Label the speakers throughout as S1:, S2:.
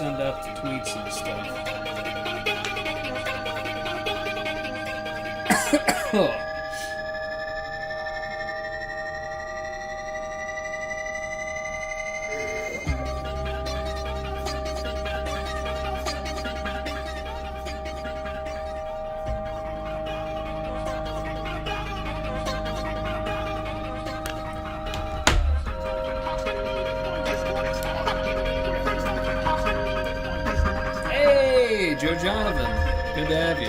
S1: send out the tweets and stuff. Oh. Joe Jonathan, good to have you.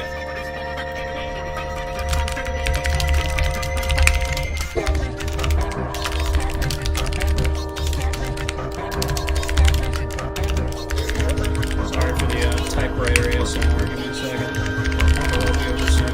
S1: Sorry for the typewriter ASMR. Give me a second. I'll be over soon.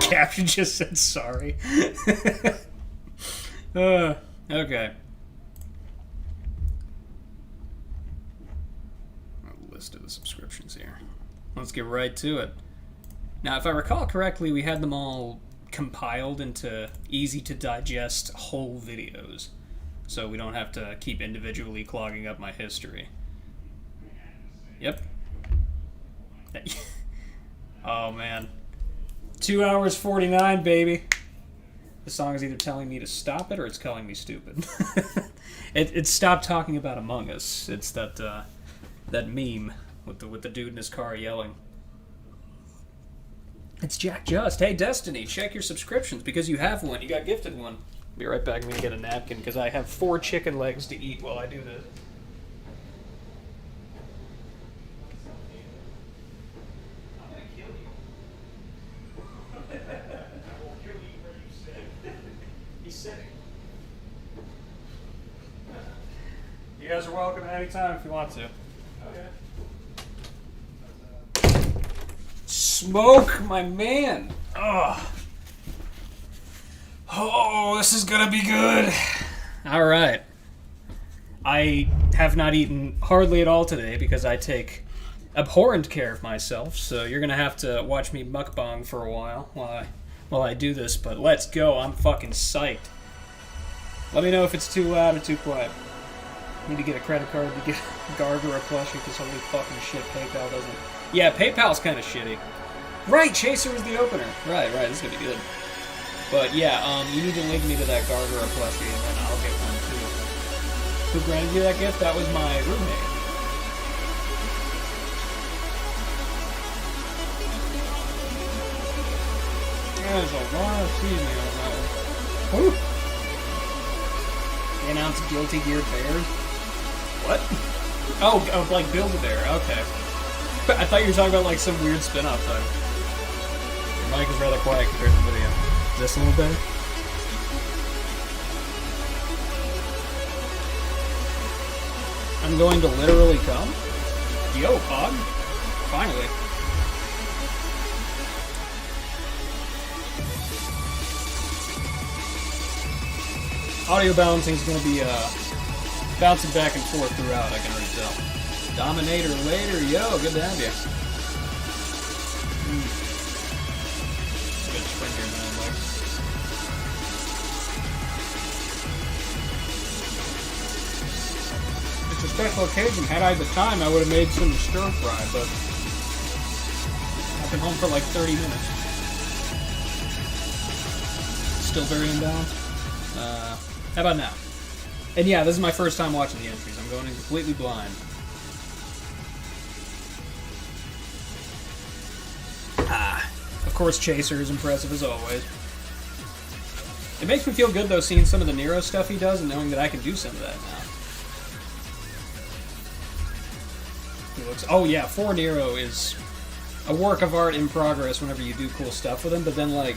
S1: Caption just said sorry. Okay. A list of the subscriptions here. Let's get right to it. Now, if I recall correctly, we had them all compiled into easy-to-digest whole videos, so we don't have to keep individually clogging up my history. Yep. Oh, man. 2 hours 49, baby. The song is either telling me to stop it or it's calling me stupid. It stopped talking about Among Us. It's that that meme with the dude in his car yelling. It's Jack Just. Hey, Destiny, check your subscriptions because you have one. You got gifted one. Be right back. I'm gonna get a napkin because I have 4 chicken legs to eat while I do this. You guys are welcome at any time if you want to. Okay. Smoke, my man. Oh, this is gonna be good. All right. I have not eaten hardly at all today because I take abhorrent care of myself. So you're gonna have to watch me mukbang for a while while I do this. But let's go. I'm fucking psyched. Let me know if it's too loud or too quiet. Need to get a credit card to get a Garver or a plushie because holy fucking shit, PayPal doesn't. Yeah, PayPal's kind of shitty. Right, Chaser is the opener. Right, this is gonna be good. But yeah, you need to link me to that Garver or plushie and then I'll get one too. Who granted you that gift? That was my roommate. There's a lot of seasoning on that one. Woo! They announced Guilty Gear Bears. What? Oh, like Build-A-Bear, okay. I thought you were talking about like some weird spin-off thing. Your mic is rather quiet compared to the video. Is this a little better? I'm going to literally come? Yo, Pog. Finally. Audio balancing is going to be bouncing back and forth throughout, I can already tell. Dominator later, yo, good to have you. Good spring here, man, Mike. It's a special occasion. Had I the time, I would have made some stir fry, but I've been home for like 30 minutes. still very imbalanced. How about now? And yeah, this is my first time watching the entries. I'm going in completely blind. Of course, Chaser is impressive as always. It makes me feel good, though, seeing some of the Nero stuff he does and knowing that I can do some of that now. He looks... Oh, yeah, 4 Nero is a work of art in progress whenever you do cool stuff with him, but then, like,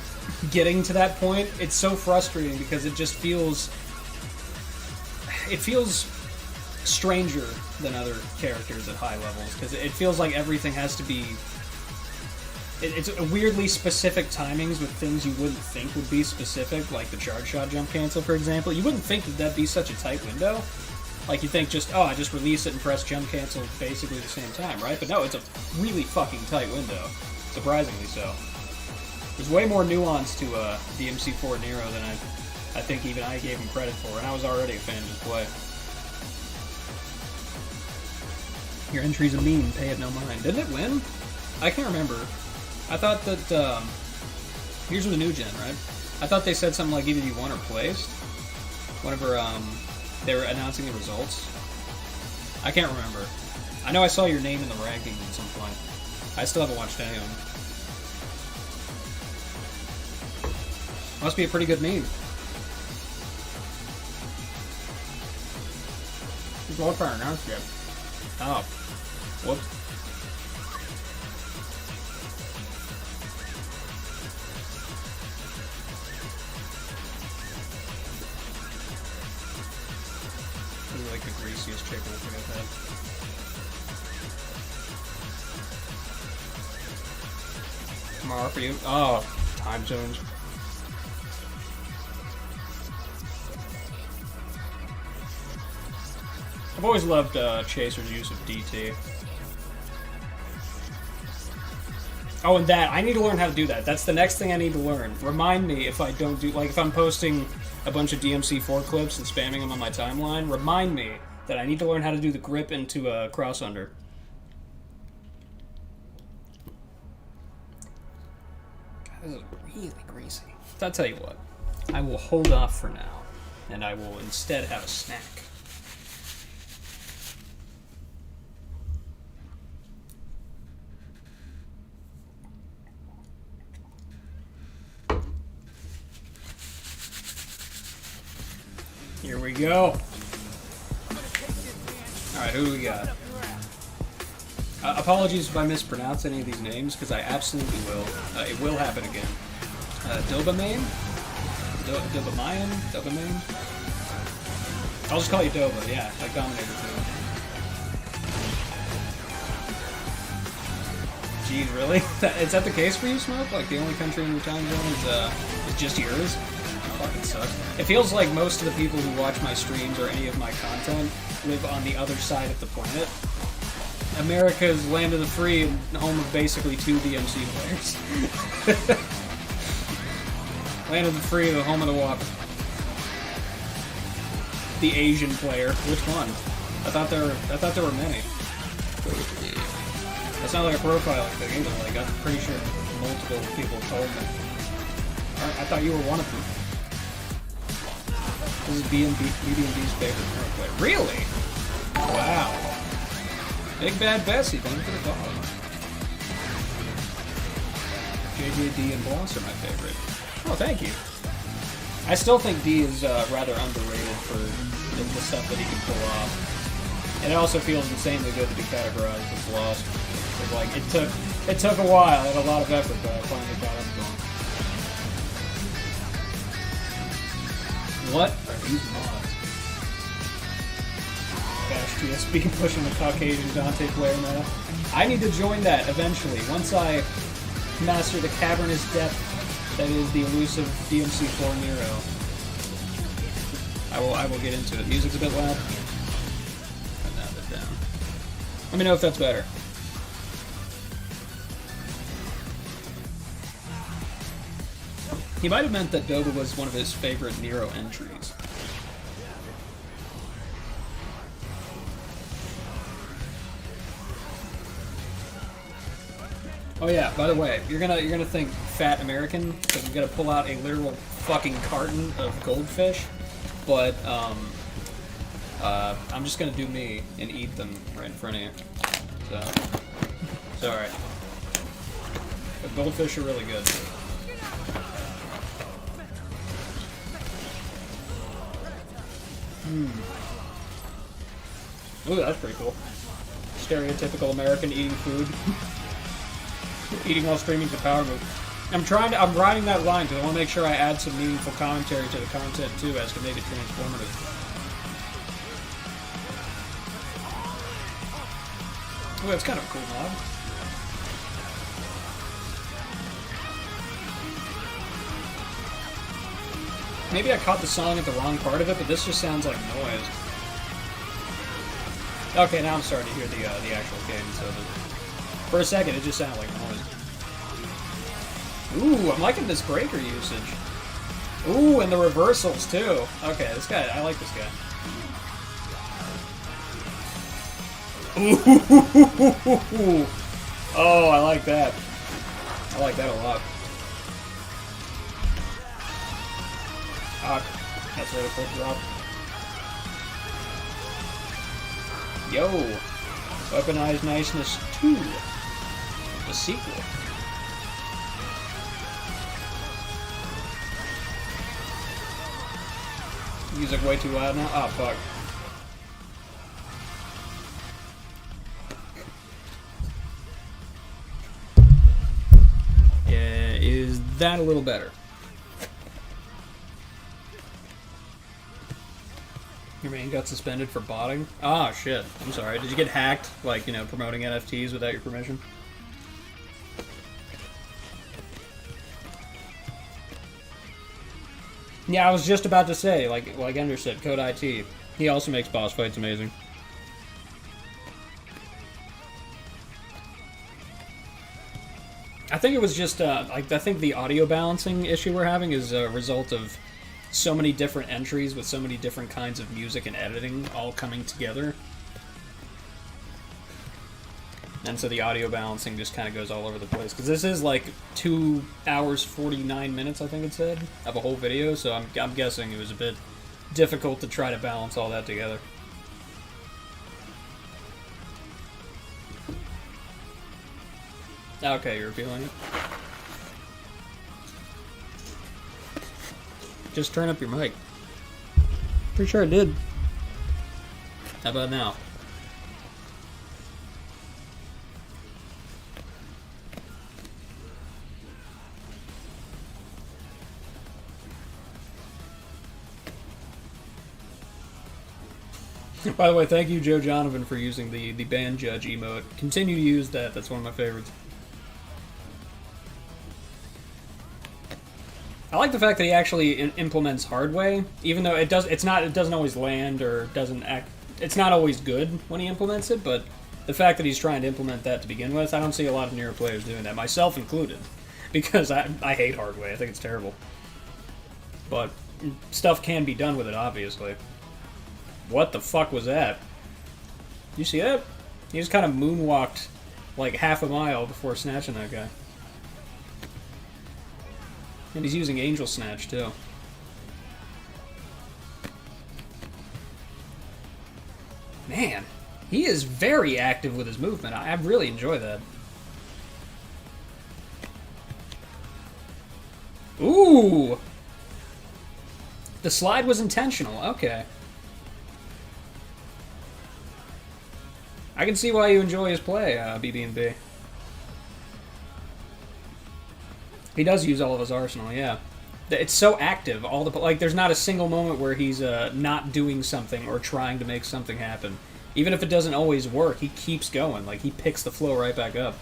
S1: getting to that point, it's so frustrating because it just feels... It feels stranger than other characters at high levels, because it feels like everything has to be... It's weirdly specific timings with things you wouldn't think would be specific, like the charge shot jump cancel, for example. You wouldn't think that that'd be such a tight window. Like, you think just, oh, I just release it and press jump cancel basically at the same time, right? But no, it's a really fucking tight window. Surprisingly so. There's way more nuance to DMC4 Nero than I think even I gave him credit for, and I was already a fan of his play. Your entry's a meme, pay it no mind. Didn't it win? I can't remember. I thought that, here's with the new gen, right? I thought they said something like either you won or placed whenever, they were announcing the results. I can't remember. I know I saw your name in the rankings at some point. I still haven't watched any of them. Must be a pretty good meme. It's all trying to announce it. Oh. Whoops. Like the greasiest chicken I think I've had. Tomorrow for you? Oh, time zones. I've always loved Chaser's use of DT. Oh, and that. I need to learn how to do that. That's the next thing I need to learn. Remind me if I don't do... Like, if I'm posting a bunch of DMC4 clips and spamming them on my timeline, remind me that I need to learn how to do the grip into a cross-under. God, this is really greasy. I'll tell you what. I will hold off for now, and I will instead have a snack. Here we go. Alright, who do we got? Apologies if I mispronounce any of these names, because I absolutely will. It will happen again. Dobamane? Dobamayan? Dobamane? I'll just call you Doba, yeah, like Dominator too. Jeez, really? Is that the case for you, Smoke? Like, the only country in your time zone is just yours? Fucking sucks. It feels like most of the people who watch my streams or any of my content live on the other side of the planet. America's land of the free and home of basically 2 DMC players. Land of the free, the home of the WAP. The Asian player. Which one? I thought there were many. That's not like a profiling thing either. Like, I'm pretty sure multiple people told me. I thought you were one of them. This is BD's favorite current player. Really? Wow. Big Bad Bessie, thank you for the follow. JJD and Boss are my favorite. Oh, thank you. I still think D is rather underrated for the stuff that he can pull off. And it also feels insanely good to be categorized as lost. Like, it took a while and a lot of effort, but I finally got up to him. What are these mods? Bash TSB pushing the Caucasian Dante player meta. I need to join that eventually. Once I master the cavernous depth that is the elusive DMC4 Nero, I will get into it. Music's a bit loud. Turn that bit down. Let me know if that's better. He might have meant that Doba was one of his favorite Nero entries. Oh yeah, by the way, you're gonna think fat American, because I'm gonna pull out a literal fucking carton of goldfish, but I'm just gonna do me and eat them right in front of you. So it's alright. But goldfish are really good. Ooh, that's pretty cool. Stereotypical American eating food. Eating while streaming the power move. I'm riding that line because I want to make sure I add some meaningful commentary to the content too, as to make it transformative. Well, that's kind of a cool mod. Maybe I caught the song at the wrong part of it, but this just sounds like noise. Okay, now I'm starting to hear the actual cadence of it. For a second, it just sounded like noise. Ooh, I'm liking this breaker usage. Ooh, and the reversals too. Okay, this guy, I like this guy. Ooh, oh, I like that. I like that a lot. That's really cool drop. Yo, Weaponized Niceness 2, the sequel. Music way too loud now? Oh, fuck. Yeah, is that a little better? Your man got suspended for botting? Ah, shit. I'm sorry. Did you get hacked? Like, you know, promoting NFTs without your permission? Yeah, I was just about to say, like Ender said, Code IT. He also makes boss fights amazing. I think it was just, I think the audio balancing issue we're having is a result of so many different entries with so many different kinds of music and editing all coming together. And so the audio balancing just kind of goes all over the place. Because this is like 2 hours, 49 minutes, I think it said, of a whole video. So I'm guessing it was a bit difficult to try to balance all that together. Okay, you're feeling it. Just turn up your mic. Pretty sure I did. How about now? By the way, thank you, Joe Jonovan, for using the band judge emote. Continue to use that. That's one of my favorites. I like the fact that he actually implements hard way, even though it doesn't always land or doesn't act. It's not always good when he implements it, but the fact that he's trying to implement that to begin with, I don't see a lot of newer players doing that, myself included, because I hate hard way. I think it's terrible. But stuff can be done with it, obviously. What the fuck was that? You see that? He just kind of moonwalked like half a mile before snatching that guy. And he's using Angel Snatch, too. Man, he is very active with his movement. I really enjoy that. Ooh! The slide was intentional. Okay. I can see why you enjoy his play, BB&B. He does use all of his arsenal, yeah. It's so active. There's not a single moment where he's not doing something or trying to make something happen. Even if it doesn't always work, he keeps going. Like, he picks the flow right back up.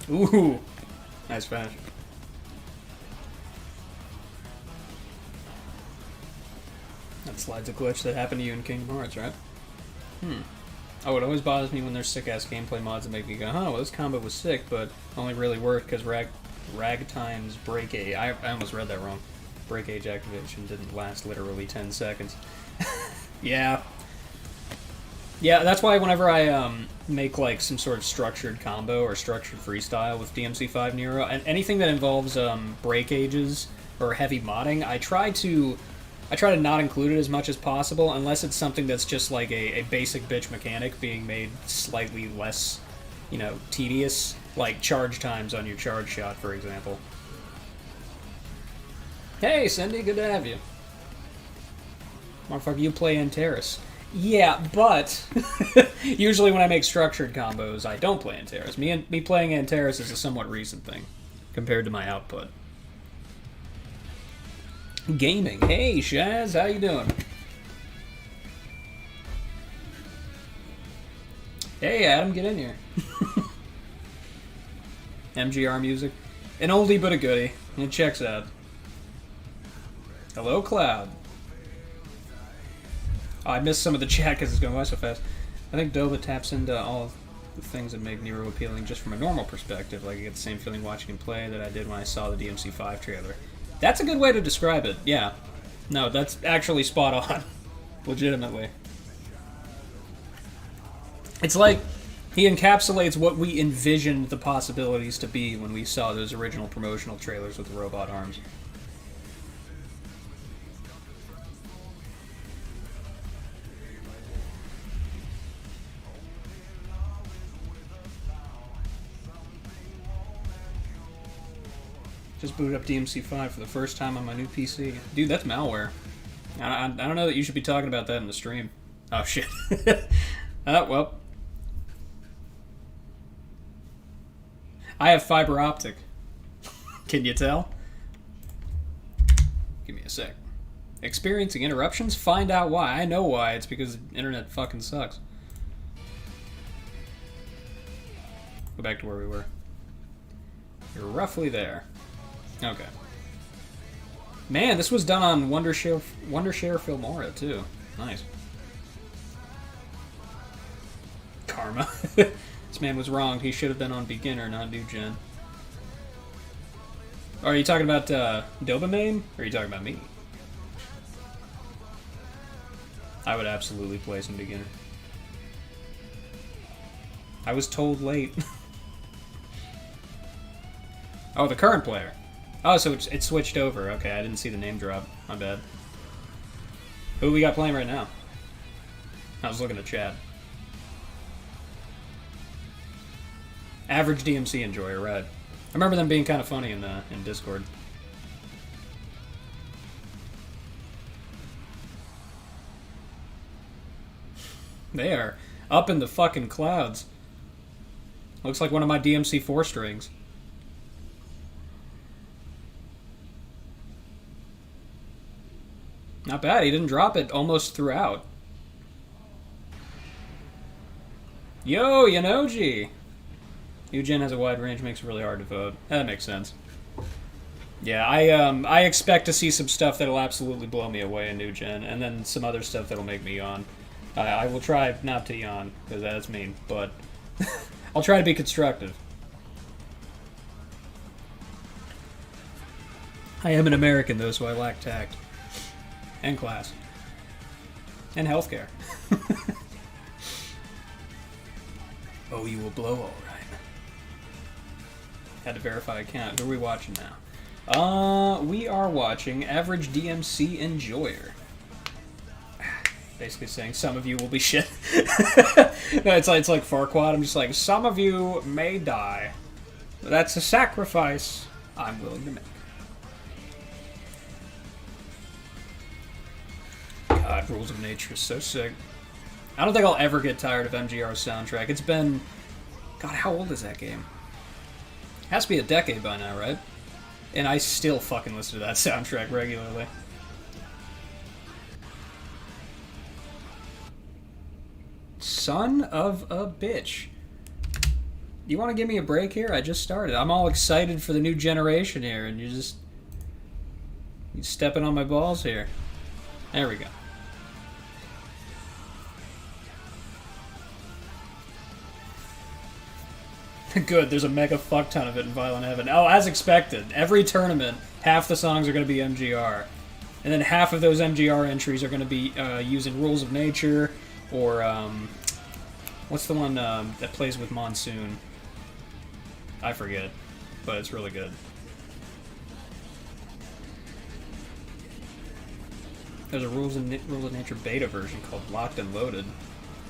S1: Ooh! Nice finish. That slide's a glitch that happened to you in Kingdom Hearts, right? Oh, it always bothers me when there's sick-ass gameplay mods that make me go, huh, well, this combo was sick, but only really worked because Ragtime's Break A. I almost read that wrong. breakage activation didn't last literally 10 seconds. Yeah. Yeah, that's why whenever I make like some sort of structured combo or structured freestyle with DMC5 Nero, and anything that involves breakages or heavy modding, I try to not include it as much as possible, unless it's something that's just like a basic bitch mechanic being made slightly less, you know, tedious, like charge times on your charge shot, for example. Hey, Cindy, good to have you. Motherfucker, you play Antares. Yeah, but usually when I make structured combos, I don't play Antares. Me playing Antares is a somewhat recent thing compared to my output. Gaming. Hey, Shaz, how you doing? Hey, Adam, get in here. MGR music. An oldie but a goodie. It checks out. Hello, Cloud. Oh, I missed some of the chat because it's going by so fast. I think Dova taps into all the things that make Nero appealing just from a normal perspective. Like, I get the same feeling watching him play that I did when I saw the DMC5 trailer. That's a good way to describe it, yeah. No, that's actually spot on. Legitimately. It's like he encapsulates what we envisioned the possibilities to be when we saw those original promotional trailers with the robot arms. Just booted up DMC5 for the first time on my new PC. Dude, that's malware. I don't know that you should be talking about that in the stream. Oh, shit. Well. I have fiber optic. Can you tell? Give me a sec. Experiencing interruptions? Find out why. I know why. It's because the internet fucking sucks. Go back to where we were. You're roughly there. Okay. Man, this was done on Wondershare Filmora, too. Nice. Karma. This man was wrong. He should have been on beginner, not new gen. Are you talking about Dopamine? Or are you talking about me? I would absolutely play some beginner. I was told late. Oh, the current player. Oh, so it switched over. Okay, I didn't see the name drop. My bad. Who we got playing right now? I was looking at chat. Average DMC enjoyer, right. I remember them being kind of funny in Discord. They are up in the fucking clouds. Looks like one of my DMC 4 strings. Not bad, he didn't drop it almost throughout. Yo, Yanoji! New gen has a wide range, makes it really hard to vote. That makes sense. Yeah, I expect to see some stuff that'll absolutely blow me away in new gen, and then some other stuff that'll make me yawn. I will try not to yawn, because that's mean, but I'll try to be constructive. I am an American, though, so I lack tact. And class. And healthcare. Oh, you will blow all right. Had to verify account. Who are we watching now? We are watching Average DMC Enjoyer. Basically saying some of you will be shit. No, it's like Farquaad. I'm just like, some of you may die. That's a sacrifice I'm willing to make. God, Rules of Nature is so sick. I don't think I'll ever get tired of MGR's soundtrack. It's been... God, how old is that game? It has to be a decade by now, right? And I still fucking listen to that soundtrack regularly. Son of a bitch. You want to give me a break here? I just started. I'm all excited for the new generation here, and you're stepping on my balls here. There we go. Good, there's a mega fuck ton of it in Violent Heaven. Oh, as expected. Every tournament half the songs are going to be MGR. And then half of those MGR entries are going to be using Rules of Nature, or what's the one that plays with Monsoon? I forget, but it's really good. There's a Rules of Nature beta version called Locked and Loaded.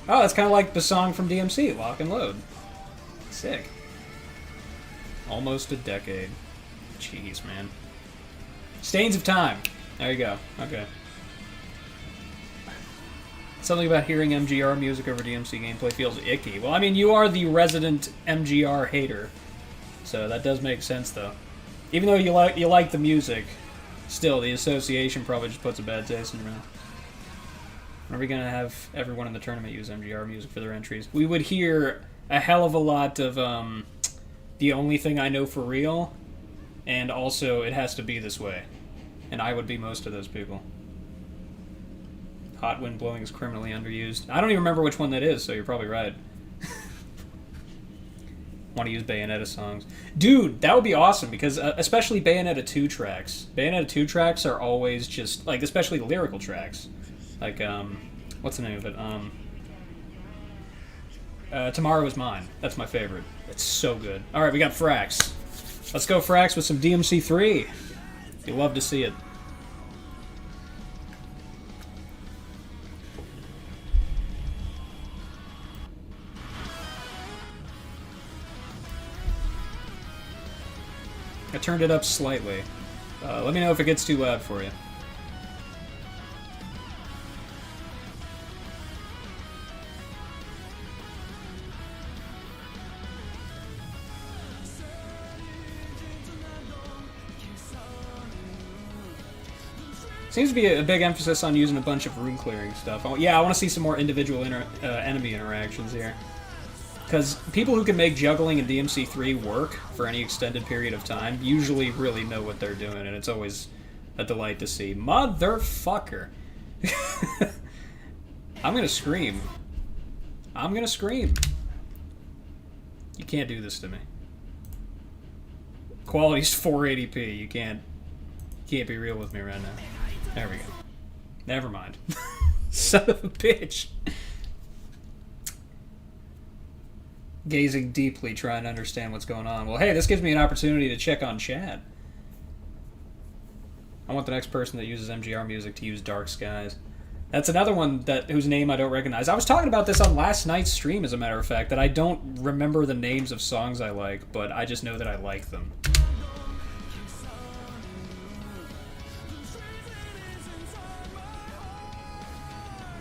S1: Oh, it's kind of like the song from DMC, Lock and Load. Sick. Almost a decade. Jeez, man. Stains of Time. There you go. Okay. Something about hearing MGR music over DMC gameplay feels icky. Well, I mean, you are the resident MGR hater, so that does make sense, though. Even though you like the music, still, the association probably just puts a bad taste in your mouth. Are we gonna have everyone in the tournament use MGR music for their entries? We would hear a hell of a lot of The Only Thing I Know for Real, and also It Has to Be This Way. And I would be most of those people. Hot Wind Blowing is criminally underused. I don't even remember which one that is, so you're probably right. Want to use Bayonetta songs. Dude, that would be awesome, because especially Bayonetta 2 tracks. Bayonetta 2 tracks are always just, like, especially the lyrical tracks. Like, what's the name of it? Tomorrow Is Mine. That's my favorite. It's so good. Alright, we got Frax. Let's go Frax with some DMC3. You love to see it. I turned it up slightly. Let me know if it gets too loud for you. Seems to be a big emphasis on using a bunch of room clearing stuff. Yeah, I want to see some more individual enemy interactions here. Because people who can make juggling in DMC3 work for any extended period of time usually really know what they're doing, and it's always a delight to see. Motherfucker! I'm gonna scream. I'm gonna scream. You can't do this to me. Quality's 480p. You can't be real with me right now. There we go. Never mind. Son of a bitch. Gazing deeply, trying to understand what's going on. Well, hey, this gives me an opportunity to check on chat. I want the next person that uses MGR music to use Dark Skies. That's another one whose name I don't recognize. I was talking about this on last night's stream, as a matter of fact, that I don't remember the names of songs I like, but I just know that I like them.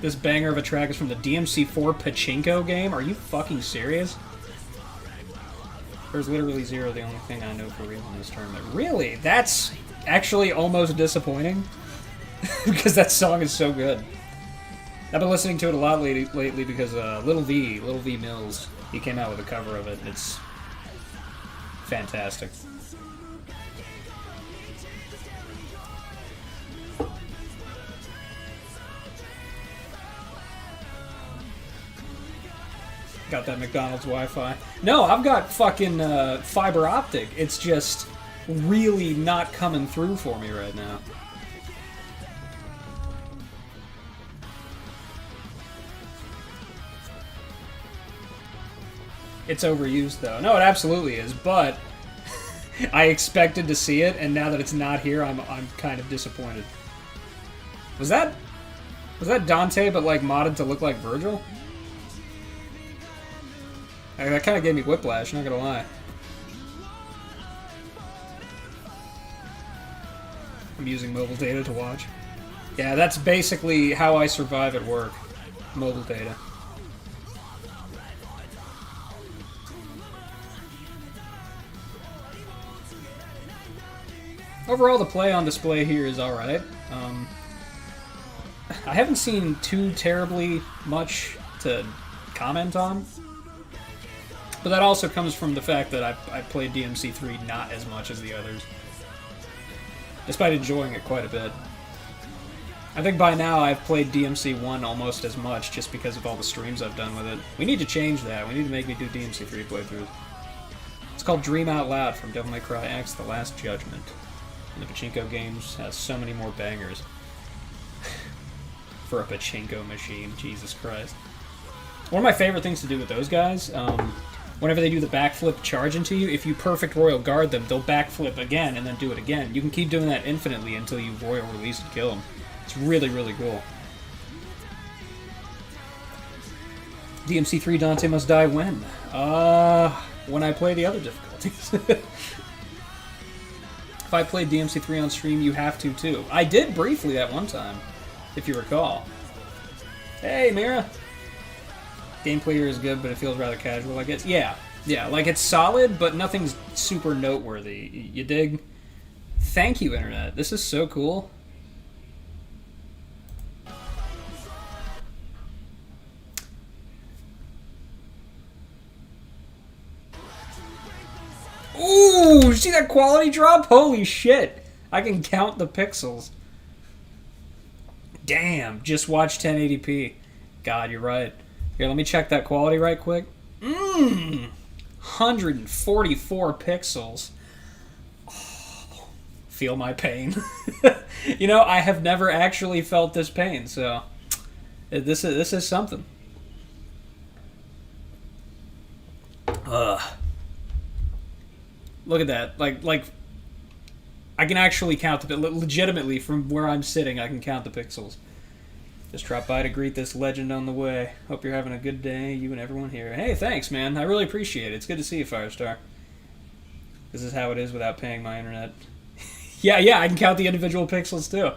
S1: This banger of a track is from the DMC4 Pachinko game? Are you fucking serious? There's literally zero, the only thing I know for real in this tournament. Really? That's actually almost disappointing. Because that song is so good. I've been listening to it a lot lately because Little V Mills, he came out with a cover of it. It's fantastic. Got that McDonald's Wi-Fi. No, I've got fucking fiber optic. It's just really not coming through for me right now. It's overused, though. No, it absolutely is, but I expected to see it, and now that it's not here, I'm kind of disappointed. Was that Dante, but like modded to look like Virgil? That kind of gave me whiplash, not gonna lie. I'm using mobile data to watch. Yeah, that's basically how I survive at work. Mobile data. Overall, the play on display here is alright. I haven't seen too terribly much to comment on. But that also comes from the fact that I played DMC3 not as much as the others. Despite enjoying it quite a bit. I think by now I've played DMC1 almost as much just because of all the streams I've done with it. We need to change that. We need to make me do DMC3 playthroughs. It's called Dream Out Loud from Devil May Cry X: The Last Judgment. And the pachinko games has so many more bangers. For a pachinko machine, Jesus Christ. One of my favorite things to do with those guys, whenever they do the backflip charge into you, if you perfect royal guard them, they'll backflip again and then do it again. You can keep doing that infinitely until you royal release and kill them. It's really, really cool. DMC3 Dante must die when? When I play the other difficulties. If I played DMC3 on stream, you have to too. I did briefly at one time, if you recall. Hey, Mira! Gameplay here is good, but it feels rather casual, I guess. Yeah, like it's solid, but nothing's super noteworthy. You dig? Thank you, Internet. This is so cool. Ooh, see that quality drop? Holy shit. I can count the pixels. Damn, just watch 1080p. God, you're right. Here, let me check that quality right quick. 144 pixels. Oh, feel my pain. You know, I have never actually felt this pain, so this is something. Look at that. Like I can actually count the legitimately from where I'm sitting. I can count the pixels. Just drop by to greet this legend on the way. Hope you're having a good day, you and everyone here. Hey, thanks, man. I really appreciate it. It's good to see you, Firestar. This is how it is without paying my internet. Yeah, I can count the individual pixels too.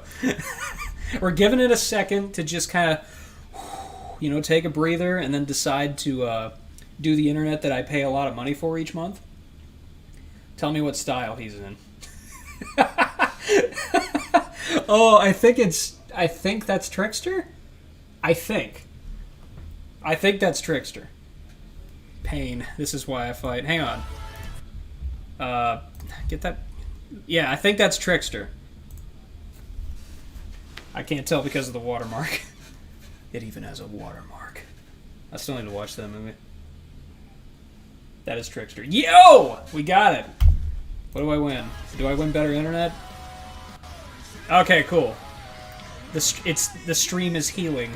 S1: We're giving it a second to just kind of, you know, take a breather and then decide to do the internet that I pay a lot of money for each month. Tell me what style he's in. Oh, I think that's Trickster? I think that's Trickster. Pain. This is why I fight. Hang on. Get that... Yeah, I think that's Trickster. I can't tell because of the watermark. It even has a watermark. I still need to watch that movie. That is Trickster. Yo! We got it. What do I win? Do I win better internet? Okay, cool. The stream is healing.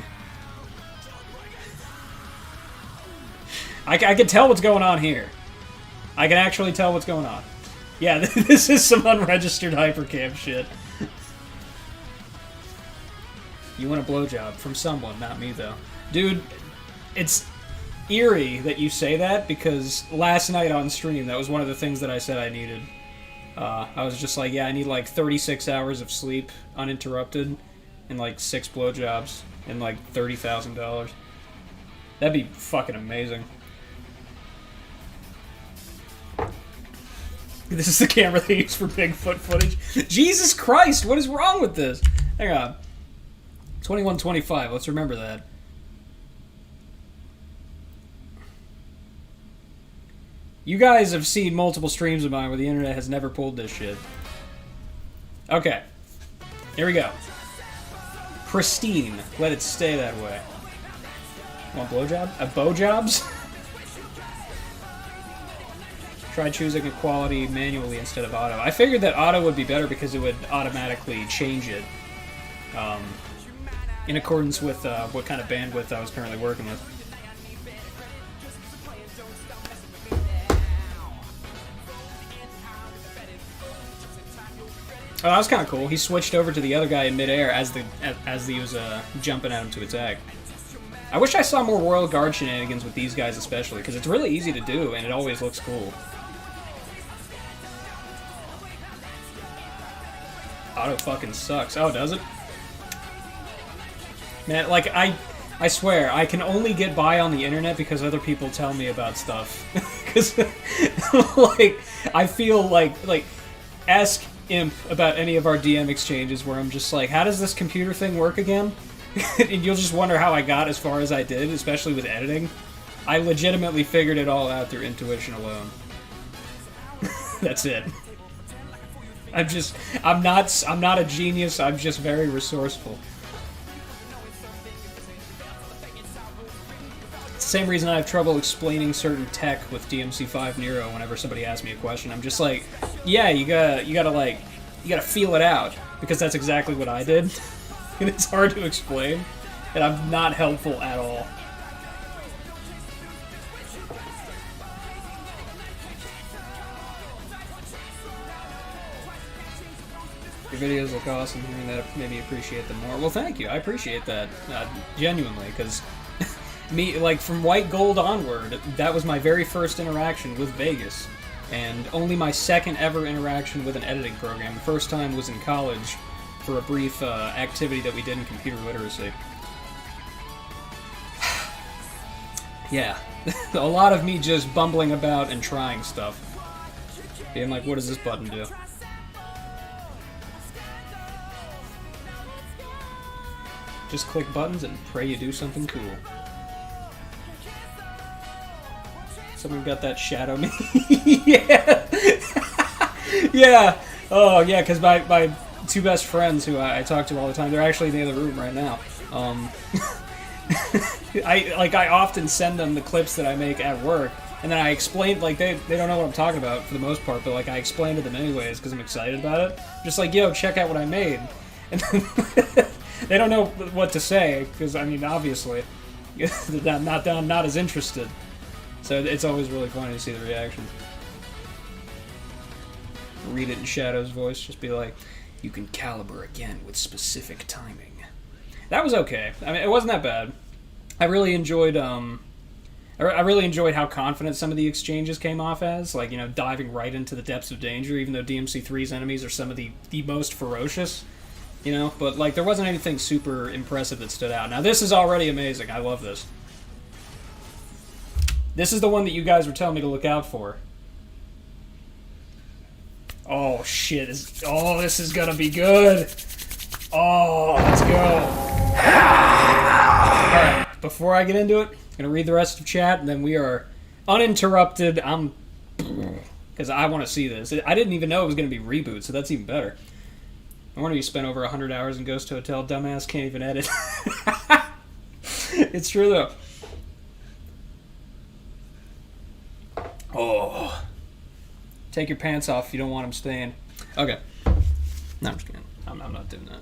S1: I can tell what's going on here. I can actually tell what's going on. Yeah, this is some unregistered hypercam shit. You want a blowjob from someone, not me though. Dude, it's eerie that you say that because last night on stream, that was one of the things that I said I needed. I was just like, yeah, I need like 36 hours of sleep uninterrupted and like 6 blowjobs and like $30,000. That'd be fucking amazing. This is the camera they use for Bigfoot footage. Jesus Christ, what is wrong with this? Hang on. 2125, let's remember that. You guys have seen multiple streams of mine where the internet has never pulled this shit. Okay. Here we go. Pristine. Let it stay that way. Want blowjob? Bowjobs? Try choosing equality manually instead of auto. I figured that auto would be better because it would automatically change it. In accordance with what kind of bandwidth I was currently working with. Oh, that was kind of cool. He switched over to the other guy in midair as he was jumping at him to attack. I wish I saw more Royal Guard shenanigans with these guys especially, because it's really easy to do, and it always looks cool. Auto fucking sucks. Oh, does it? Man, like, I swear, I can only get by on the internet because other people tell me about stuff. Because, like, I feel like, ask Imp about any of our DM exchanges where I'm just like, how does this computer thing work again? And you'll just wonder how I got as far as I did, especially with editing. I legitimately figured it all out through intuition alone. That's it. I'm not a genius, I'm just very resourceful. It's the same reason I have trouble explaining certain tech with DMC5 Nero whenever somebody asks me a question. I'm just like, yeah, you gotta like you gotta feel it out, because that's exactly what I did. And it's hard to explain, and I'm not helpful at all. Your videos look awesome, hearing that made me appreciate them more. Well, thank you, I appreciate that, genuinely, because me, like, from White Gold onward, that was my very first interaction with Vegas, and only my second ever interaction with an editing program. The first time was in college for a brief activity that we did in computer literacy. Yeah, a lot of me just bumbling about and trying stuff. Being like, what does this button do? Just click buttons and pray you do something cool. Someone got that shadow me? Yeah! Yeah! Oh, yeah, because my two best friends who I talk to all the time, they're actually in the other room right now. I often send them the clips that I make at work, and then I explain, like, they don't know what I'm talking about for the most part, but, like, I explain to them anyways because I'm excited about it. Just like, yo, check out what I made. And then they don't know what to say, because, I mean, obviously, they're not as interested. So it's always really funny to see the reaction. Read it in Shadow's voice, just be like, you can caliber again with specific timing. That was okay. I mean, it wasn't that bad. I really enjoyed how confident some of the exchanges came off as, like, you know, diving right into the depths of danger, even though DMC3's enemies are some of the most ferocious. You know, but, like, there wasn't anything super impressive that stood out. Now, this is already amazing. I love this. This is the one that you guys were telling me to look out for. Oh, shit. Oh, this is gonna be good. Oh, let's go. Alright, before I get into it, I'm gonna read the rest of chat, and then we are uninterrupted. Because I want to see this. I didn't even know it was gonna be reboot, so that's even better. I wonder you spent over 100 hours in Ghost Hotel. Dumbass can't even edit. It's true, though. Oh. Take your pants off if you don't want them staying. Okay. No, I'm just kidding. I'm not doing that.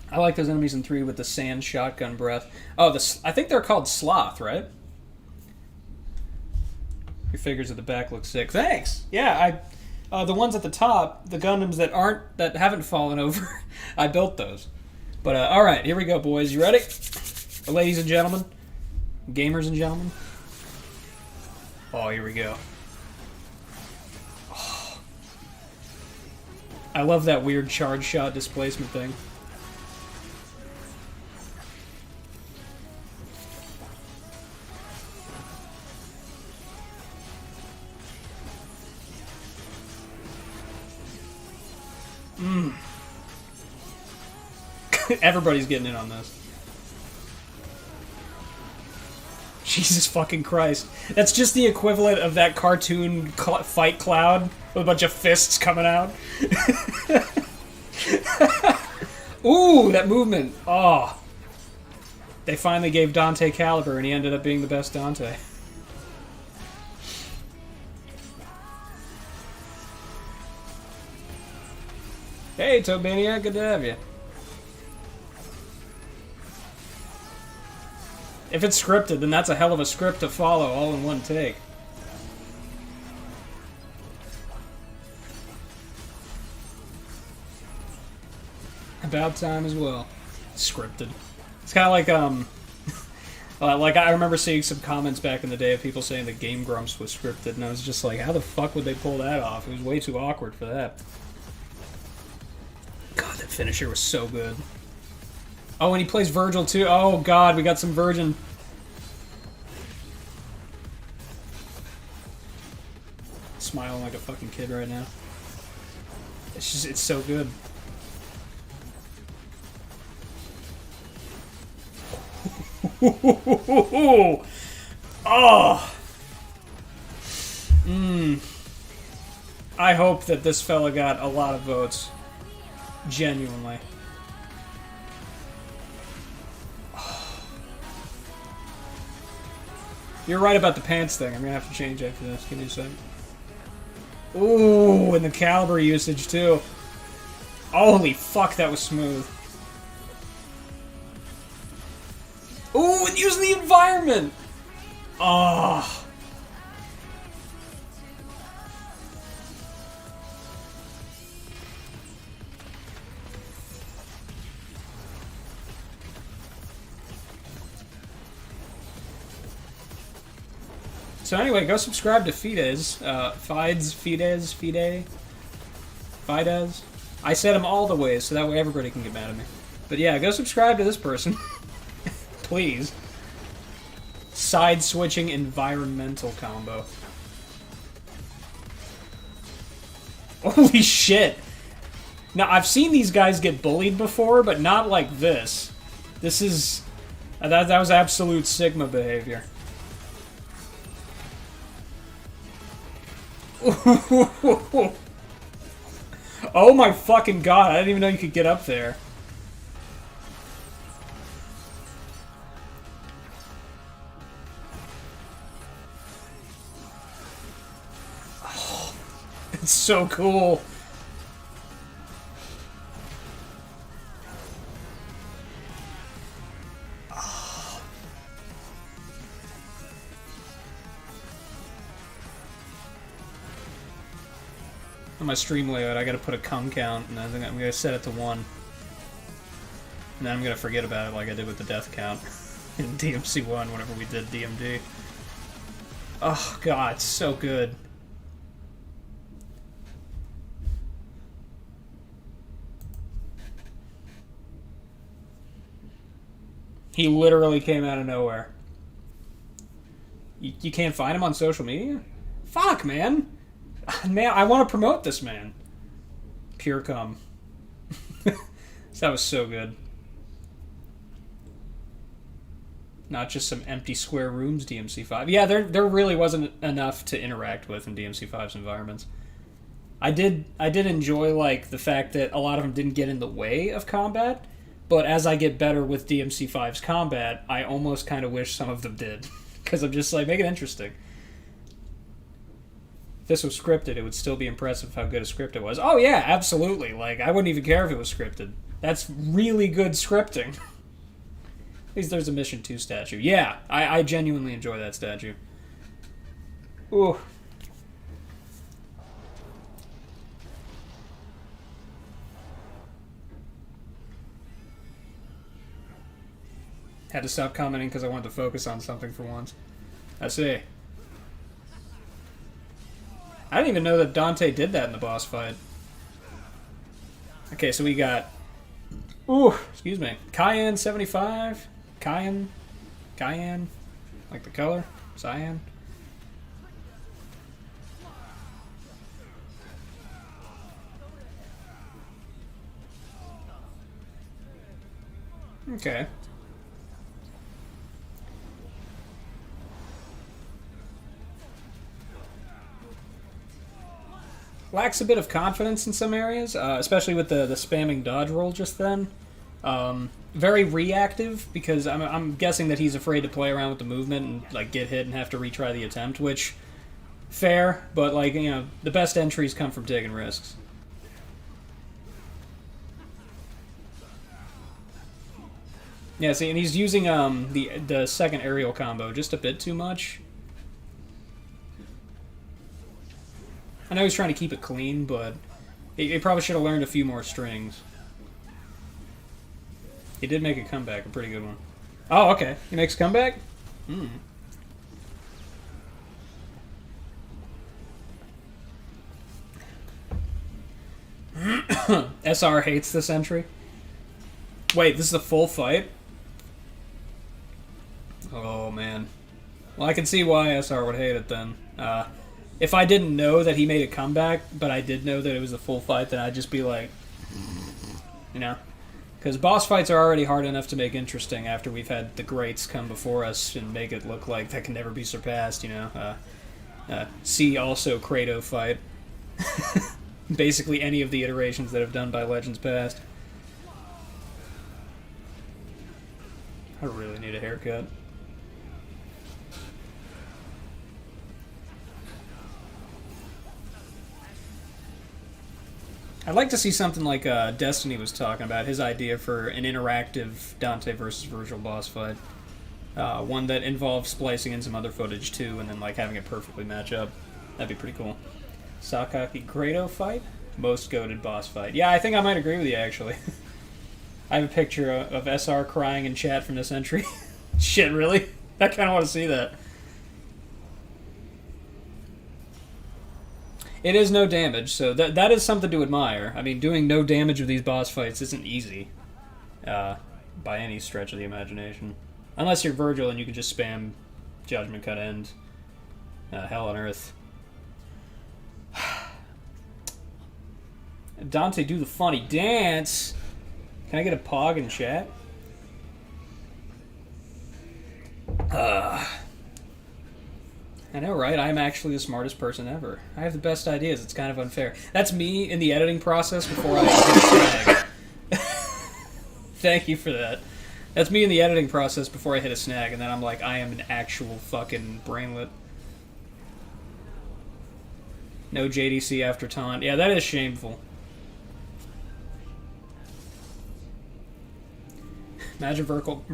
S1: I like those enemies in 3 with the sand shotgun breath. Oh, I think they're called Sloth, right? Your figures at the back look sick. Thanks! Yeah, the ones at the top, the Gundams that haven't fallen over, I built those. But, alright, here we go, boys. You ready? Ladies and gentlemen. Gamers and gentlemen. Oh, here we go. Oh. I love that weird charge shot displacement thing. Everybody's getting in on this. Jesus fucking Christ. That's just the equivalent of that cartoon fight cloud with a bunch of fists coming out. Ooh, that movement. Oh. They finally gave Dante caliber and he ended up being the best Dante. Hey, Tobania, good to have you. If it's scripted, then that's a hell of a script to follow all in one take. About time as well. Scripted. It's kind of like, I remember seeing some comments back in the day of people saying that Game Grumps was scripted, and I was just like, how the fuck would they pull that off? It was way too awkward for that. God, that finisher was so good. Oh, and he plays Virgil too. Oh god, we got some Virgin. Smiling like a fucking kid right now. It's just, it's so good. Oh. I hope that this fella got a lot of votes. Genuinely. You're right about the pants thing. I'm gonna have to change after this. Give me a second. Ooh, and the caliber usage, too. Holy fuck, that was smooth. Ooh, and using the environment! Ah. Oh. So anyway, go subscribe to Fides. Fides. I said them all the ways, so that way everybody can get mad at me. But yeah, go subscribe to this person. Please. Side-switching environmental combo. Holy shit! Now, I've seen these guys get bullied before, but not like this. This is... that was absolute Sigma behavior. Oh my fucking god, I didn't even know you could get up there. Oh, it's so cool. On my stream layout, I gotta put a cum count, and I think I'm gonna set it to 1. And then I'm gonna forget about it like I did with the death count in DMC1 whenever we did DMD. Oh god, it's so good. He literally came out of nowhere. You can't find him on social media? Fuck, man! Man, I want to promote this man. Pure cum. That was so good. Not just some empty square rooms, DMC5. Yeah, there really wasn't enough to interact with in DMC5's environments. I did enjoy, like, the fact that a lot of them didn't get in the way of combat, but as I get better with DMC5's combat, I almost kind of wish some of them did. Because I'm just like, make it interesting. If this was scripted, it would still be impressive how good a script it was. Oh yeah, absolutely. Like, I wouldn't even care if it was scripted. That's really good scripting. At least there's a Mission 2 statue. Yeah, I genuinely enjoy that statue. Ooh. Had to stop commenting because I wanted to focus on something for once. I see. I didn't even know that Dante did that in the boss fight. Okay, so we got... Ooh, excuse me. Cayenne 75. Cayenne. Like the color. Cyan. Okay. Lacks a bit of confidence in some areas, especially with the spamming dodge roll just then. Very reactive, because I'm guessing that he's afraid to play around with the movement and like get hit and have to retry the attempt, which, fair, but like, you know, the best entries come from taking risks. Yeah, see, and he's using the second aerial combo just a bit too much. I know he's trying to keep it clean, but he probably should have learned a few more strings. He did make a comeback, a pretty good one. Oh, okay. He makes a comeback? Hmm. SR hates this entry. Wait, this is a full fight? Oh, man. Well, I can see why SR would hate it then. If I didn't know that he made a comeback, but I did know that it was a full fight, then I'd just be like, you know? Because boss fights are already hard enough to make interesting after we've had the greats come before us and make it look like that can never be surpassed, you know? See also Kratos fight. Basically any of the iterations that have done by Legends past. I really need a haircut. I'd like to see something like Destiny was talking about, his idea for an interactive Dante versus Virgil boss fight. One that involves splicing in some other footage too, and then like having it perfectly match up. That'd be pretty cool. Sakaki Grado fight? Most goated boss fight. Yeah, I think I might agree with you, actually. I have a picture of SR crying in chat from this entry. Shit, really? I kind of want to see that. It is no damage, so that is something to admire. I mean, doing no damage with these boss fights isn't easy. By any stretch of the imagination. Unless you're Virgil and you can just spam Judgment Cut End. Hell on Earth. Dante, do the funny dance. Can I get a pog in chat? I know, right? I'm actually the smartest person ever. I have the best ideas. It's kind of unfair. That's me in the editing process before I hit a snag. Thank you for that. That's me in the editing process before I hit a snag, and then I'm like, I am an actual fucking brainlet. No JDC after taunt. Yeah, that is shameful. Imagine Virgil.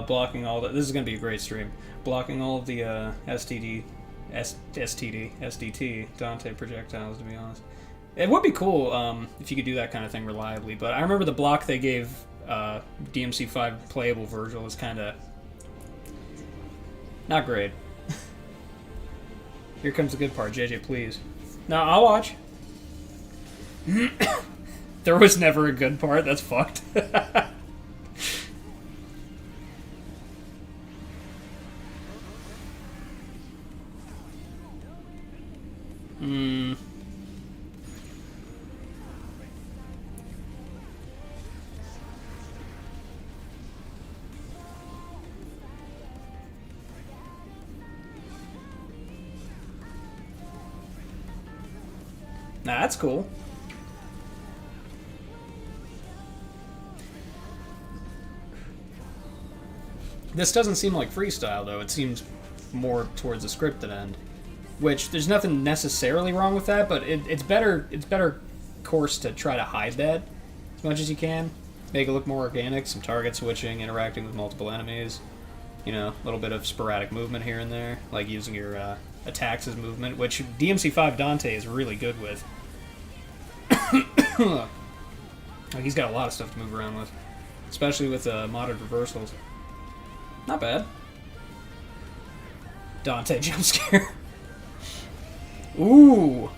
S1: Blocking all the... This is going to be a great stream. Blocking all of the SDT, Dante projectiles, to be honest. It would be cool if you could do that kind of thing reliably, but I remember the block they gave DMC5 playable Virgil was kind of... not great. Here comes the good part. JJ, please. No, I'll watch. There was never a good part. That's fucked. Nah, that's cool. This doesn't seem like freestyle, though. It seems more towards the scripted end. Which, there's nothing necessarily wrong with that, but it's better course to try to hide that as much as you can. Make it look more organic, some target switching, interacting with multiple enemies. You know, a little bit of sporadic movement here and there, like using your attacks as movement, which DMC5 Dante is really good with. Like, he's got a lot of stuff to move around with, especially with modded reversals. Not bad. Dante jump scare. Ooh.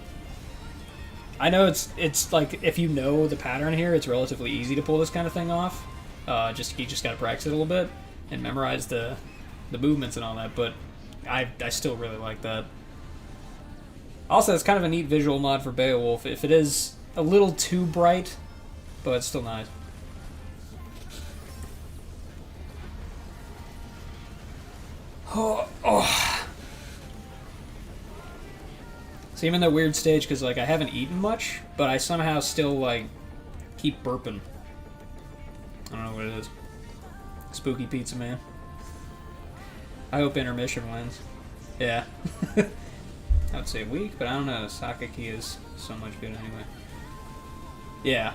S1: I know it's like, if you know the pattern here, it's relatively easy to pull this kind of thing off. You just gotta practice it a little bit and memorize the movements and all that, but I still really like that. Also, it's kind of a neat visual mod for Beowulf. If it is a little too bright, but it's still nice. Oh. See, I'm in that weird stage because, like, I haven't eaten much, but I somehow still, like, keep burping. I don't know what it is. Spooky pizza, man. I hope intermission wins. Yeah. I would say weak, but I don't know. Sakaki is so much good anyway. Yeah.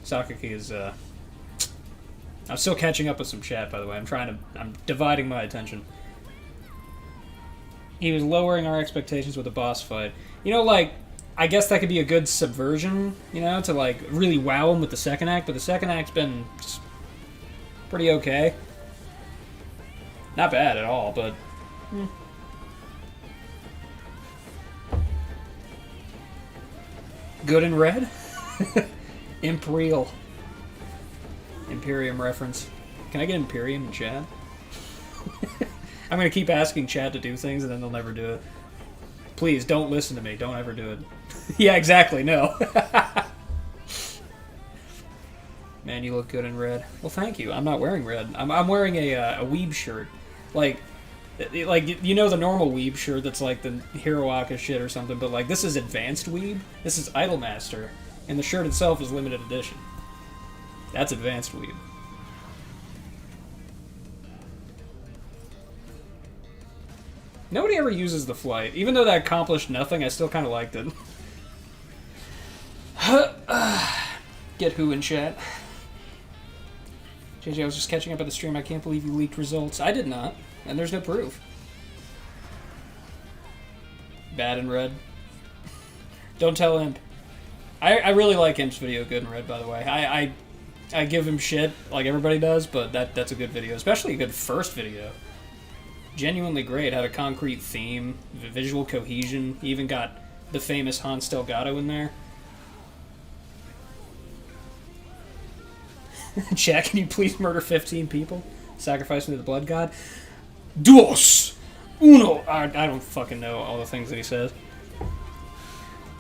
S1: Sakaki is, I'm still catching up with some chat, by the way. I'm dividing my attention. He was lowering our expectations with a boss fight. You know, like, I guess that could be a good subversion, you know, to, like, really wow him with the second act, but the second act's been just pretty okay. Not bad at all, but... Good in red? Imperial. Imperium reference. Can I get Imperium in chat? I'm going to keep asking Chad to do things and then they'll never do it. Please, don't listen to me. Don't ever do it. Yeah, exactly. No. Man, you look good in red. Well, thank you. I'm not wearing red. I'm wearing a weeb shirt. Like, you know the normal weeb shirt that's like the Hiroaka shit or something, but like this is advanced weeb. This is Idolmaster. And the shirt itself is limited edition. That's advanced weeb. Nobody ever uses the flight. Even though that accomplished nothing, I still kind of liked it. Get who in chat? JJ, I was just catching up at the stream. I can't believe you leaked results. I did not, and there's no proof. Bad in red. Don't tell Imp. I really like Imp's video, Good in Red, by the way. I give him shit like everybody does, but that's a good video, especially a good first video. Genuinely great. Had a concrete theme, visual cohesion. He even got the famous Hans Delgado in there. Chat, can you please murder 15 people? Sacrifice me to the blood god? Dos! Uno! I don't fucking know all the things that he says.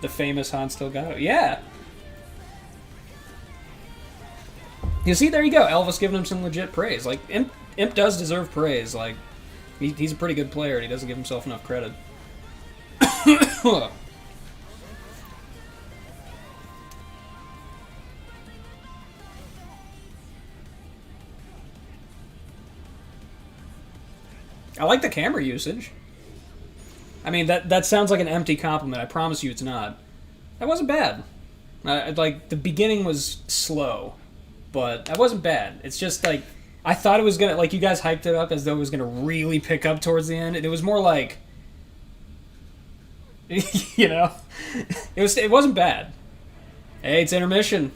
S1: The famous Hans Delgado. Yeah! You see, there you go. Elvis giving him some legit praise. Like, Imp does deserve praise. Like, he's a pretty good player, and he doesn't give himself enough credit. I like the camera usage. I mean, that sounds like an empty compliment. I promise you it's not. That wasn't bad. Like, the beginning was slow, but that wasn't bad. It's just, like, I thought it was gonna, like, you guys hyped it up as though it was gonna really pick up towards the end, and it was more like, you know? It wasn't bad. Hey, it's intermission.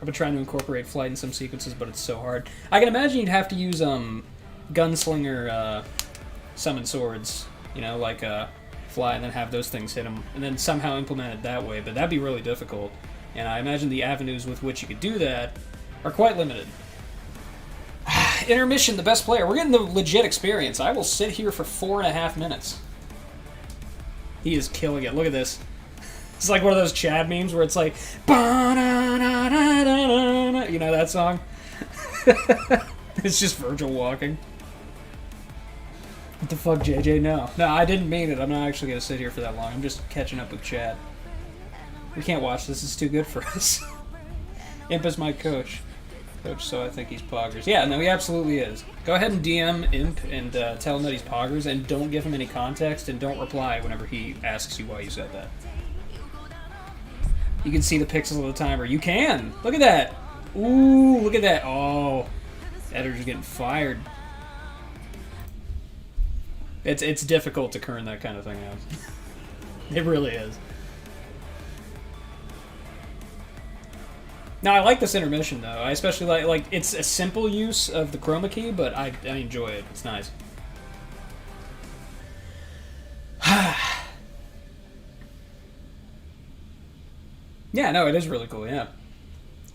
S1: I've been trying to incorporate flight in some sequences, but it's so hard. I can imagine you'd have to use gunslinger summon swords, you know, like fly and then have those things hit them, and then somehow implement it that way, but that'd be really difficult. And I imagine the avenues with which you could do that are quite limited. Intermission, the best player. We're getting the legit experience. I will sit here for 4.5 minutes. He is killing it. Look at this. It's like one of those Chad memes where it's like, you know that song? It's just Virgil walking. What the fuck, JJ? No, I didn't mean it. I'm not actually going to sit here for that long. I'm just catching up with Chad. We can't watch this. It's too good for us. Imp is my coach. So I think he's poggers. Yeah, no, he absolutely is. Go ahead and DM Imp and tell him that he's poggers, and don't give him any context, and don't reply whenever he asks you why you said that. You can see the pixels of the timer. You can! Look at that! Ooh, look at that. Oh, editor's getting fired. It's difficult to kern that kind of thing out. It really is. Now, I like this intermission, though. I especially like it's a simple use of the chroma key, but I enjoy it. It's nice. Yeah, no, it is really cool, yeah.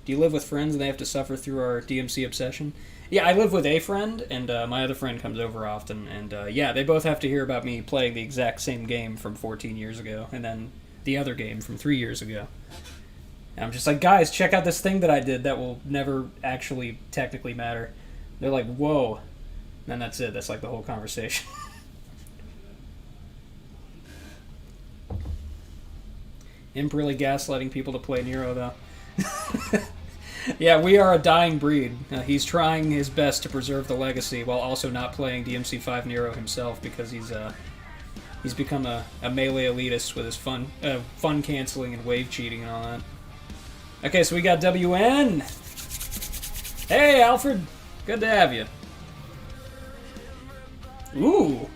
S1: Do you live with friends and they have to suffer through our DMC obsession? Yeah, I live with a friend, and my other friend comes over often, and yeah, they both have to hear about me playing the exact same game from 14 years ago, and then the other game from 3 years ago. And I'm just like, guys, check out this thing that I did that will never actually technically matter. They're like, whoa. And then that's it. That's like the whole conversation. Imp really gaslighting people to play Nero, though. Yeah, we are a dying breed. He's trying his best to preserve the legacy while also not playing DMC5 Nero himself because he's become a melee elitist with his fun canceling and wave cheating and all that. Okay, so we got WN. Hey, Alfred. Good to have you. Ooh.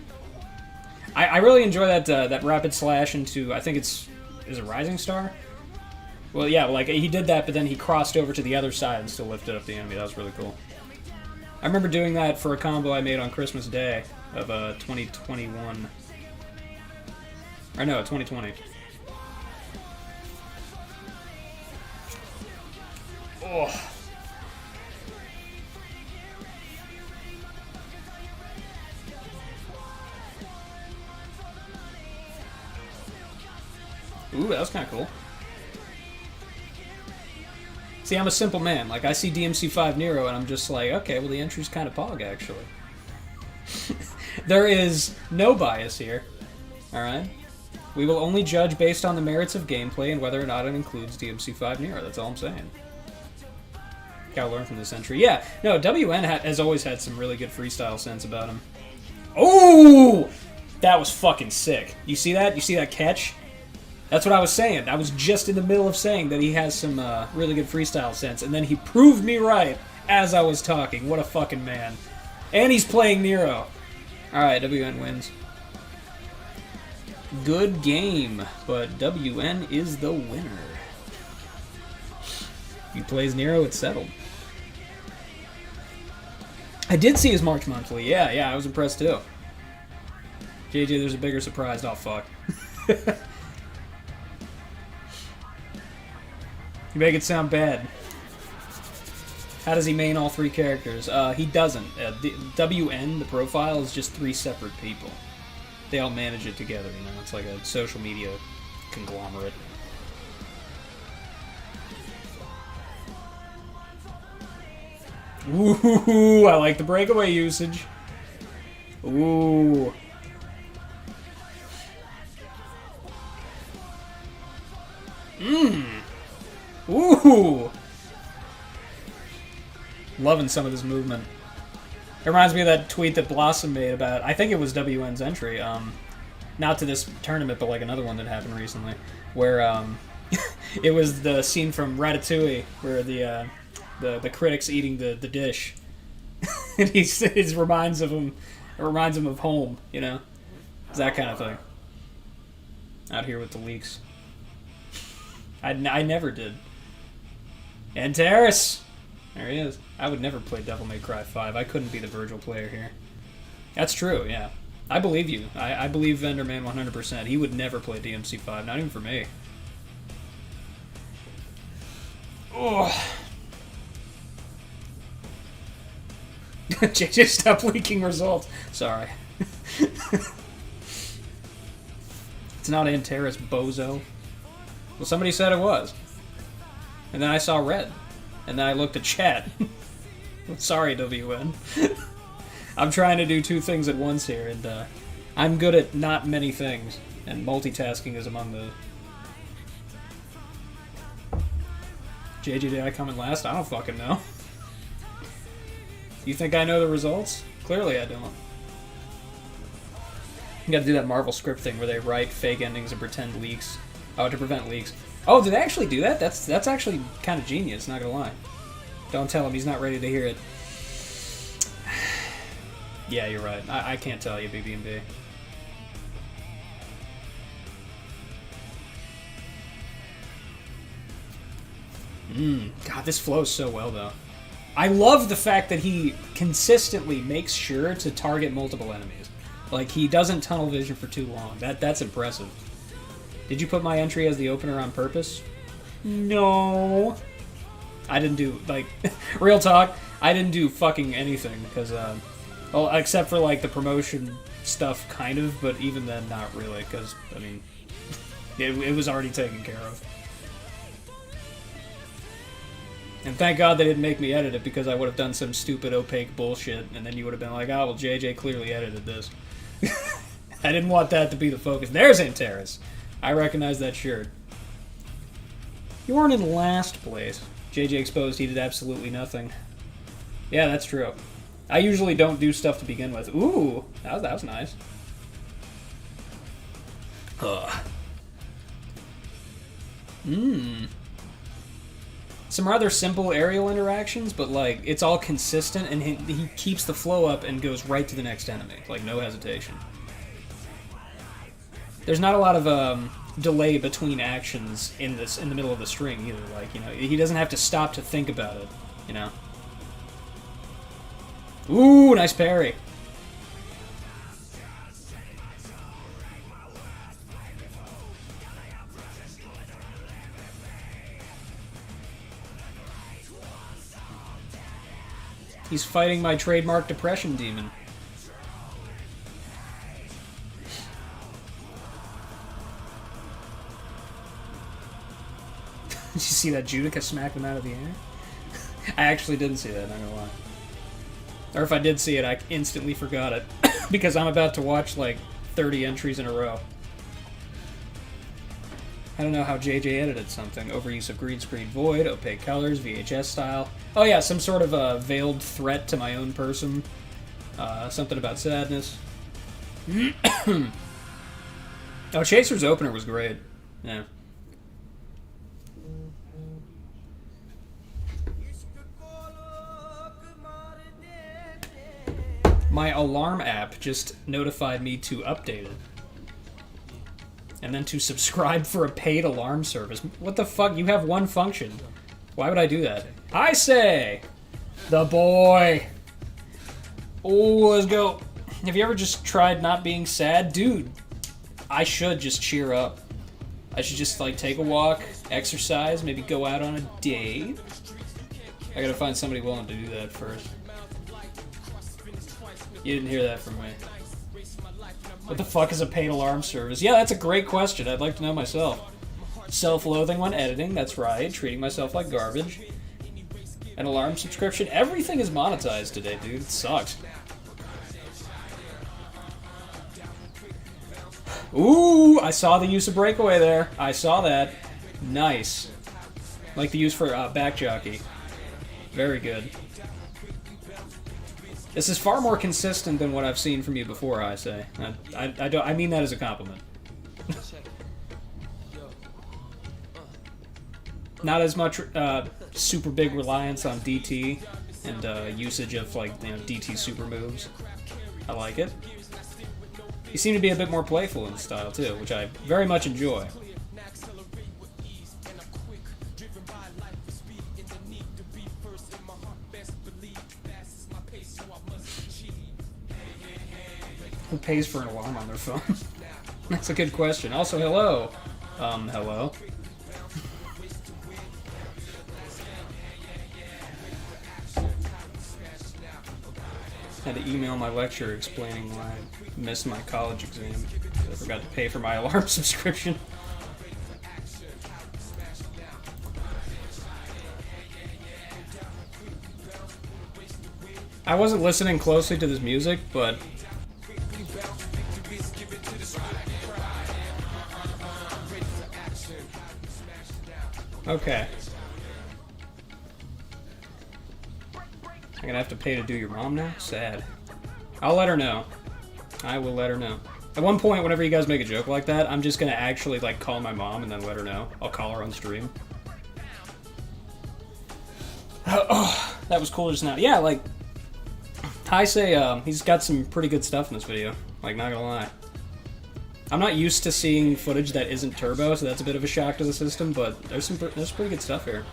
S1: I really enjoy that rapid slash into, I think is it Rising Star? Well, yeah, like he did that, but then he crossed over to the other side and still lifted up the enemy. That was really cool. I remember doing that for a combo I made on Christmas Day of 2021. Or no, 2020. Oh. Ooh, that was kind of cool. See, I'm a simple man. Like, I see DMC5 Nero, and I'm just like, okay, well, the entry's kind of pog, actually. There is no bias here. Alright? We will only judge based on the merits of gameplay and whether or not it includes DMC5 Nero. That's all I'm saying. Gotta learn from this entry. Yeah, no, WN has always had some really good freestyle sense about him. Oh! That was fucking sick. You see that? You see that catch? That's what I was saying. I was just in the middle of saying that he has some really good freestyle sense, and then he proved me right as I was talking. What a fucking man. And he's playing Nero. Alright, WN wins. Good game, but WN is the winner. If he plays Nero, it's settled. I did see his March Monthly. Yeah, I was impressed too. JJ, there's a bigger surprise. Oh, fuck. You make it sound bad. How does he main all three characters? He doesn't. The WN, the profile, is just 3 separate people. They all manage it together, you know? It's like a social media conglomerate. Ooh, I like the breakaway usage. Ooh. Ooh. Loving some of this movement. It reminds me of that tweet that Blossom made about, I think it was WN's entry, not to this tournament, but like another one that happened recently, where it was the scene from Ratatouille, where the critic's eating the dish, and it reminds him of home, you know? It's that kind of thing. Out here with the leaks. I never did. And Terrace! There he is. I would never play Devil May Cry 5. I couldn't be the Virgil player here. That's true, yeah. I believe you. I believe Venderman 100%. He would never play DMC5, not even for me. Oh. JJ, stop leaking results. Sorry. It's not Antares, bozo. Well, somebody said it was. And then I saw red. And then I looked at chat. Sorry, WN. I'm trying to do 2 things at once here, and I'm good at not many things. And multitasking is among those. JJ, did I come in last? I don't fucking know. You think I know the results? Clearly I don't. You gotta do that Marvel script thing where they write fake endings and pretend leaks. Oh, to prevent leaks. Oh, did they actually do that? That's actually kind of genius, not gonna lie. Don't tell him, he's not ready to hear it. Yeah, you're right. I can't tell you, BB&B. God, this flows so well, though. I love the fact that he consistently makes sure to target multiple enemies. Like, he doesn't tunnel vision for too long. That's impressive. Did you put my entry as the opener on purpose? No. I didn't do, like, real talk, I didn't do fucking anything, because, well, except for, like, the promotion stuff, kind of, but even then, not really, because, I mean, it was already taken care of. And thank God they didn't make me edit it, because I would have done some stupid, opaque bullshit, and then you would have been like, oh, well, JJ clearly edited this. I didn't want that to be the focus. There's Antares. I recognize that shirt. You weren't in last place. JJ exposed he did absolutely nothing. Yeah, that's true. I usually don't do stuff to begin with. Ooh, that was nice. Ugh. Some rather simple aerial interactions, but like it's all consistent, and he keeps the flow up and goes right to the next enemy, like no hesitation. There's not a lot of delay between actions in the middle of the string either. Like, you know, he doesn't have to stop to think about it. You know. Ooh, nice parry. He's fighting my trademark depression demon. Did you see that Judica smack him out of the air? I actually didn't see that, not gonna lie. Or if I did see it, I instantly forgot it. Because I'm about to watch like 30 entries in a row. I don't know how JJ edited something. Overuse of green screen void, opaque colors, VHS style. Oh yeah, some sort of veiled threat to my own person. Something about sadness. Oh, Chaser's opener was great. Yeah. My alarm app just notified me to update it. And then to subscribe for a paid alarm service. What the fuck? You have one function. Why would I do that? I say! The boy! Oh, let's go. Have you ever just tried not being sad? Dude, I should just cheer up. I should just, like, take a walk, exercise, maybe go out on a date. I gotta find somebody willing to do that first. You didn't hear that from me. What the fuck is a paid alarm service? Yeah, that's a great question. I'd like to know myself. Self-loathing when editing, that's right. Treating myself like garbage. An alarm subscription. Everything is monetized today, dude. It sucks. Ooh, I saw the use of breakaway there. I saw that. Nice. Like the use for back jockey. Very good. This is far more consistent than what I've seen from you before, I say. I mean that as a compliment. Not as much super big reliance on DT and usage of, like, you know, DT super moves. I like it. You seem to be a bit more playful in style too, which I very much enjoy. Who pays for an alarm on their phone? That's a good question. Also, hello. Hello. Had to email my lecturer explaining why I missed my college exam. I forgot to pay for my alarm subscription. I wasn't listening closely to this music, but okay. I'm gonna have to pay to do your mom now? Sad. I'll let her know. I will let her know. At one point, whenever you guys make a joke like that, I'm just gonna actually, like, call my mom and then let her know. I'll call her on stream. Oh, that was cool just now. Yeah, like, I say, he's got some pretty good stuff in this video. Like, not gonna lie. I'm not used to seeing footage that isn't turbo, so that's a bit of a shock to the system, but there's pretty good stuff here.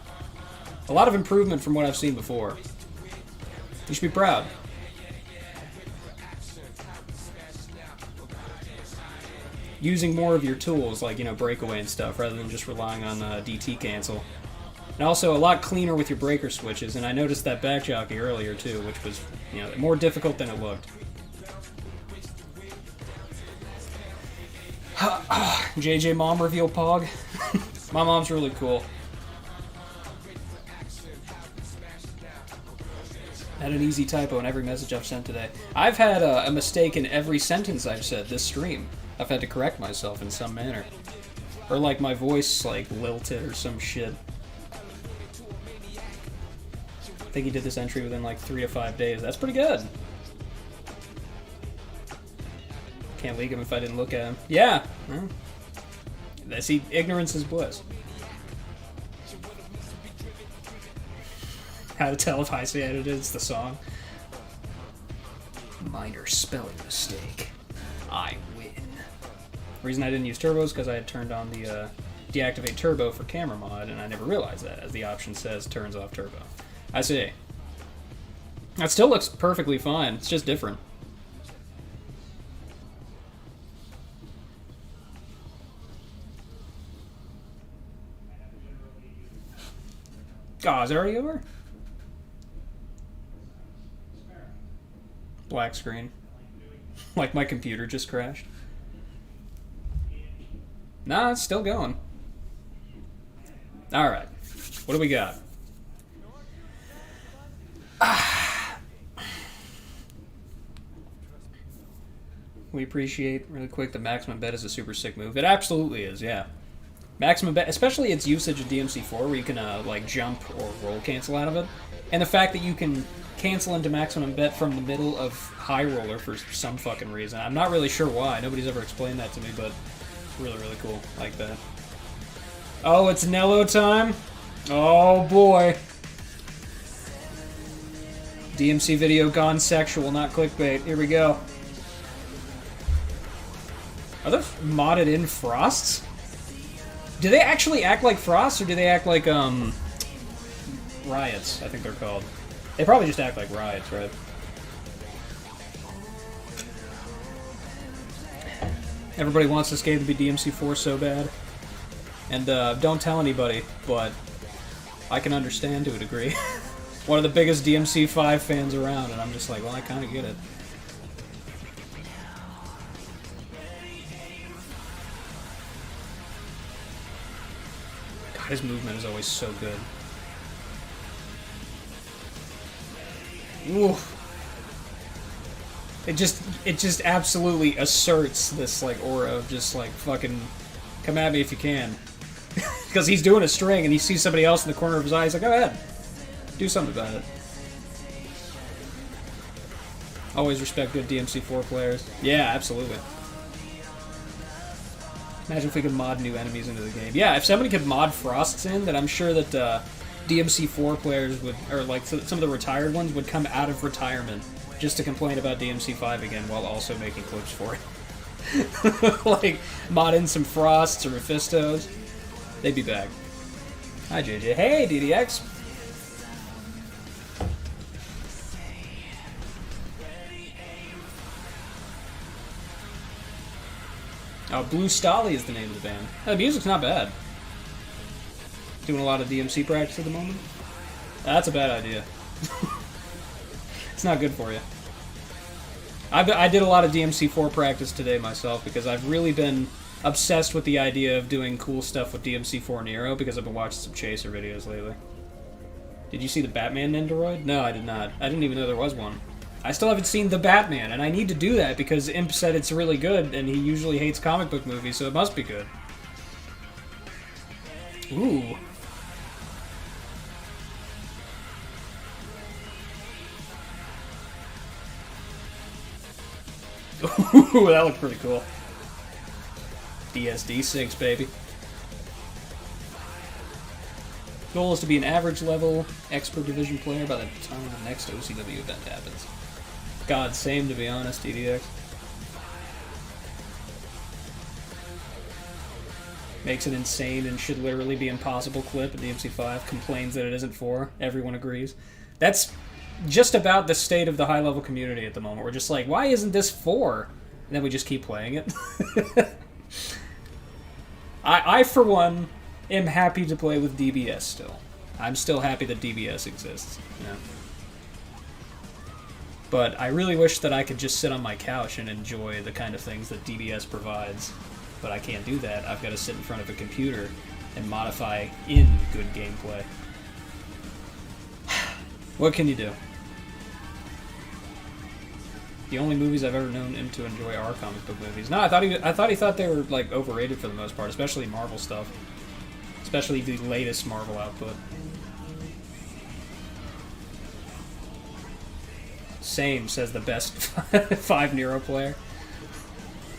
S1: A lot of improvement from what I've seen before. You should be proud. Using more of your tools, like, you know, breakaway and stuff, rather than just relying on DT cancel. And also a lot cleaner with your breaker switches, and I noticed that back jockey earlier too, which was, you know, more difficult than it looked. JJ mom reveal Pog. My mom's really cool. Had an easy typo in every message I've sent today. I've had a mistake in every sentence I've said this stream. I've had to correct myself in some manner. Or like my voice, like, lilted or some shit. I think he did this entry within like 3 to 5 days. That's pretty good. Can't leak him if I didn't look at him. Yeah. Well, see, ignorance is bliss. How to tell if I say edited, it's the song. Minor spelling mistake. I win. The reason I didn't use turbos because I had turned on the deactivate turbo for camera mod, and I never realized that, as the option says turns off turbo. I see. That still looks perfectly fine. It's just different. Oh, is it already over? Black screen. Like my computer just crashed. Nah, it's still going. Alright. What do we got? We appreciate, really quick, the maximum bet is a super sick move. It absolutely is, yeah. Maximum bet, especially its usage of DMC4, where you can like jump or roll cancel out of it, and the fact that you can cancel into maximum bet from the middle of high roller for some fucking reason. I'm not really sure why. Nobody's ever explained that to me, but really, really cool. Like that. Oh, it's Nello time. Oh boy. DMC video gone sexual, not clickbait. Here we go. Are those modded in Frosts? Do they actually act like Frosts, or do they act like, Riots, I think they're called. They probably just act like Riots, right? Everybody wants this game to be DMC4 so bad. And, don't tell anybody, but I can understand to a degree. One of the biggest DMC5 fans around, and I'm just like, well, I kinda get it. His movement is always so good. Oof. It just absolutely asserts this like aura of just like fucking come at me if you can. Because he's doing a string and he sees somebody else in the corner of his eye, he's like, go ahead. Do something about it. Always respect good DMC4 players. Yeah, absolutely. Imagine if we could mod new enemies into the game. Yeah, if somebody could mod Frosts in, then I'm sure that DMC4 players would, or like some of the retired ones, would come out of retirement just to complain about DMC5 again while also making clips for it. Like, mod in some Frosts or Mephistos. They'd be back. Hi, JJ. Hey, DDX. Oh, Blue Stolly is the name of the band. Oh, the music's not bad. Doing a lot of DMC practice at the moment. That's a bad idea. It's not good for you. I did a lot of DMC4 practice today myself because I've really been obsessed with the idea of doing cool stuff with DMC4 Nero because I've been watching some Chaser videos lately. Did you see the Batman Nendoroid? No, I did not. I didn't even know there was one. I still haven't seen The Batman, and I need to do that because Imp said it's really good, and he usually hates comic book movies, so it must be good. Ooh. Ooh, that looked pretty cool. DSD6, baby. Goal is to be an average level expert division player by the time the next OCW event happens. God, same to be honest, DDX. Makes an insane and should literally be impossible clip at DMC5. Complains that it isn't for. Everyone agrees. That's just about the state of the high-level community at the moment. We're just like, why isn't this for? And then we just keep playing it. I, for one, am happy to play with DBS still. I'm still happy that DBS exists. Yeah. But I really wish that I could just sit on my couch and enjoy the kind of things that DBS provides. But I can't do that. I've got to sit in front of a computer and modify in good gameplay. What can you do? The only movies I've ever known him to enjoy are comic book movies. No, I thought he thought they were like overrated for the most part, especially Marvel stuff. Especially the latest Marvel output. Same, says the best 5 Nero player.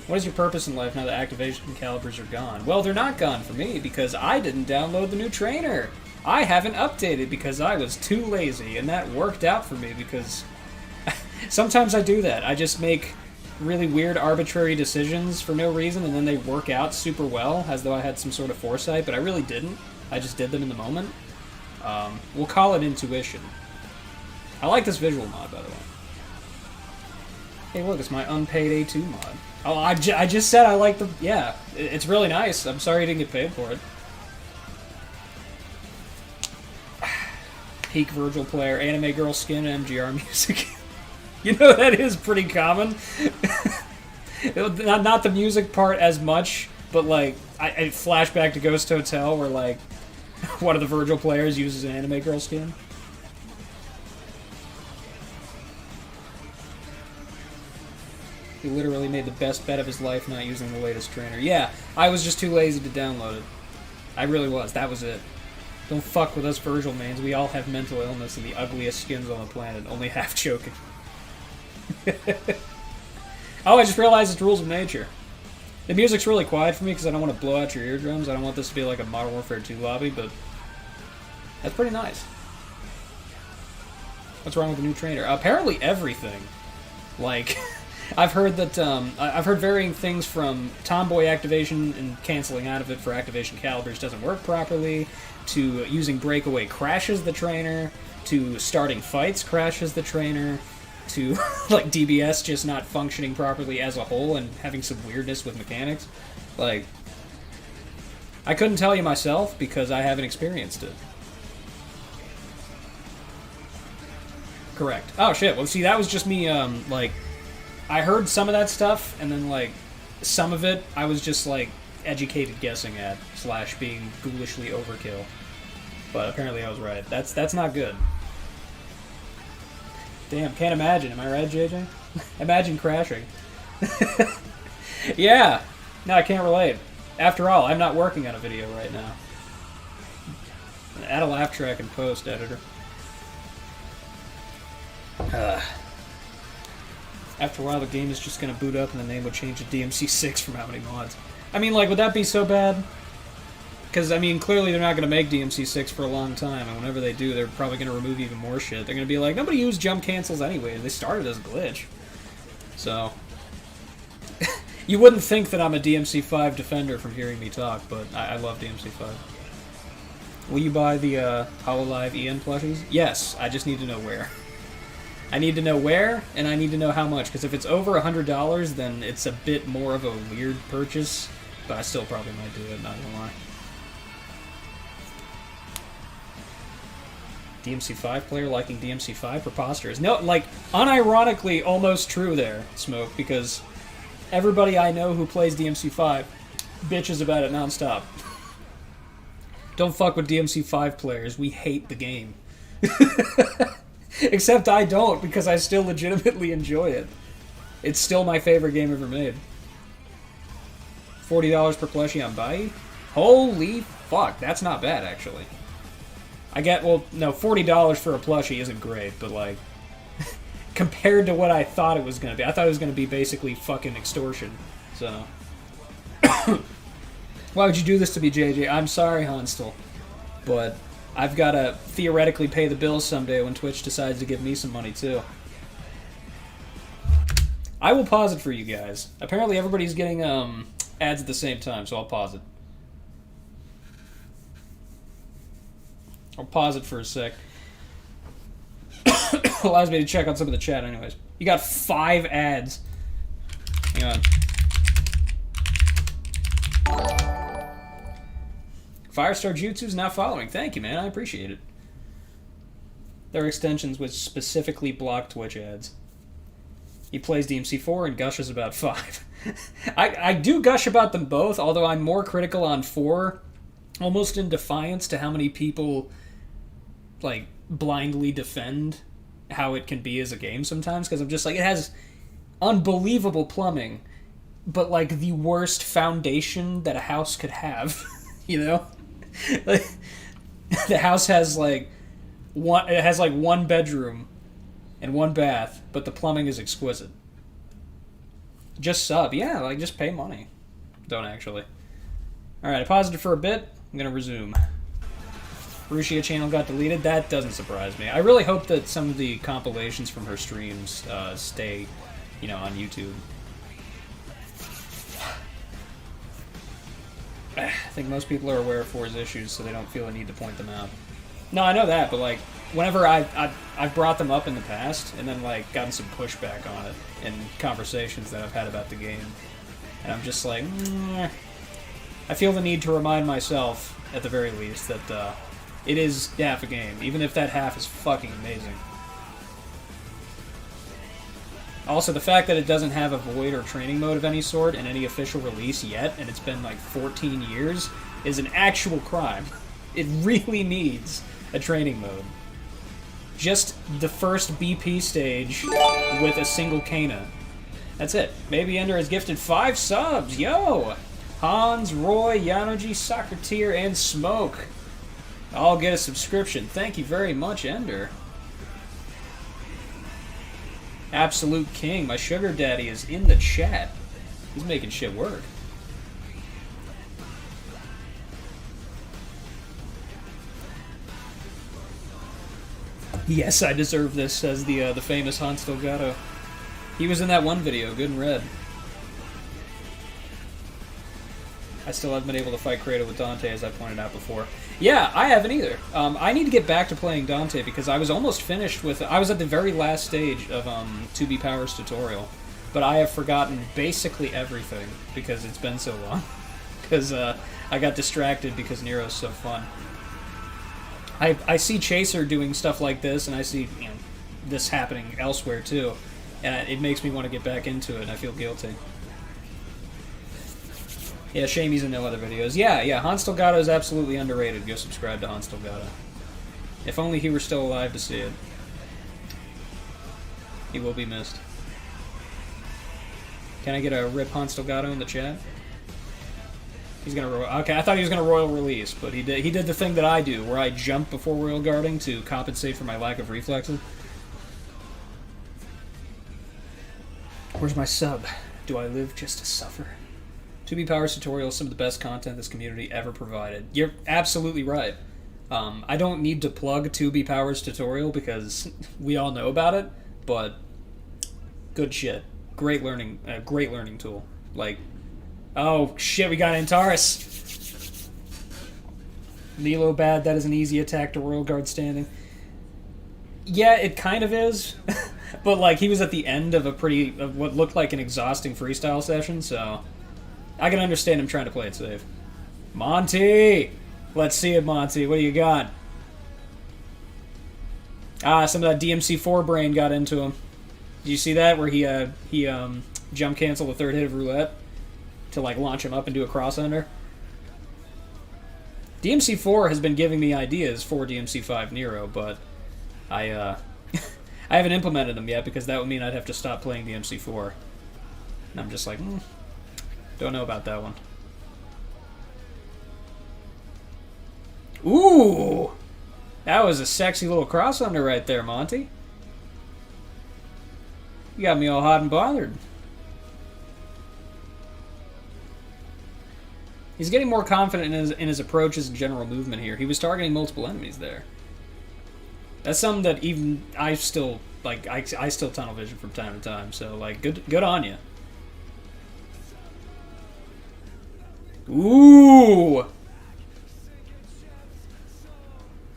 S1: What is your purpose in life now that activation calibers are gone? Well, they're not gone for me because I didn't download the new trainer. I haven't updated because I was too lazy, and that worked out for me because sometimes I do that. I just make really weird arbitrary decisions for no reason, and then they work out super well, as though I had some sort of foresight, but I really didn't. I just did them in the moment. We'll call it intuition. I like this visual mod, by the way. Hey, look, it's my unpaid A2 mod. Oh, I just said I like the... Yeah, it's really nice. I'm sorry you didn't get paid for it. Peak Virgil player, anime girl skin, and MGR music. You know, that is pretty common. Not the music part as much, but, like, I flash back to Ghost Hotel where, like, one of the Virgil players uses an anime girl skin. He literally made the best bet of his life not using the latest trainer. Yeah, I was just too lazy to download it. I really was. That was it. Don't fuck with us Virgil mains. We all have mental illness and the ugliest skins on the planet. Only half choking. Oh, I just realized it's rules of nature. The music's really quiet for me because I don't want to blow out your eardrums. I don't want this to be like a Modern Warfare 2 lobby, but that's pretty nice. What's wrong with the new trainer? Apparently everything. Like, I've heard that, I've heard varying things from tomboy activation and canceling out of it for activation calibers doesn't work properly, to using breakaway crashes the trainer, to starting fights crashes the trainer, to, like, DBS just not functioning properly as a whole and having some weirdness with mechanics. Like, I couldn't tell you myself because I haven't experienced it. Correct. Oh, shit. Well, see, that was just me, like, I heard some of that stuff, and then, like, some of it I was just, like, educated guessing at, / being ghoulishly overkill. But apparently I was right. That's not good. Damn, can't imagine. Am I right, JJ? Imagine crashing. Yeah. No, I can't relate. After all, I'm not working on a video right now. Add a laugh track in post, editor. After a while, the game is just going to boot up and the name would change to DMC6 from how many mods. I mean, like, would that be so bad? Because, I mean, clearly they're not going to make DMC6 for a long time, and whenever they do, they're probably going to remove even more shit. They're going to be like, nobody used jump cancels anyway. They started as a glitch. So, you wouldn't think that I'm a DMC5 defender from hearing me talk, but I love DMC5. Will you buy the HoloLive EN plushies? Yes, I just need to know where. I need to know where, and I need to know how much, because if it's over $100, then it's a bit more of a weird purchase, but I still probably might do it, not gonna lie. DMC5 player liking DMC5? Preposterous. No, like, unironically almost true there, Smoke, because everybody I know who plays DMC5 bitches about it nonstop. Don't fuck with DMC5 players, we hate the game. Except I don't, because I still legitimately enjoy it. It's still my favorite game ever made. $40 per plushie on Bai? Holy fuck, that's not bad, actually. I get, well, no, $40 for a plushie isn't great, but, like, compared to what I thought it was going to be, I thought it was going to be basically fucking extortion, so. Why would you do this to me, JJ? I'm sorry, Hanstel, but I've got to theoretically pay the bills someday when Twitch decides to give me some money, too. I will pause it for you guys. Apparently everybody's getting ads at the same time, so I'll pause it. I'll pause it for a sec. Allows me to check on some of the chat anyways. You got 5 ads. Hang on. Firestar Jutsu's now following. Thank you, man. I appreciate it. There are extensions which specifically block Twitch ads. He plays DMC4 and gushes about 5. I do gush about them both, although I'm more critical on 4, almost in defiance to how many people, like, blindly defend how it can be as a game sometimes, because I'm just like, it has unbelievable plumbing, but, like, the worst foundation that a house could have, you know? Like, the house has, like, one bedroom and 1 bath, but the plumbing is exquisite. Just sub. Yeah, like, just pay money. Don't actually. Alright, I paused it for a bit. I'm gonna resume. Rushia channel got deleted. That doesn't surprise me. I really hope that some of the compilations from her streams stay, you know, on YouTube. I think most people are aware of 4's issues, so they don't feel a need to point them out. No, I know that, but, like, whenever I've brought them up in the past, and then, like, gotten some pushback on it in conversations that I've had about the game, and I'm just like, I feel the need to remind myself, at the very least, that it is half a game, even if that half is fucking amazing. Also, the fact that it doesn't have a void or training mode of any sort in any official release yet, and it's been like 14 years, is an actual crime. It really needs a training mode. Just the first BP stage with a single Kana. That's it. Baby Ender has gifted 5 subs. Yo! Hans, Roy, Yanoji, Socrateer, and Smoke all get a subscription. Thank you very much, Ender. Absolute King, my sugar daddy, is in the chat. He's making shit work. Yes, I deserve this, says the famous Hans Delgado. He was in that one video, good and red. I still haven't been able to fight Kratos with Dante, as I pointed out before. Yeah, I haven't either. I need to get back to playing Dante, because I was almost finished with... I was at the very last stage of 2B Power's tutorial, but I have forgotten basically everything, because it's been so long. Because I got distracted because Nero's so fun. I see Chaser doing stuff like this, and I see this happening elsewhere too, and it makes me want to get back into it, and I feel guilty. Yeah, shame he's in no other videos. Yeah, Hans Delgado is absolutely underrated. Go subscribe to Hans Delgado. If only he were still alive to see it. He will be missed. Can I get a rip Hans Delgado in the chat? He's gonna okay, I thought he was gonna royal release, but he did the thing that I do, where I jump before royal guarding to compensate for my lack of reflexes. Where's my sub? Do I live just to suffer? 2B Power's tutorial is some of the best content this community ever provided. You're absolutely right. I don't need to plug 2B Power's tutorial because we all know about it, but good shit. Great learning tool. Like, oh shit, we got Antares. Nilo bad, that is an easy attack to Royal Guard standing. Yeah, it kind of is. But like, he was at the end of what looked like an exhausting freestyle session, so I can understand him trying to play it safe. Monty! Let's see it, Monty. What do you got? Ah, some of that DMC4 brain got into him. Did you see that? Where he jump cancel the third hit of roulette to like launch him up and do a cross under? DMC4 has been giving me ideas for DMC5 Nero, but I I haven't implemented them yet because that would mean I'd have to stop playing DMC4. And I'm just like, don't know about that one. Ooh! That was a sexy little cross under right there, Monty. You got me all hot and bothered. He's getting more confident in his approaches and general movement here. He was targeting multiple enemies there. That's something that even I still like. I still tunnel vision from time to time. So like, good on you. Ooh!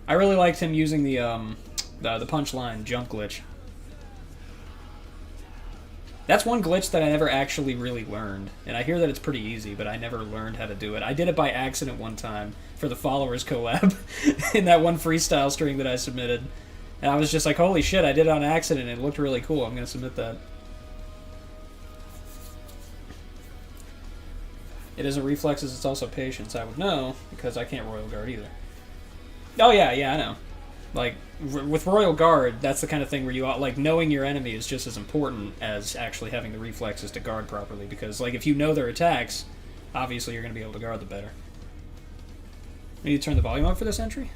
S1: I really liked him using the punchline jump glitch. That's one glitch that I never actually really learned, and I hear that it's pretty easy, but I never learned how to do it. I did it by accident one time for the Followers collab in that one freestyle string that I submitted, and I was just like, holy shit, I did it on accident, and it looked really cool. I'm going to submit that. It isn't reflexes, it's also patience. I would know, because I can't Royal Guard either. Oh yeah, I know. Like, with Royal Guard, that's the kind of thing where you, like, knowing your enemy is just as important as actually having the reflexes to guard properly, because, like, if you know their attacks, obviously you're going to be able to guard them better. I need to turn the volume up for this entry?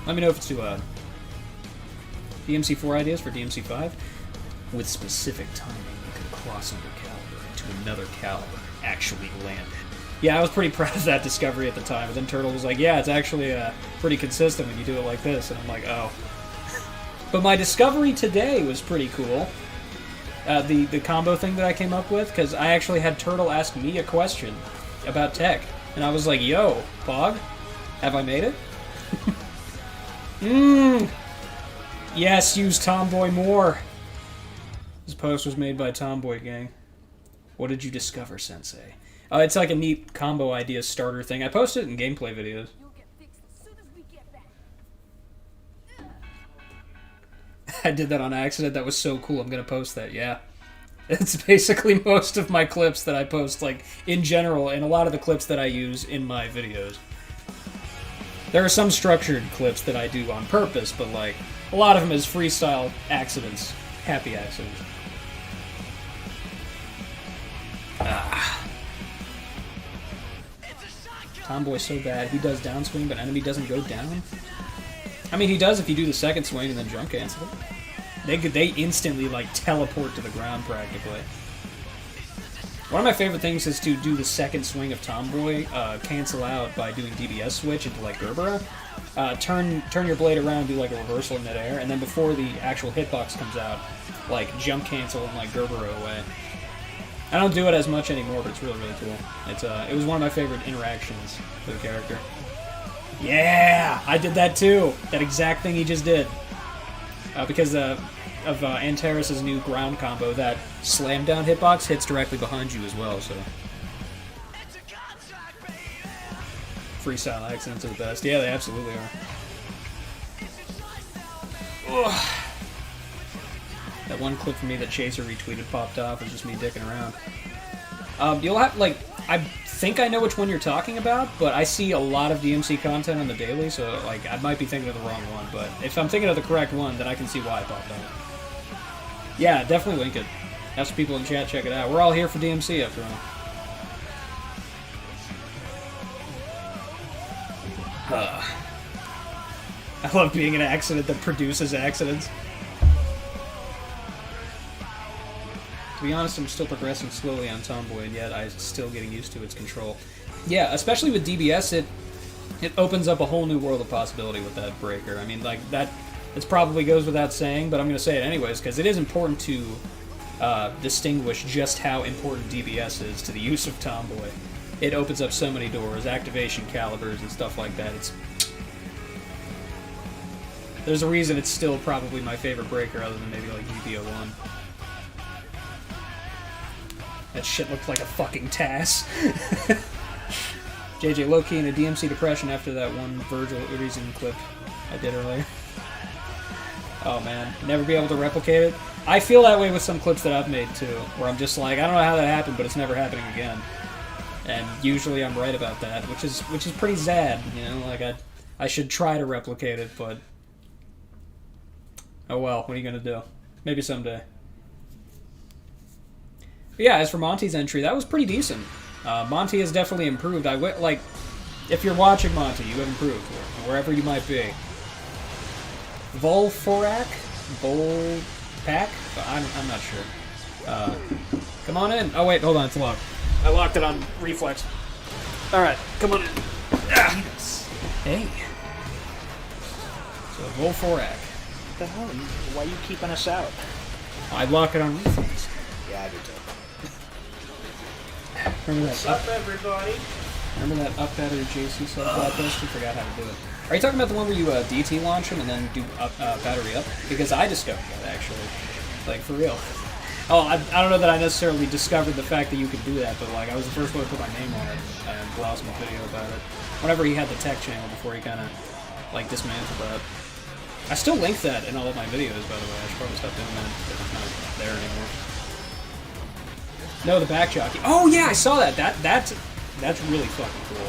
S1: Let me know if it's too loud. DMC4 ideas for DMC5? With specific timing, you can cross under caliber into another caliber, actually land it. Yeah, I was pretty proud of that discovery at the time, and then Turtle was like, yeah, it's actually pretty consistent when you do it like this, and I'm like, oh. But my discovery today was pretty cool. The combo thing that I came up with, because I actually had Turtle ask me a question about tech, and I was like, yo, Pog, have I made it? Yes, use Tomboy more. This post was made by Tomboy Gang. What did you discover, Sensei? It's like a neat combo idea starter thing. I posted it in gameplay videos. I did that on accident. That was so cool. I'm going to post that, yeah. It's basically most of my clips that I post, like, in general, and a lot of the clips that I use in my videos. There are some structured clips that I do on purpose, but, like, a lot of them is freestyle accidents. Happy accidents. Tomboy's so bad. He does downswing, but enemy doesn't go down. I mean, he does if you do the second swing and then jump cancel it. They instantly, like, teleport to the ground, practically. One of my favorite things is to do the second swing of Tomboy, cancel out by doing DBS switch into, like, Gerbera. Turn your blade around, do, like, a reversal in midair, and then before the actual hitbox comes out, like, jump cancel and, like, Gerbera away. I don't do it as much anymore, but it's really, really cool. It was one of my favorite interactions for the character. Yeah! I did that too! That exact thing he just did. Because of Antares' new ground combo, that slam down hitbox hits directly behind you as well, so. Freestyle accidents are the best. Yeah, they absolutely are. Ugh. That one clip from me that Chaser retweeted popped off was just me dicking around. You'll have, like, I think I know which one you're talking about, but I see a lot of DMC content on the daily, so, like, I might be thinking of the wrong one, but if I'm thinking of the correct one, then I can see why it popped off. Yeah, definitely link it. Have some people in chat check it out. We're all here for DMC, after all. I love being an accident that produces accidents. To be honest, I'm still progressing slowly on Tomboy, and yet I'm still getting used to its control. Yeah, especially with DBS, it opens up a whole new world of possibility with that breaker. I mean, like, it probably goes without saying, but I'm going to say it anyways, because it is important to distinguish just how important DBS is to the use of Tomboy. It opens up so many doors, activation calibers and stuff like that. There's a reason it's still probably my favorite breaker, other than maybe, like, GPO1. That shit looked like a fucking TAS. JJ, low-key in a DMC depression after that one Virgil Urizen clip I did earlier. Oh man, never be able to replicate it. I feel that way with some clips that I've made too, where I'm just like, I don't know how that happened, but it's never happening again. And usually I'm right about that, which is pretty sad, you know, like I should try to replicate it, but oh well, what are you gonna do? Maybe someday. But yeah, as for Monty's entry, that was pretty decent. Monty has definitely improved. Like, if you're watching Monty, you have improved, wherever you might be. Volforak? Volpack? I'm not sure. Come on in. Oh wait, hold on, it's locked. I locked it on reflex. Alright, come on in. Ah. Hey. So, Volforak.
S2: What the hell? Why are you keeping us out?
S1: I lock it on reflex.
S2: Yeah, I do too.
S1: Remember
S2: What's up, everybody?
S1: Remember that up better JC sub podcast? You forgot how to do it. Are you talking about the one where you DT launch them and then do battery up? Because I discovered that, actually. Like, for real. Oh, I don't know that I necessarily discovered the fact that you could do that, but, like, I was the first one to put my name on it and browse my video about it. Whenever he had the tech channel before he kind of, like, dismantled that. I still link that in all of my videos, by the way. I should probably stop doing that if it's not there anymore. No, the back jockey. Oh yeah, I saw that. That's really fucking cool.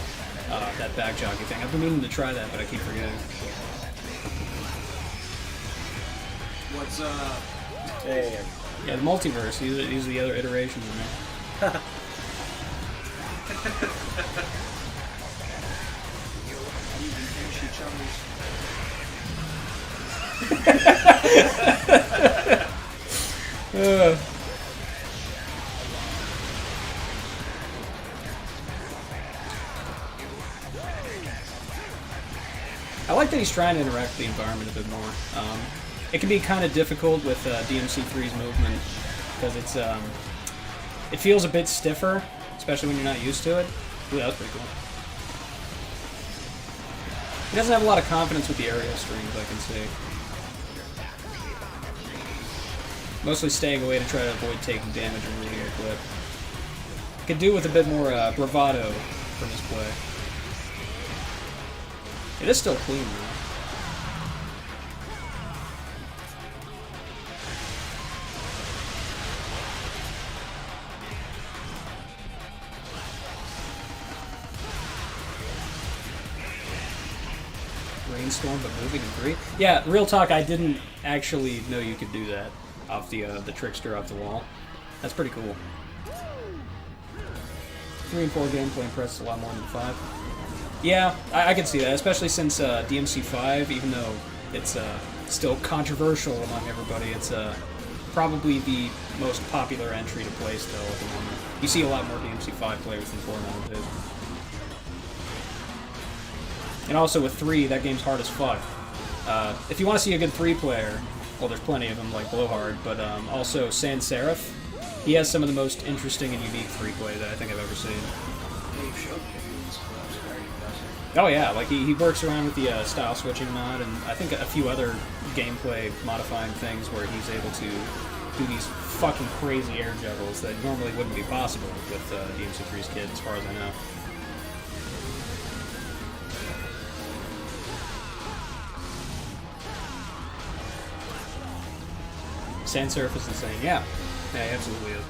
S1: That back jockey thing. I've been meaning to try that, but I keep forgetting.
S3: What's up?
S2: Hey.
S1: Yeah, the multiverse. These are the other iterations of me. I like that he's trying to interact with the environment a bit more. It can be kind of difficult with DMC3's movement because it feels a bit stiffer, especially when you're not used to it. Ooh, that was pretty cool. He doesn't have a lot of confidence with the aerial strings, I can see. Mostly staying away to try to avoid taking damage and losing a clip. Could do with a bit more bravado from his play. It is still clean, though. Rainstorm, but moving in 3? Yeah, real talk, I didn't actually know you could do that off the Trickster off the wall. That's pretty cool. 3 and 4 gameplay impresses a lot more than 5. Yeah, I can see that, especially since DMC5, even though it's still controversial among everybody, it's probably the most popular entry to play still at the moment. You see a lot more DMC5 players than 4 nowadays. And also with 3, that game's hard as fuck. If you want to see a good 3-player, well, there's plenty of them like Blowhard, but also Sans Serif. He has some of the most interesting and unique 3-play that I think I've ever seen. Oh yeah, like he works around with the style switching mod and I think a few other gameplay modifying things where he's able to do these fucking crazy air juggles that normally wouldn't be possible with DMC3's kid, as far as I know. Sans Serif is insane. Yeah, he absolutely is.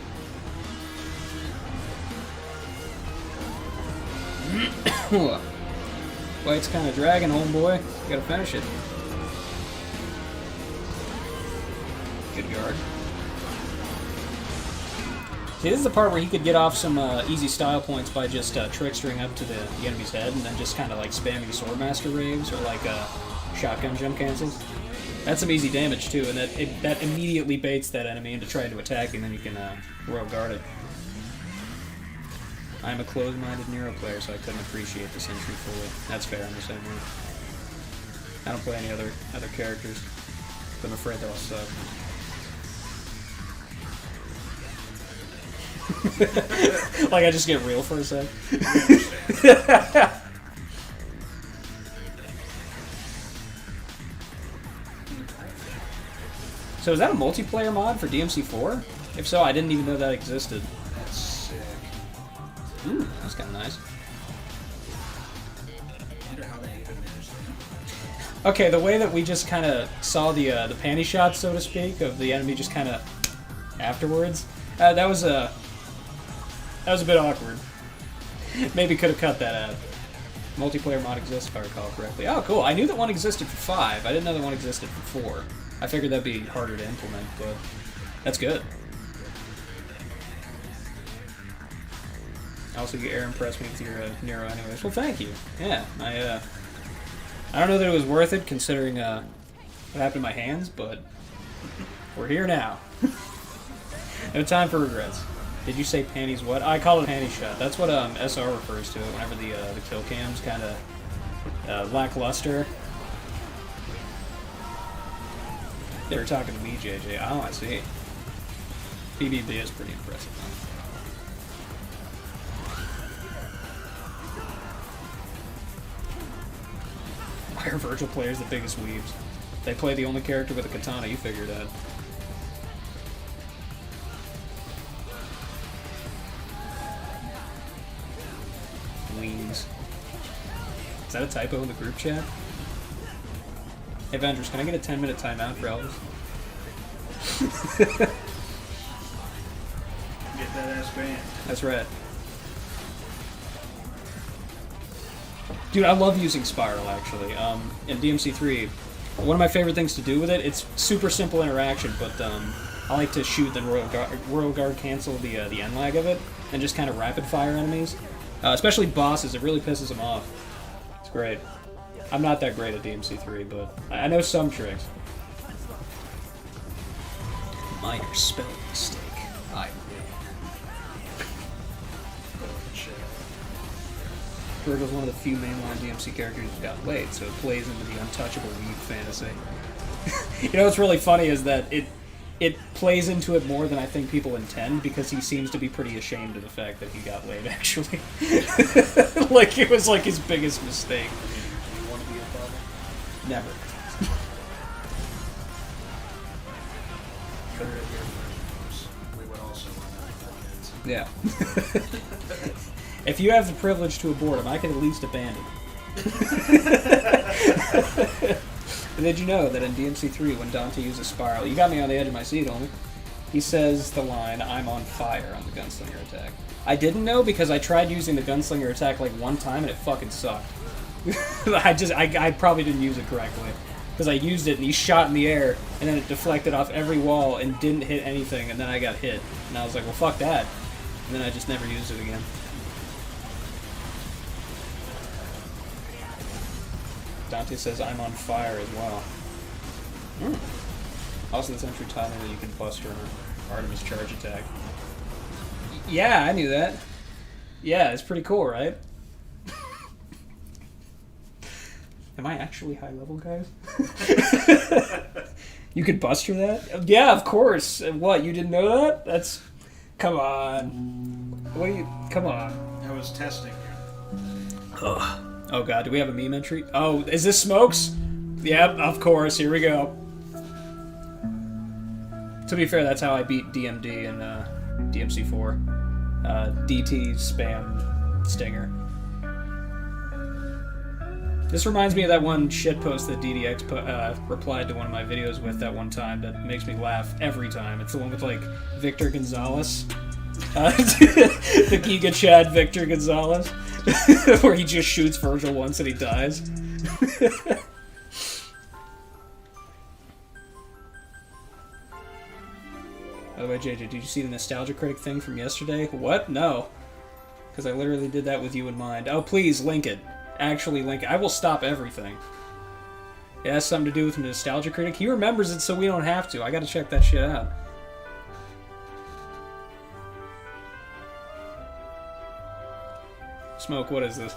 S1: Fight's kind of dragging, homeboy. You gotta finish it. Good guard. See, this is the part where he could get off some easy style points by just trickstering up to the enemy's head and then just kind of like spamming Swordmaster raves or like shotgun jump cancels. That's some easy damage too, and that immediately baits that enemy into trying to attack, and then you can royal guard it. I'm a closed-minded Nero player, so I couldn't appreciate this entry fully. That's fair, I'm the same way. I don't play any other characters, but I'm afraid they'll suck. Like I just get real for a sec. So is that a multiplayer mod for DMC4? If so, I didn't even know that existed.
S3: That's sick.
S1: Ooh, that's kind of nice.
S3: I wonder how they even managed that.
S1: Okay, the way that we just kind of saw the panty shot, so to speak, of the enemy just kind of afterwards, that was a bit awkward. Maybe could have cut that out. Multiplayer mod exists, if I recall correctly. Oh, cool. I knew that one existed for 5. I didn't know that one existed for 4. I figured that'd be harder to implement, but that's good. Also, you air impressed me with your Nero anyways. Well, thank you. Yeah, I don't know that it was worth it considering what happened to my hands, but we're here now. No time for regrets. Did you say panties what? I call it a panty shot. That's what SR refers to it whenever the kill cam's kind of lackluster. They were talking to me, JJ. Oh, I see. PvP is pretty impressive, though. Why are virtual players the biggest weebs? They play the only character with a katana, you figured out. Wings. Is that a typo in the group chat? Hey, Avengers, can I get a 10-minute timeout for Elvis?
S3: Get that ass banned.
S1: That's right. Dude, I love using Spiral, actually. In DMC3, one of my favorite things to do with it, it's super simple interaction, but I like to shoot the Royal Guard cancel the end lag of it, and just kind of rapid-fire enemies. Especially bosses, it really pisses them off. It's great. I'm not that great at DMC3, but I know some tricks. Minor spelling mistake. I win. Virgil's one of the few mainline DMC characters who got laid, so it plays into the untouchable weeb fantasy. You know what's really funny is that it plays into it more than I think people intend, because he seems to be pretty ashamed of the fact that he got laid, actually. Like, it was like his biggest mistake. Never.
S3: We would also
S1: Yeah. If you have the privilege to abort him, I can at least abandon him. And did you know that in DMC3, when Dante uses Spiral, you got me on the edge of my seat, homie. He says the line, "I'm on fire" on the Gunslinger attack. I didn't know because I tried using the Gunslinger attack like one time and it fucking sucked. I probably didn't use it correctly. Because I used it and he shot in the air and then it deflected off every wall and didn't hit anything, and then I got hit. And I was like, well, fuck that. And then I just never used it again. Dante says I'm on fire as well. Also, this entry taught me that you can bust her Artemis charge attack. Yeah, I knew that. Yeah, it's pretty cool, right? Am I actually high level, guys? You could bust her that? Yeah, of course. What, you didn't know that? That's... Come on. What are you... Come on.
S3: I was testing you.
S1: Ugh. Oh god, do we have a meme entry? Oh, is this Smokes? Yep, of course. Here we go. To be fair, that's how I beat DMD in DMC4. DT spam Stinger. This reminds me of that one shitpost that DDX replied to one of my videos with that one time that makes me laugh every time. It's the one with, like, Victor Gonzalez. The Giga Chad Victor Gonzalez. Where he just shoots Virgil once and he dies. By the way, JJ, did you see the Nostalgia Critic thing from yesterday? What? No. Because I literally did that with you in mind. Oh, please, link it. Actually link it. I will stop everything. It has something to do with the Nostalgia Critic. He remembers it so we don't have to. I gotta check that shit out. Smoke, what is this?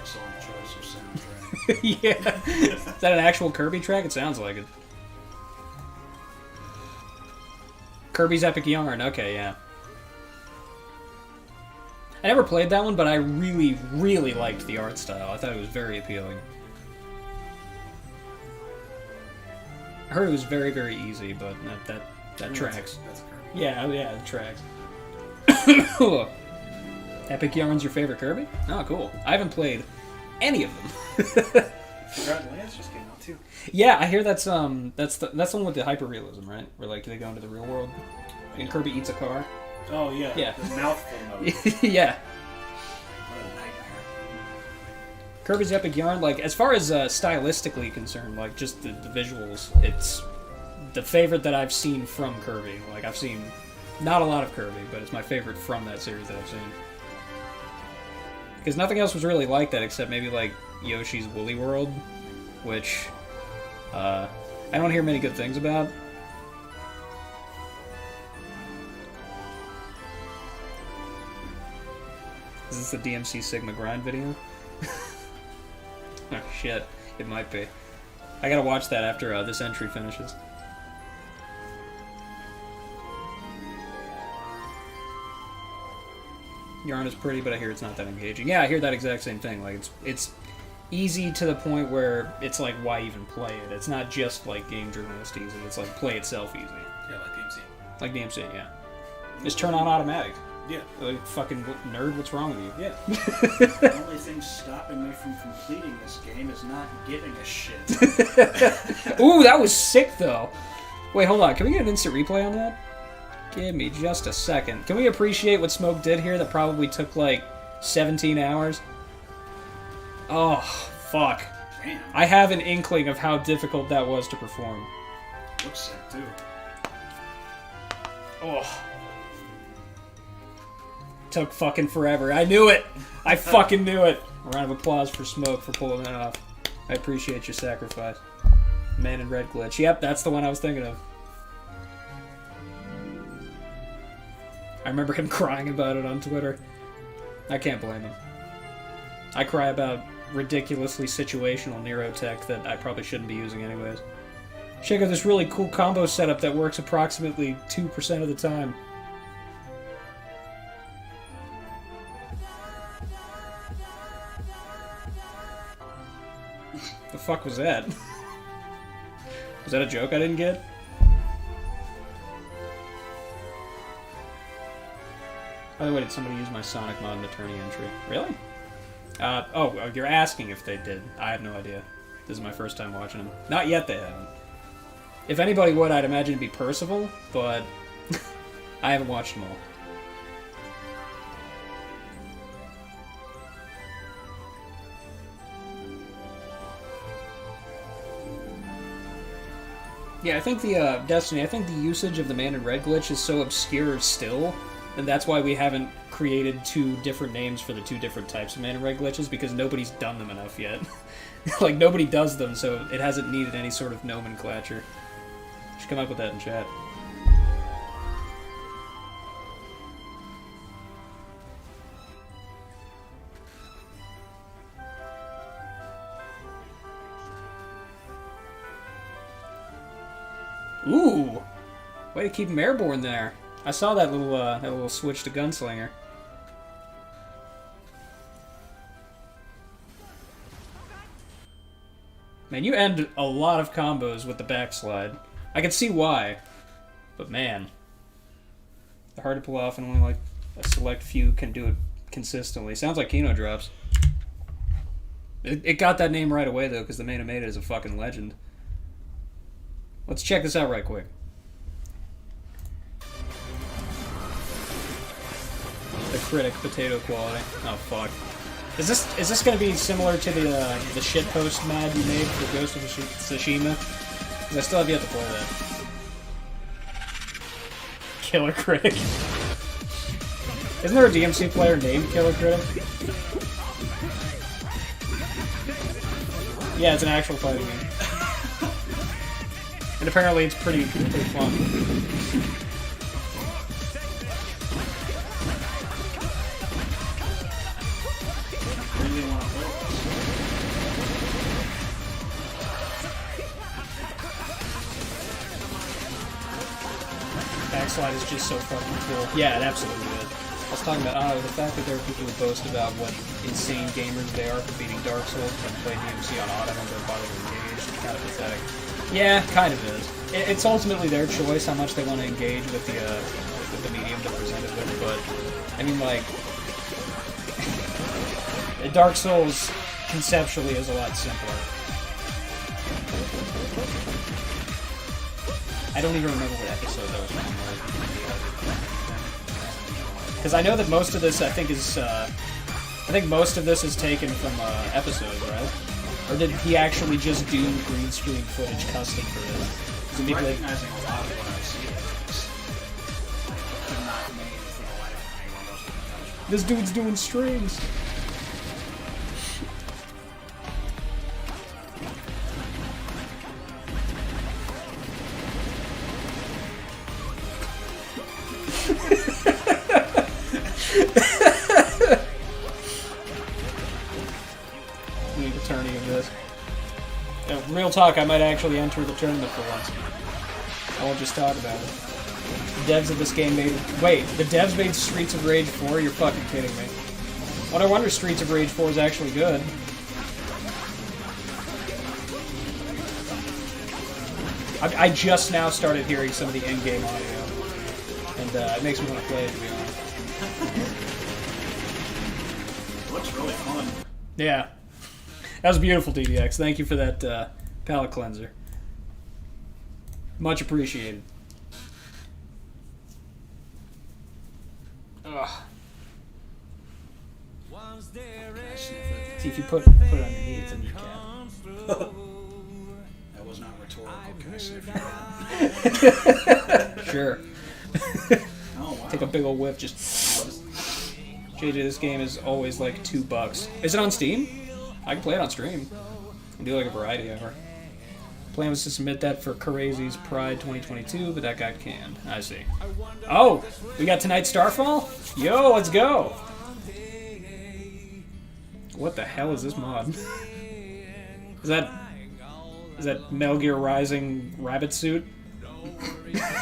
S3: Excellent choice of soundtrack.
S1: Yeah. Is that an actual Kirby track? It sounds like it. Kirby's Epic Yarn. Okay, yeah. I never played that one, but I really, really liked the art style. I thought it was very appealing. I heard it was very, very easy, but that tracks.
S3: That's Kirby.
S1: Yeah, yeah, it tracks. Epic Yarn's your favorite Kirby? Oh, cool. I haven't played any of them.
S2: Forgotten Lands just came out too.
S1: Yeah, I hear that's the one with the hyperrealism, right? Where like they go into the real world and Kirby eats a car.
S2: Oh yeah.
S1: Yeah.
S2: The mouthful mode.
S1: Yeah.
S3: What a nightmare.
S1: Kirby's Epic Yarn, like as far as stylistically concerned, like just the visuals, it's the favorite that I've seen from Kirby. Like I've seen not a lot of Kirby, but it's my favorite from that series that I've seen. Because nothing else was really like that except maybe like Yoshi's Woolly World, which I don't hear many good things about. Is this the DMC Sigma grind video? Oh shit, it might be. I gotta watch that after this entry finishes. Yarn is pretty, but I hear it's not that engaging. Yeah, I hear that exact same thing. Like it's easy to the point where it's like, why even play it? It's not just like game journalist easy. It's like play itself easy.
S3: Yeah, like DMC.
S1: Like DMC, yeah. Just turn on automatic.
S3: Yeah.
S1: Like fucking nerd, what's wrong with you?
S2: Yeah. The only thing stopping me from completing this game is not giving a shit.
S1: Ooh, that was sick though. Wait, hold on. Can we get an instant replay on that? Give me just a second. Can we appreciate what Smoke did here that probably took like 17 hours? Oh, fuck.
S3: Damn.
S1: I have an inkling of how difficult that was to perform.
S3: Looks sick too.
S1: Oh. Took fucking forever. I knew it! I fucking knew it! A round of applause for Smoke for pulling that off. I appreciate your sacrifice. Man in Red Glitch. Yep, that's the one I was thinking of. I remember him crying about it on Twitter. I can't blame him. I cry about ridiculously situational neurotech that I probably shouldn't be using anyways. Check out this really cool combo setup that works approximately 2% of the time. The fuck was that? Was that a joke I didn't get? By the way, did somebody use my Sonic mod in attorney entry? Really? Oh, you're asking if they did. I have no idea. This is my first time watching them. Not yet, they haven't. If anybody would, I'd imagine it'd be Percival, but I haven't watched them all. Yeah, I think the Destiny. I think the usage of the man in red glitch is so obscure still, and that's why we haven't created two different names for the two different types of man in red glitches, because nobody's done them enough yet. Like, nobody does them, so it hasn't needed any sort of nomenclature. Should come up with that in chat. Ooh! Way to keep him airborne there. I saw that little switch to gunslinger. Man, you end a lot of combos with the backslide. I can see why, but man, they're hard to pull off, and only like a select few can do it consistently. Sounds like Kino drops. It got that name right away though, because the main who made it is a fucking legend. Let's check this out right quick. The critic potato quality. Oh fuck. Is this gonna be similar to the shitpost mod you made for Ghost of Tsushima? 'Cause I still have yet to play that. Killer Critic. Isn't there a DMC player named Killer Critic? Yeah, it's an actual fighting game. And apparently it's pretty fun.
S2: Really want to play
S1: Backslide is just so fucking cool. Yeah, it absolutely is. I was talking about the fact that there are people who boast about what insane gamers they are for beating Dark Souls and play DMC on auto and don't bother to engage. It's kind of pathetic. Yeah, kind of is. It's ultimately their choice how much they want to engage with the medium they're presented with, but I mean, like, Dark Souls conceptually is a lot simpler. I don't even remember what episode that was from. Because I know that most of this, I think most of this is taken from episodes, right? Or did he actually just do green screen footage custom for this?
S2: I'm recognizing a lot of what I see. It's not made for the life of anyone else to touch.
S1: This dude's doing strings. Need a tourney of this. Real talk, I might actually enter the tournament for once. I won't just talk about it. The devs of this game made... Wait, the devs made Streets of Rage 4? You're fucking kidding me. Well, no wonder Streets of Rage 4 is actually good. I just now started hearing some of the in-game audio. And it makes me want to play it, to be honest.
S2: It looks really fun.
S1: Yeah. That was beautiful, DDX. Thank you for that palate cleanser. Much appreciated. Ugh. See, if you put it underneath, then you can.
S2: That was not rhetorical. Can I sniff you?
S1: Sure.
S2: Oh, wow.
S1: Take a big old whiff, just... JJ, this game is always like $2. Is it on Steam? I can play it on stream. And do like a variety hour. Plan was to submit that for Crazy's Pride 2022, but that got canned. I see. Oh! We got tonight's Starfall? Yo, let's go! What the hell is this mod? Is that Metal Gear Rising rabbit suit?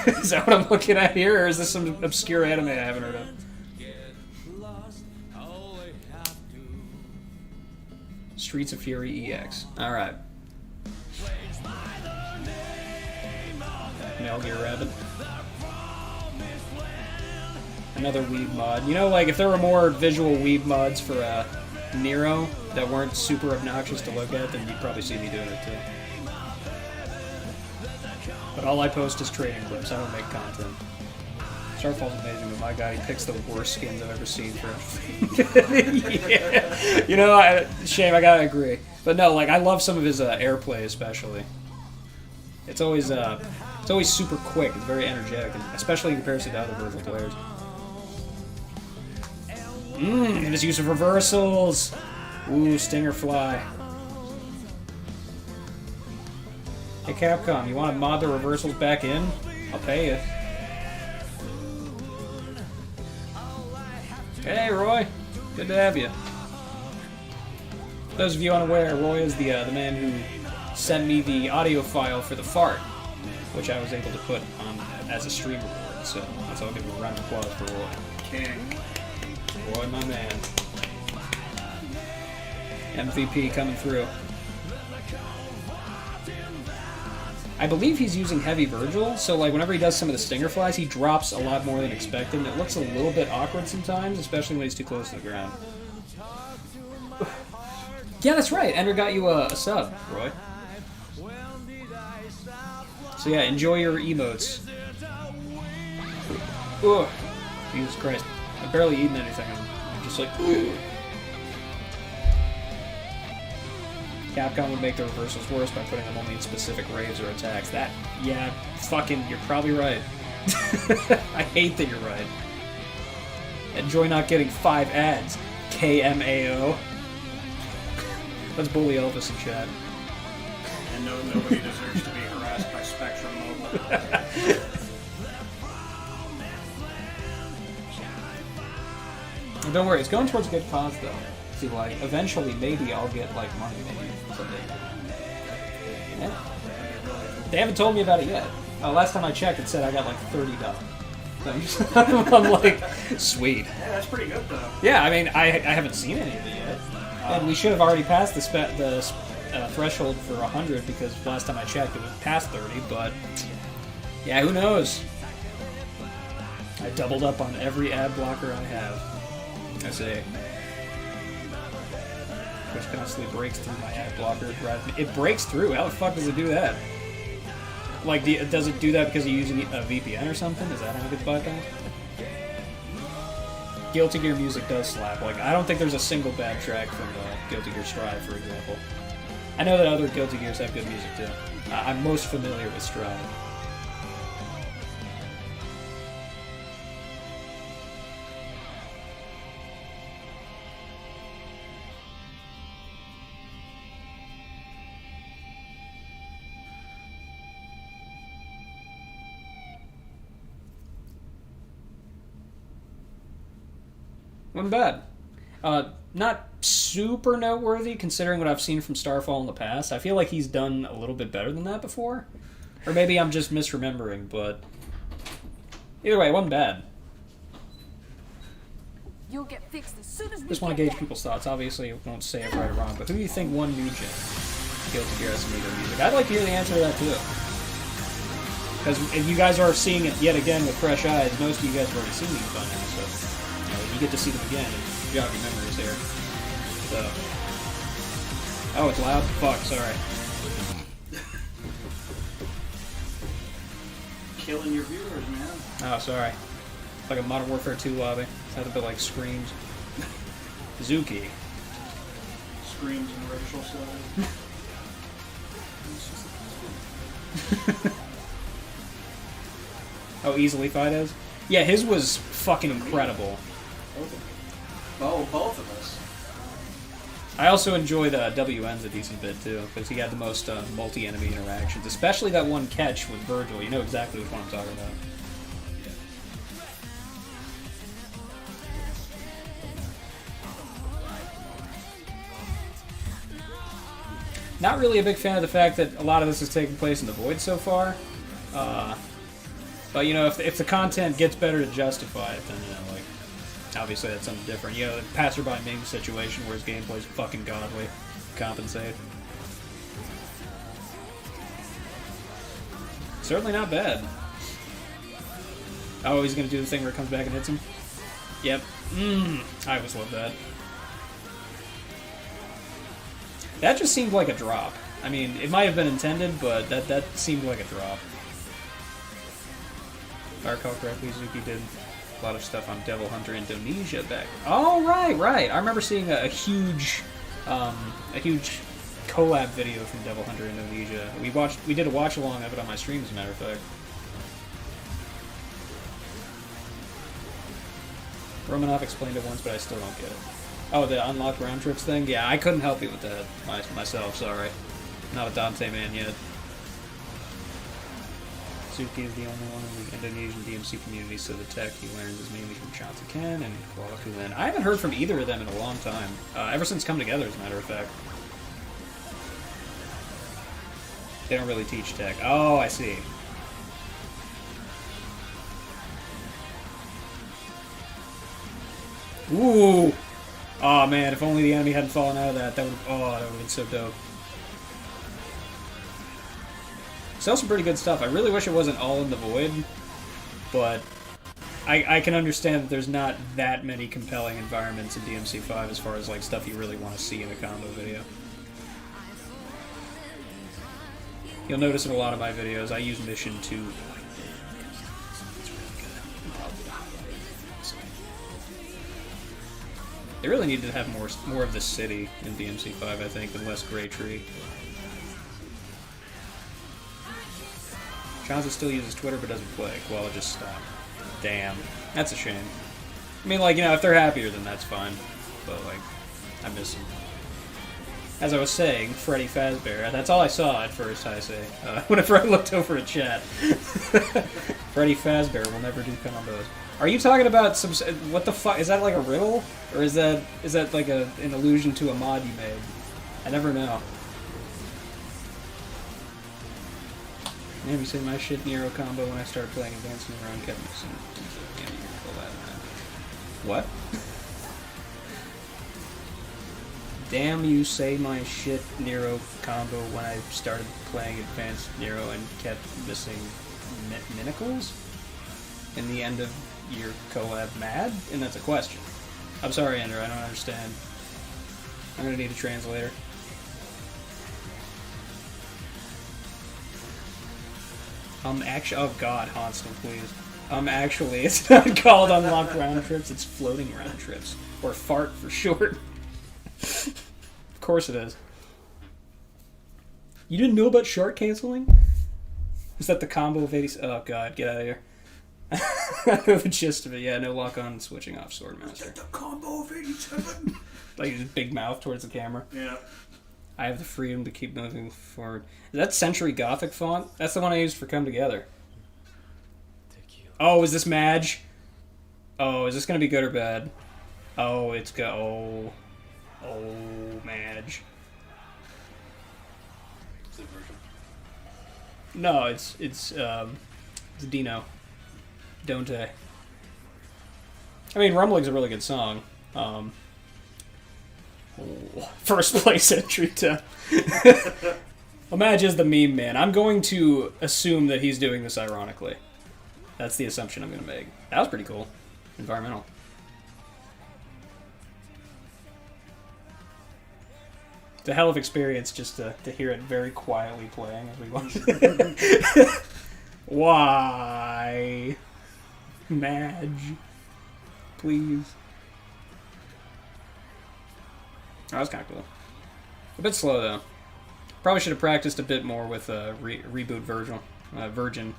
S1: Is that what I'm looking at here, or is this some obscure anime I haven't heard of? Streets of Fury EX. Alright. Metal Gear Rabbit. Another weeb mod. You know, like, if there were more visual weeb mods for Nero that weren't super obnoxious to look at, then you'd probably see me doing it too. But all I post is trading clips. I don't make content. Starfall's amazing, but my god, he picks the worst skins I've ever seen for yeah. You know, shame, I gotta agree. But no, like, I love some of his airplay especially. It's always super quick. It's very energetic, especially in comparison to other Virgil players. And his use of reversals. Ooh, Stinger Fly. Hey Capcom, you want to mod the reversals back in? I'll pay you. Hey Roy, good to have you. For those of you unaware, Roy is the man who sent me the audio file for the fart, which I was able to put on as a stream reward. So let's all give a round of applause for Roy.
S2: King.
S1: Roy, my man. MVP coming through. I believe he's using heavy Virgil, so like whenever he does some of the stinger flies, he drops a lot more than expected, and it looks a little bit awkward sometimes, especially when he's too close to the ground. Yeah, that's right. Ender got you a sub, Roy. So yeah, enjoy your emotes. Ugh. Jesus Christ. I've barely eaten anything. I'm just like, ugh. Capcom would make the reversals worse by putting them only in specific raids or attacks. That, yeah, fucking, you're probably right. I hate that you're right. Enjoy not getting 5 ads. KMAO. Let's bully Elvis in chat.
S2: And nobody deserves to be harassed by Spectrum Mobile.
S1: Don't worry, it's going towards a good cause though. See, like, eventually maybe I'll get like money maybe someday. Yeah. They haven't told me about it yet. Last time I checked, it said I got like $30. I'm like, sweet.
S2: Yeah, that's pretty good though.
S1: Yeah, I mean, I haven't seen any of it yet, and we should have already passed the threshold for 100 because last time I checked it was past 30. But yeah, who knows? I doubled up on every ad blocker I have. I say. Which constantly breaks through my ad blocker. It breaks through? How the fuck does it do that? Like, does it do that because you're using a VPN or something? Is that how it gets bypassed? Guilty Gear music does slap. Like, I don't think there's a single bad track from Guilty Gear Strive, for example. I know that other Guilty Gears have good music too. I'm most familiar with Strive. Wasn't bad. Not super noteworthy considering what I've seen from Starfall in the past. I feel like he's done a little bit better than that before. Or maybe I'm just misremembering, but either way, it wasn't bad.
S4: You'll get fixed as soon as we
S1: Just want to gauge people's thoughts. Obviously, I won't say it right or wrong, but who do you think won New Gen? Guilty Gear has some good music. I'd like to hear the answer to that too. Because if you guys are seeing it yet again with fresh eyes, most of you guys have already seen these by now, so you get to see them again and jog your memories here. So, oh, it's loud? Fuck, sorry.
S2: Killing your viewers, man.
S1: Oh, sorry. It's like a Modern Warfare 2 lobby. It's had a bit like screams. Zuki.
S2: Screams and racial slurs.
S1: Oh, easily Fides? Yeah, his was fucking incredible.
S2: Both of us.
S1: I also enjoyed WN's a decent bit too, because he had the most multi-enemy interactions, especially that one catch with Virgil. You know exactly which one I'm talking about. Not really a big fan of the fact that a lot of this is taking place in the Void so far. But, you know, if the content gets better to justify it, then, you know, like, obviously that's something different. You know, the passerby Ming situation where his gameplay's fucking godly. Compensate. Certainly not bad. Oh, he's gonna do the thing where it comes back and hits him? Yep. I always love that. That just seemed like a drop. I mean, it might have been intended, but that seemed like a drop. If I recall correctly, Zuki did a lot of stuff on Devil Hunter Indonesia back. Oh, right. I remember seeing a huge collab video from Devil Hunter Indonesia. We did a watch along of it on my stream, as a matter of fact. Romanov explained it once, but I still don't get it. Oh, the unlocked round trips thing? Yeah, I couldn't help you with that myself, sorry. Not a Dante man yet. Suki is the only one in the Indonesian DMC community, so the tech he learns is mainly from Chance Ken and Kuala Kulen. I haven't heard from either of them in a long time. Ever since Come Together, as a matter of fact. They don't really teach tech. Oh, I see. Ooh! Oh man, if only the enemy hadn't fallen out of that, that would have been so dope. Still some pretty good stuff. I really wish it wasn't all in the void, but I can understand that there's not that many compelling environments in DMC5 as far as like stuff you really want to see in a combo video. You'll notice in a lot of my videos I use Mission 2. They really need to have more of the city in DMC5, I think, and less Grey Tree. Chance still uses Twitter but doesn't play. Well, it just stopped. Damn. That's a shame. I mean, like, you know, if they're happier, then that's fine. But, like, I miss them. As I was saying, Freddy Fazbear, that's all I saw at first, I say. Whenever I looked over at chat. Freddy Fazbear will never do combos. Are you talking about some... What the fuck? Is that like a riddle? Or is that like an allusion to a mod you made? I never know. Man, you say my shit Nero combo when I started playing Advanced Nero and kept mixing. What? Damn, you say my shit Nero combo when I started playing Advanced Nero and kept missing Minicles? In the end of your collab mad? And that's a question. I'm sorry, Andrew, I don't understand. I'm gonna need a translator. Actually, oh god, Hanston, please. Actually, it's not called unlocked round trips, it's floating round trips. Or FART for short. Of course it is. You didn't know about shark canceling? Is that the combo of 80... Oh god, get out of here. I know the gist of it, yeah, no lock on and switching off Swordmaster.
S2: Is that the combo of 87?
S1: Like his big mouth towards the camera.
S2: Yeah.
S1: I have the freedom to keep moving forward. Is that Century Gothic font? That's the one I used for Come Together. Oh, is this Madge? Oh, is this gonna be good or bad? Oh, it's go. Oh, Madge.
S3: Is it version?
S1: No, it's Dino. Don't I? I mean, Rumbling's a really good song. First place entry to... Madge is the meme man. I'm going to assume that he's doing this ironically. That's the assumption I'm going to make. That was pretty cool. Environmental. It's a hell of an experience just to hear it very quietly playing as we watch it. Why? Madge. Please. That was kind of cool. A bit slow, though. Probably should have practiced a bit more with Reboot Virgin.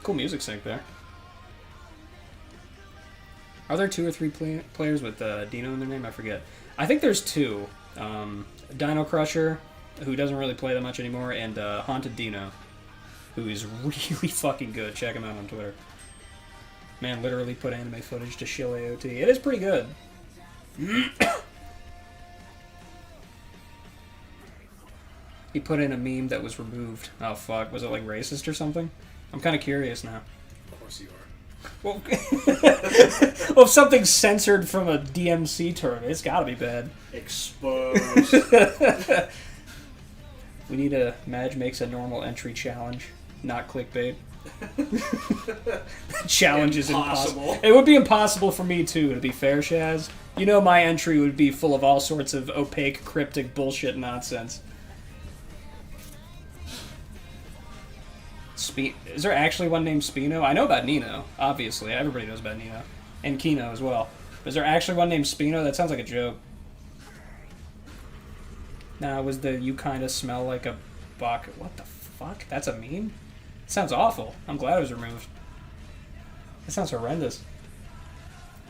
S1: Cool music sync there. Are there 2 or 3 players with Dino in their name? I forget. I think there's 2. Dino Crusher, who doesn't really play that much anymore, and Haunted Dino, who is really fucking good. Check him out on Twitter. Man literally put anime footage to shill AOT. It is pretty good. He put in a meme that was removed. Oh fuck, was it like racist or something? I'm kind of curious now.
S3: Of course you are.
S1: Well, well, if something's censored from a DMC tournament, it's gotta be bad.
S2: Exposed.
S1: We need a Madge makes a normal entry challenge, not clickbait. Challenge is impossible. It would be impossible for me too, to be fair, Shaz. You know my entry would be full of all sorts of opaque, cryptic bullshit nonsense. Is there actually one named Spino? I know about Nino, obviously. Everybody knows about Nino. And Kino as well. But is there actually one named Spino? That sounds like a joke. Nah, was the "you kind of smell like a buck"? What the fuck? That's a meme? Sounds awful. I'm glad it was removed. That sounds horrendous.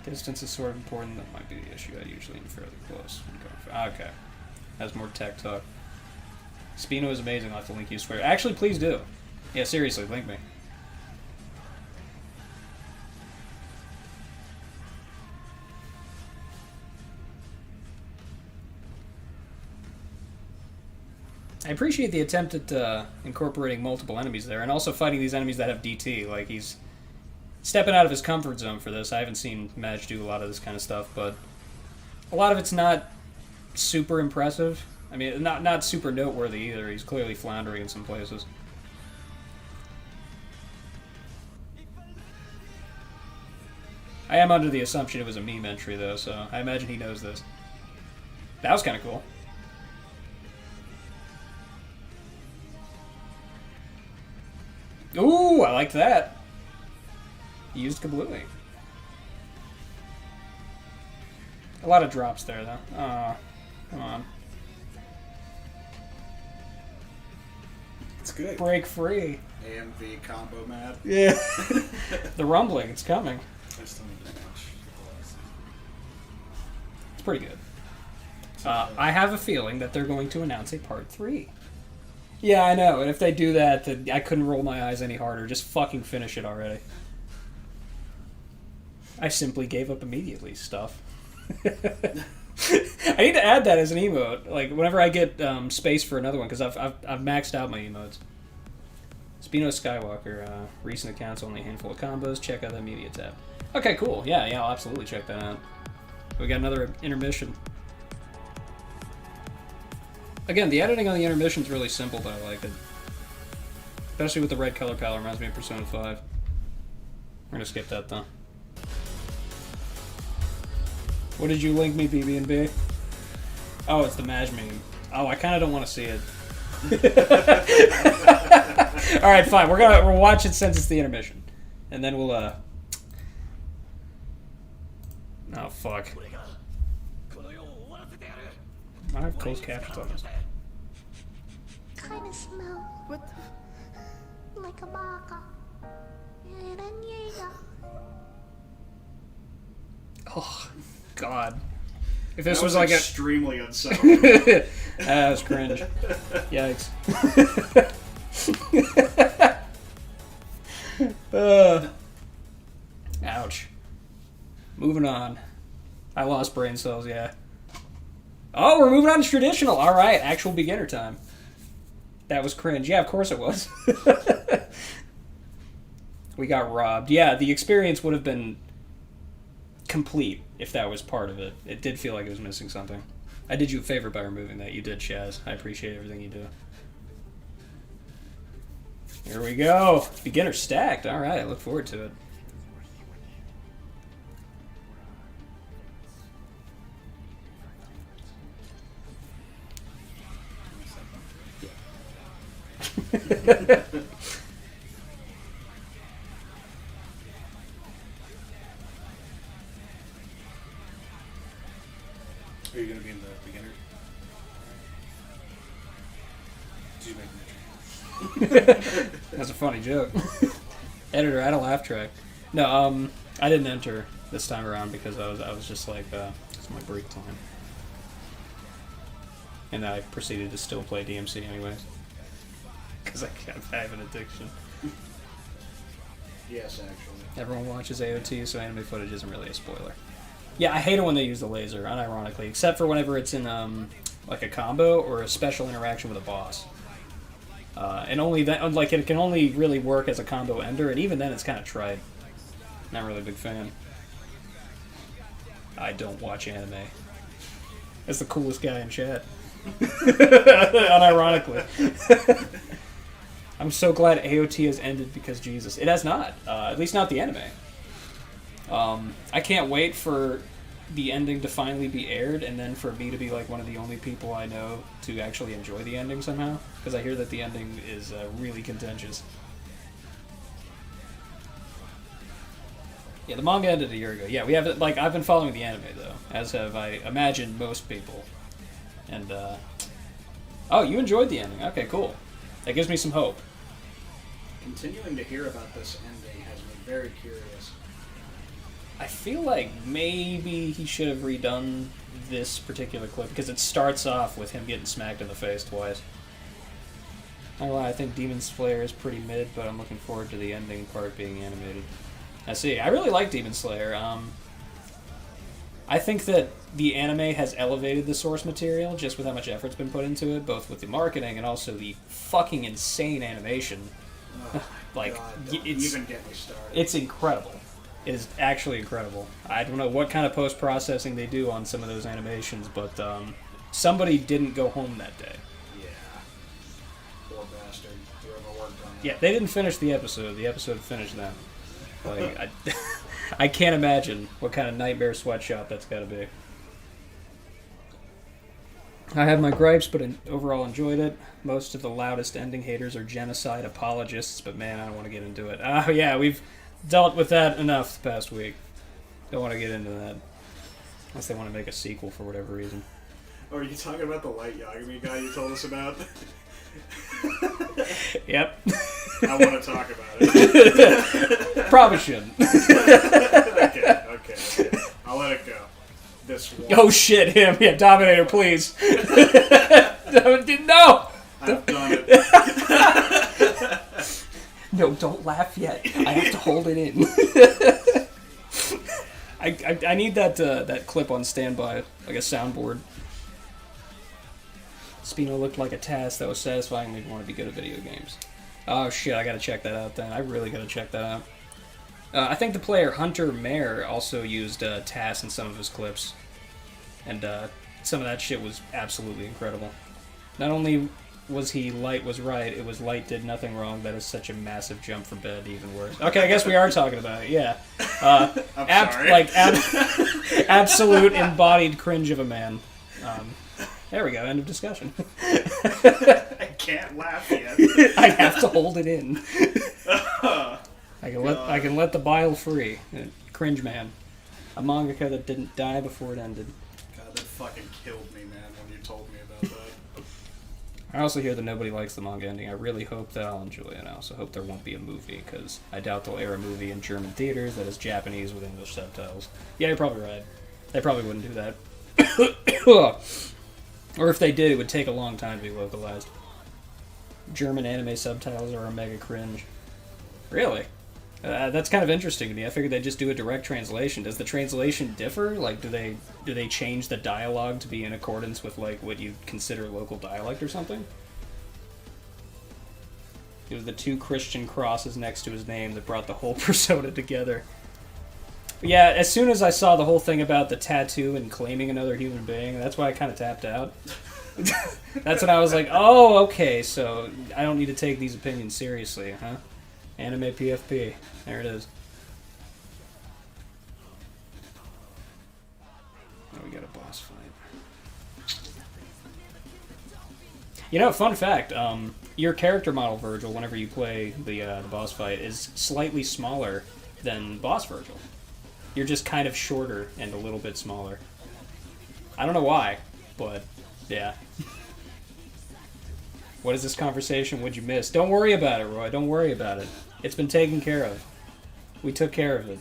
S1: Distance is sort of important. That might be the issue. I usually am fairly close. Okay. That's more tech talk. Spino is amazing. I'll have to link you, swear. Actually, please do. Yeah, seriously, link me. I appreciate the attempt at incorporating multiple enemies there, and also fighting these enemies that have DT. Like, he's stepping out of his comfort zone for this. I haven't seen Madge do a lot of this kind of stuff, but a lot of it's not super impressive. I mean, not super noteworthy either. He's clearly floundering in some places. I am under the assumption it was a meme entry, though, so I imagine he knows this. That was kind of cool. Ooh, I like that. He used Kablooey. A lot of drops there, though. Aw, come on.
S3: It's good.
S1: Break free.
S2: AMV combo mad.
S1: Yeah. The rumbling, it's coming.
S3: I still need to watch.
S1: It's pretty good. I have a feeling that they're going to announce a part 3. Yeah, I know, and if they do that, then I couldn't roll my eyes any harder. Just fucking finish it already. I simply gave up immediately, stuff. I need to add that as an emote. Like, whenever I get space for another one, because I've maxed out my emotes. Spino Skywalker, recent accounts, only a handful of combos. Check out that media tab. Okay, cool. Yeah, I'll absolutely check that out. We got another intermission. Again, the editing on the intermission is really simple, but I like it. Especially with the red color palette, reminds me of Persona 5. We're gonna skip that, though. What did you link me, BB&B? Oh, it's the Madge meme. Oh, I kind of don't want to see it. All right, fine. We'll watch it since it's the intermission, and then we'll Oh fuck. I have closed captions on this.
S5: Kind of smell. What? Like a baka.
S1: Oh, God. If this
S2: That
S1: was like
S2: extremely unsettling.
S1: that was cringe. Yikes. Ouch. Moving on. I lost brain cells, yeah. Oh, we're moving on to traditional. All right, actual beginner time. That was cringe. Yeah, of course it was. We got robbed. Yeah, the experience would have been complete if that was part of it. It did feel like it was missing something. I did you a favor by removing that. You did, Shaz. I appreciate everything you do. Here we go. Beginner stacked. All right, I look forward to it.
S3: Are you going to be in the beginner? Did you make an entry?
S1: That's a funny joke. Editor, add a laugh track. No, I didn't enter this time around because I was just like, it's my break time. And I proceeded to still play DMC anyways. Because I have an addiction.
S2: Yes, actually.
S1: Everyone watches AOT, so anime footage isn't really a spoiler. Yeah, I hate it when they use the laser, unironically, except for whenever it's in like a combo or a special interaction with a boss. And only that, like, it can only really work as a combo ender, and even then it's kind of trite. Not really a big fan. I don't watch anime. That's the coolest guy in chat. Unironically. I'm so glad AOT has ended because Jesus. It has not. At least not the anime. I can't wait for the ending to finally be aired, and then for me to be like one of the only people I know to actually enjoy the ending somehow. Because I hear that the ending is really contentious. Yeah, the manga ended a year ago. Yeah, we have, like, I've been following the anime though, as have I imagine most people. And Oh, you enjoyed the ending. Okay, cool. That gives me some hope.
S2: Continuing to hear about this ending has me very curious.
S1: I feel like maybe he should have redone this particular clip because it starts off with him getting smacked in the face twice. I don't know, I think Demon Slayer is pretty mid, but I'm looking forward to the ending part being animated. I see. I really like Demon Slayer. I think that the anime has elevated the source material just with how much effort's been put into it, both with the marketing and also the fucking insane animation.
S2: Oh,
S1: Like,
S2: God, don't even get me started.
S1: It's incredible. It is actually incredible. I don't know what kind of post-processing they do on some of those animations, but somebody didn't go home that day.
S2: Yeah. Poor bastard. Whoever worked on that.
S1: Yeah, they didn't finish the episode. The episode finished them. Like, I can't imagine what kind of nightmare sweatshop that's got to be. I have my gripes, but overall enjoyed it. Most of the loudest ending haters are genocide apologists, but man, I don't want to get into it. Yeah, we've dealt with that enough the past week. Don't want to get into that. Unless they want to make a sequel for whatever reason.
S2: Oh, are you talking about the Light Yagami guy you told us about?
S1: Yep.
S2: I want to talk about it.
S1: Probably shouldn't.
S2: Okay. I'll let it go. This one.
S1: Oh shit, him. Yeah, Dominator, please. No!
S2: I've done it.
S1: No, don't laugh yet. I have to hold it in. I need that clip on standby, like a soundboard. Spino looked like a task that was satisfying me want to be good at video games. Oh shit, I gotta check that out then. I really gotta check that out. I think the player Hunter Mare also used TAS in some of his clips. And some of that shit was absolutely incredible. Not only was he Light was right, it was Light did nothing wrong. That is such a massive jump from bed to even worse. Okay, I guess we are talking about it, yeah.
S2: I'm sorry.
S1: Absolute embodied cringe of a man. There we go, end of discussion.
S2: I can't laugh yet.
S1: I have to hold it in. I can let the bile free. Cringe man. A mangaka that didn't die before it ended.
S2: God, that fucking killed me, man, when you told me about that.
S1: I also hear that nobody likes the manga ending. I really hope that I'll enjoy it. I also hope there won't be a movie, because I doubt they'll air a movie in German theaters that is Japanese with English subtitles. Yeah, you're probably right. They probably wouldn't do that. Or if they did, it would take a long time to be localized. German anime subtitles are a mega cringe. Really? That's kind of interesting to me. I figured they'd just do a direct translation. Does the translation differ? Like, do they change the dialogue to be in accordance with, like, what you consider local dialect or something? It was the two Christian crosses next to his name that brought the whole persona together. But yeah, as soon as I saw the whole thing about the tattoo and claiming another human being, that's why I kind of tapped out. That's when I was like, oh, okay, so I don't need to take these opinions seriously, huh? Anime PFP. There it is. Oh, we got a boss fight. You know, fun fact, your character model, Virgil, whenever you play the boss fight, is slightly smaller than boss Virgil. You're just kind of shorter and a little bit smaller. I don't know why, but yeah. What is this conversation? What'd you miss? Don't worry about it, Roy. Don't worry about it. It's been taken care of. We took care of it.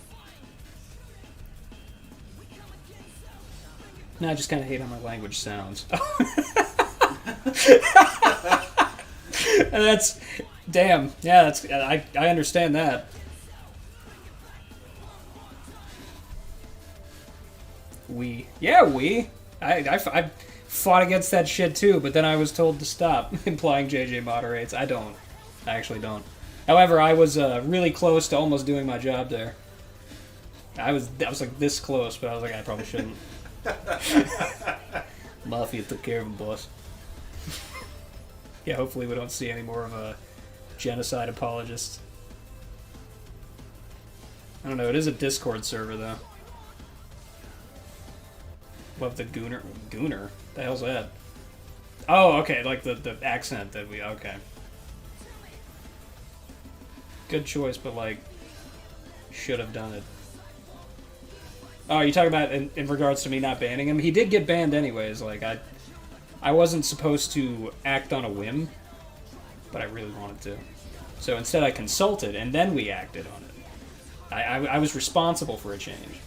S1: No, I just kind of hate how my language sounds. And that's... Damn. Yeah, that's... I understand that. We. Yeah, we. I fought against that shit too, but then I was told to stop, implying JJ moderates. I don't. I actually don't. However, I was really close to almost doing my job there. I was like this close, but I was like, I probably shouldn't. Mafia took care of him, boss. Yeah, hopefully we don't see any more of a genocide apologist. I don't know, it is a Discord server, though. Love the Gooner. Gooner? The hell's that? Oh, okay, like the accent that we... Okay. Good choice, but, like, should have done it. Oh, you talking about in regards to me not banning him? He did get banned anyways, like, I wasn't supposed to act on a whim, but I really wanted to. So instead I consulted, and then we acted on it. I was responsible for a change.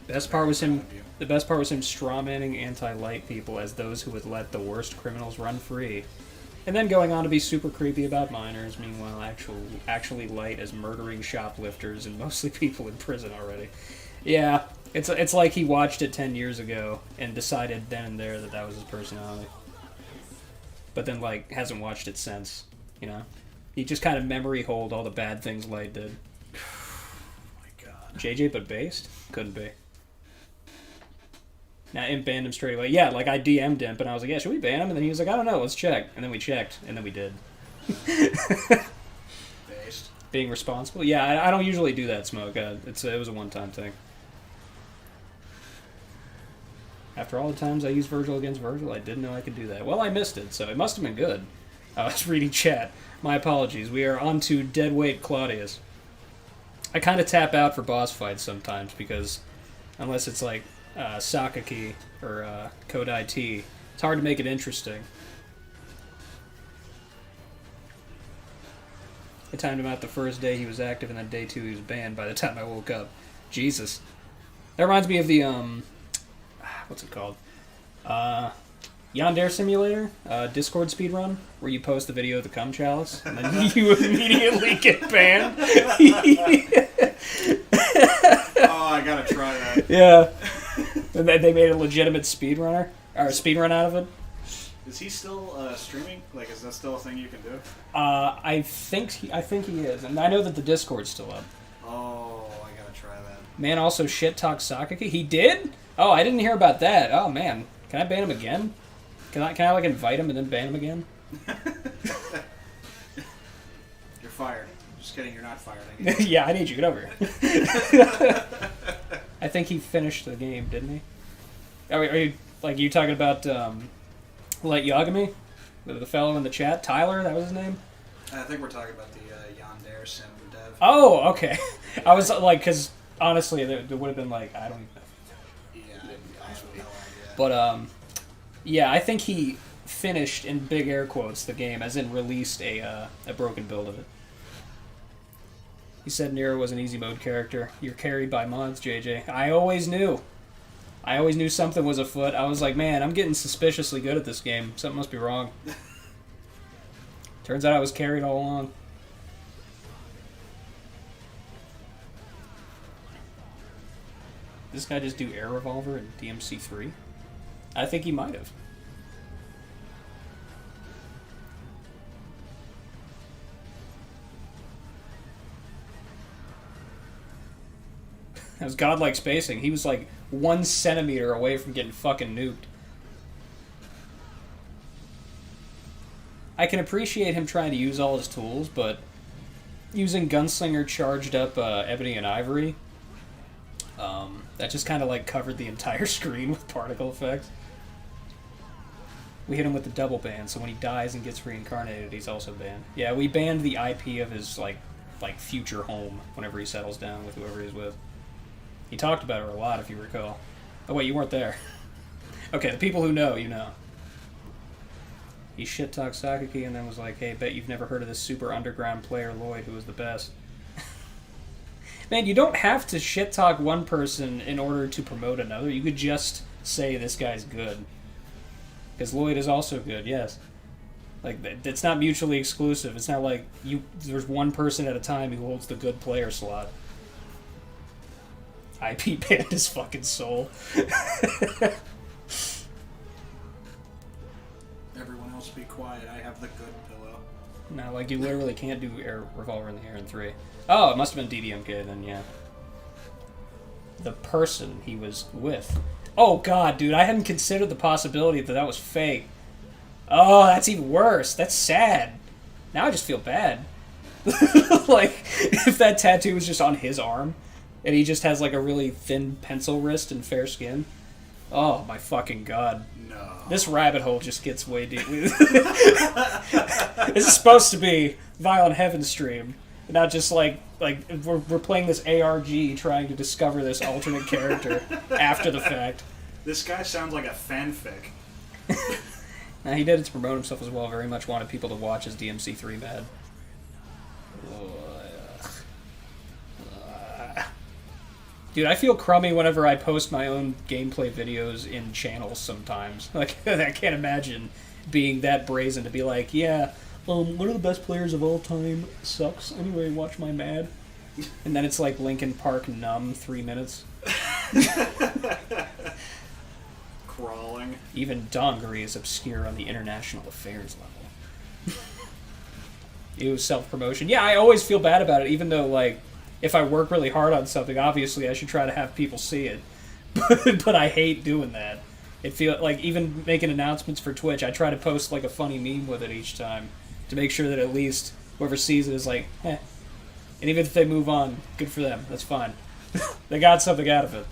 S1: The best part was him strawmanning anti-light people as those who would let the worst criminals run free. And then going on to be super creepy about minors, meanwhile actually light as murdering shoplifters and mostly people in prison already. Yeah, it's like he watched it 10 years ago and decided then and there that was his personality. But then, like, hasn't watched it since, you know? He just kind of memory hold all the bad things Light did.
S2: Oh my god.
S1: JJ but based? Couldn't be. Now, Imp banned him straight away. Yeah, like, I DM'd Imp, and I was like, yeah, should we ban him? And then he was like, I don't know, let's check. And then we checked, and then we did.
S2: Based.
S1: Being responsible? Yeah, I don't usually do that, Smoke. It was a one-time thing. After all the times I used Virgil against Virgil, I didn't know I could do that. Well, I missed it, so it must have been good. I was reading chat. My apologies. We are on to Deadweight Claudius. I kind of tap out for boss fights sometimes, because unless it's like Sakaki or Kodai T, it's hard to make it interesting. I timed him out the first day he was active, and then day 2 he was banned by the time I woke up. Jesus. That reminds me of the, what's it called? Yandere Simulator, Discord speedrun, where you post the video of the cum chalice, and then you immediately get banned.
S2: Oh, I gotta try that.
S1: Yeah. And they made a legitimate speedrunner, or a speedrun out of it.
S2: Is he still streaming? Like, is that still a thing you can do?
S1: I think he is, and I know that the Discord's still up.
S2: Oh, I gotta try that.
S1: Man also shit talks Sakaki. He did? Oh, I didn't hear about that. Oh man, can I ban him again? Can I like invite him and then ban him again?
S2: You're fired. Just kidding, you're not fired. I guess.
S1: Yeah, I need you. Get over here. I think he finished the game, didn't he? Are you like you talking about Light Yagami? The fellow in the chat? Tyler, that was his name?
S2: I think we're talking about the Yandere Sim dev.
S1: Oh, okay. I was like, because honestly, there would have been like, I don't even know.
S2: Yeah, I have no idea.
S1: But, yeah, I think he finished, in big air quotes, the game, as in released a broken build of it. He said Nero was an easy mode character. You're carried by mods, JJ. I always knew. I always knew something was afoot. I was like, man, I'm getting suspiciously good at this game. Something must be wrong. Turns out I was carried all along. Did this guy just do Air Revolver in DMC3? I think he might have. That was godlike spacing. He was like 1 centimeter away from getting fucking nuked. I can appreciate him trying to use all his tools, but using Gunslinger charged up Ebony and Ivory, that just kind of like covered the entire screen with particle effects. We hit him with the double ban, so when he dies and gets reincarnated, he's also banned. Yeah, we banned the IP of his like future home whenever he settles down with whoever he's with. He talked about her a lot, if you recall. Oh wait, you weren't there. Okay, the people who know, you know. He shit-talked Sakaki and then was like, hey, bet you've never heard of this super underground player Lloyd who was the best. Man, you don't have to shit-talk one person in order to promote another. You could just say this guy's good. Because Lloyd is also good, yes. Like, it's not mutually exclusive. It's not like there's one person at a time who holds the good player slot. IP banned his fucking soul.
S2: Everyone else be quiet. I have the good pillow.
S1: No, like, you literally can't do Air Revolver in the Air in 3. Oh, it must have been DDMK then, yeah. The person he was with. Oh, God, dude, I hadn't considered the possibility that was fake. Oh, that's even worse. That's sad. Now I just feel bad. Like, if that tattoo was just on his arm, and he just has, like, a really thin pencil wrist and fair skin. Oh, my fucking God.
S2: No.
S1: This rabbit hole just gets way deep. This is supposed to be Violent Heaven stream. Not just like we're playing this ARG trying to discover this alternate character after the fact.
S2: This guy sounds like a fanfic.
S1: Now, he did it to promote himself as well. Very much wanted people to watch his DMC3 mad. Dude, I feel crummy whenever I post my own gameplay videos in channels sometimes. Like, I can't imagine being that brazen to be like, yeah, one of the best players of all time sucks. Anyway, watch my mad. And then it's like Linkin Park numb 3 minutes.
S2: Crawling.
S1: Even Dongery is obscure on the international affairs level. Ew, self-promotion. Yeah, I always feel bad about it, even though, like, if I work really hard on something, obviously I should try to have people see it. But I hate doing that. It feels like, even making announcements for Twitch, I try to post, like, a funny meme with it each time to make sure that at least whoever sees it is like, eh. And even if they move on, good for them. That's fine. They got something out of it.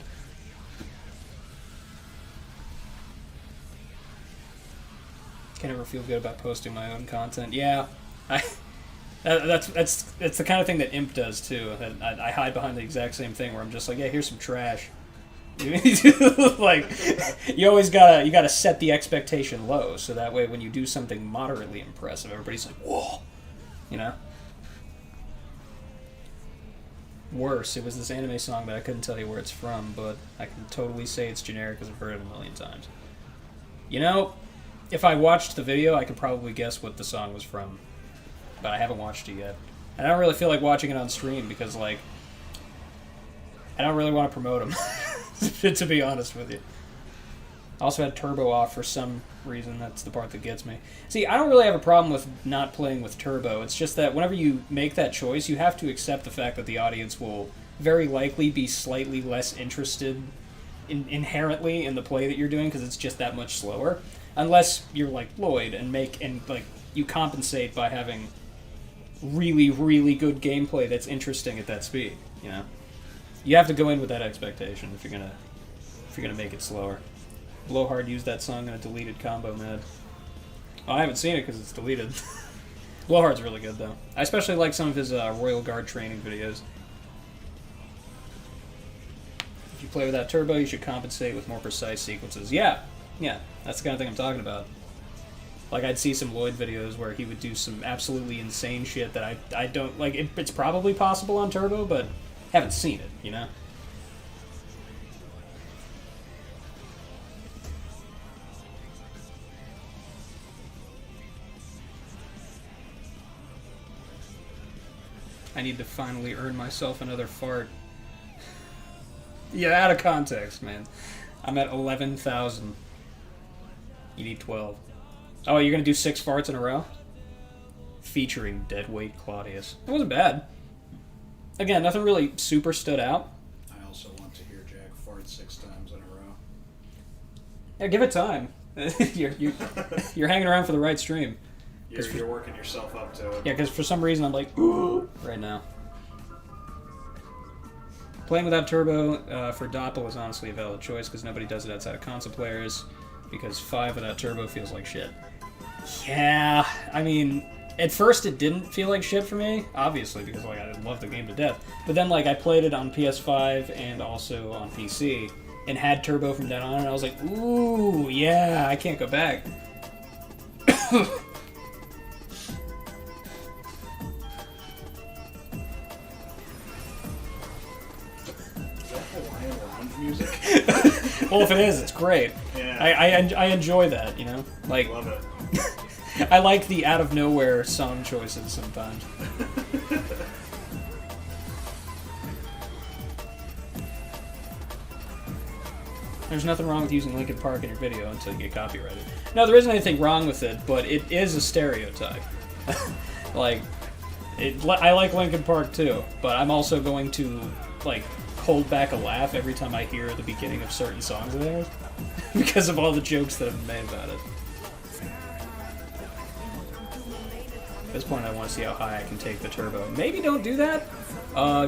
S1: Can't ever feel good about posting my own content. Yeah, that's the kind of thing that Imp does too. I hide behind the exact same thing where I'm just like, yeah, here's some trash. Like, you always gotta set the expectation low, so that way when you do something moderately impressive, everybody's like, whoa, you know. Worse, it was this anime song that I couldn't tell you where it's from, but I can totally say it's generic because I've heard it a million times. You know, if I watched the video, I could probably guess what the song was from, but I haven't watched it yet. And I don't really feel like watching it on stream because, like, I don't really want to promote them, to be honest with you. I also had Turbo off for some reason. That's the part that gets me. See, I don't really have a problem with not playing with Turbo. It's just that whenever you make that choice, you have to accept the fact that the audience will very likely be slightly less interested inherently in the play that you're doing because it's just that much slower. Unless you're like Lloyd and like you compensate by having really, really good gameplay that's interesting at that speed. You know, you have to go in with that expectation if you're gonna make it slower. Blowhard used that song in a deleted combo mad. Oh, I haven't seen it because it's deleted. Blowhard's really good though. I especially like some of his Royal Guard training videos. If you play without turbo, you should compensate with more precise sequences. Yeah, that's the kind of thing I'm talking about. Like, I'd see some Lloyd videos where he would do some absolutely insane shit that I don't... Like, it's probably possible on turbo, but haven't seen it, you know? I need to finally earn myself another fart. Yeah, out of context, man. I'm at 11,000. You need 12. Oh, you're gonna do 6 farts in a row? Featuring Deadweight Claudius. It wasn't bad. Again, nothing really super stood out.
S2: I also want to hear Jack fart 6 times in a row.
S1: Yeah, give it time. You're hanging around for the right stream.
S2: You're working yourself up to it.
S1: Yeah, because for some reason I'm like, ooh, right now. Playing without turbo for Doppel is honestly a valid choice because nobody does it outside of console players. Because 5 without turbo feels like shit. Yeah, I mean, at first it didn't feel like shit for me, obviously, because like I love the game to death. But then like I played it on PS5 and also on PC, and had turbo from then on, and I was like, ooh, yeah, I can't go back.
S2: Music.
S1: Well, if it is, it's great.
S2: Yeah.
S1: I enjoy that, you know? Like,
S2: Love it.
S1: I like the out-of-nowhere song choices sometimes. There's nothing wrong with using Linkin Park in your video until you get copyrighted. No, there isn't anything wrong with it, but it is a stereotype. Like, I like Linkin Park too, but I'm also going to, like, hold back a laugh every time I hear the beginning of certain songs of theirs because of all the jokes that have been made about it. At this point, I want to see how high I can take the turbo. Maybe don't do that,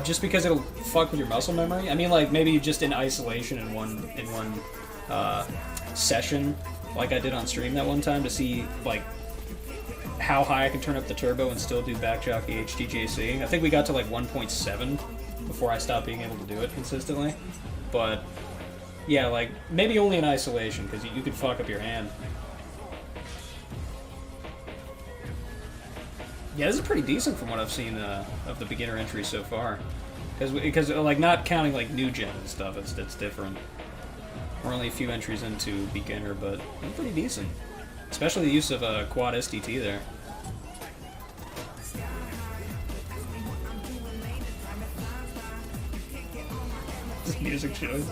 S1: just because it'll fuck with your muscle memory. I mean, like, maybe just in isolation in one session, like I did on stream that one time, to see, like, how high I can turn up the turbo and still do backjockey HDJC. I think we got to, like, 1.7 before I stopped being able to do it consistently. But, yeah, like, maybe only in isolation, because you could fuck up your hand. Yeah, this is pretty decent from what I've seen of the beginner entries so far. Because like not counting like new gen and stuff, it's different. We're only a few entries into beginner, but it's pretty decent. Especially the use of quad SDT there. This music choice.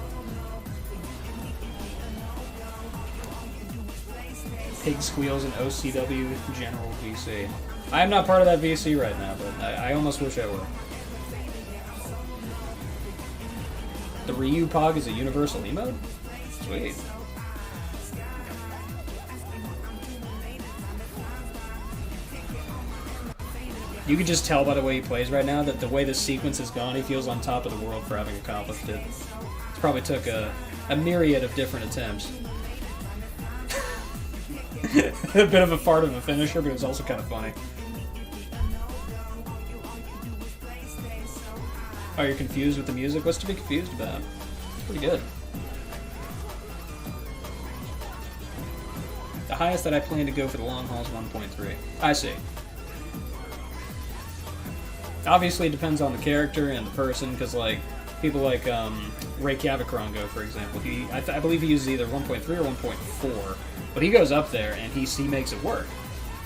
S1: Pig squeals and OCW General VC. I am not part of that VC right now, but I almost wish I were. The Ryu Pog is a universal emote? Sweet. You can just tell by the way he plays right now that the way the sequence has gone, he feels on top of the world for having accomplished it. It probably took a myriad of different attempts. A bit of a fart of a finisher, but it was also kind of funny. Oh, you're confused with the music? What's to be confused about? It's pretty good. The highest that I plan to go for the long haul is 1.3. I see. Obviously, it depends on the character and the person, because like people like Ray Cavacrongo, for example, I believe he uses either 1.3 or 1.4, but he goes up there and he makes it work.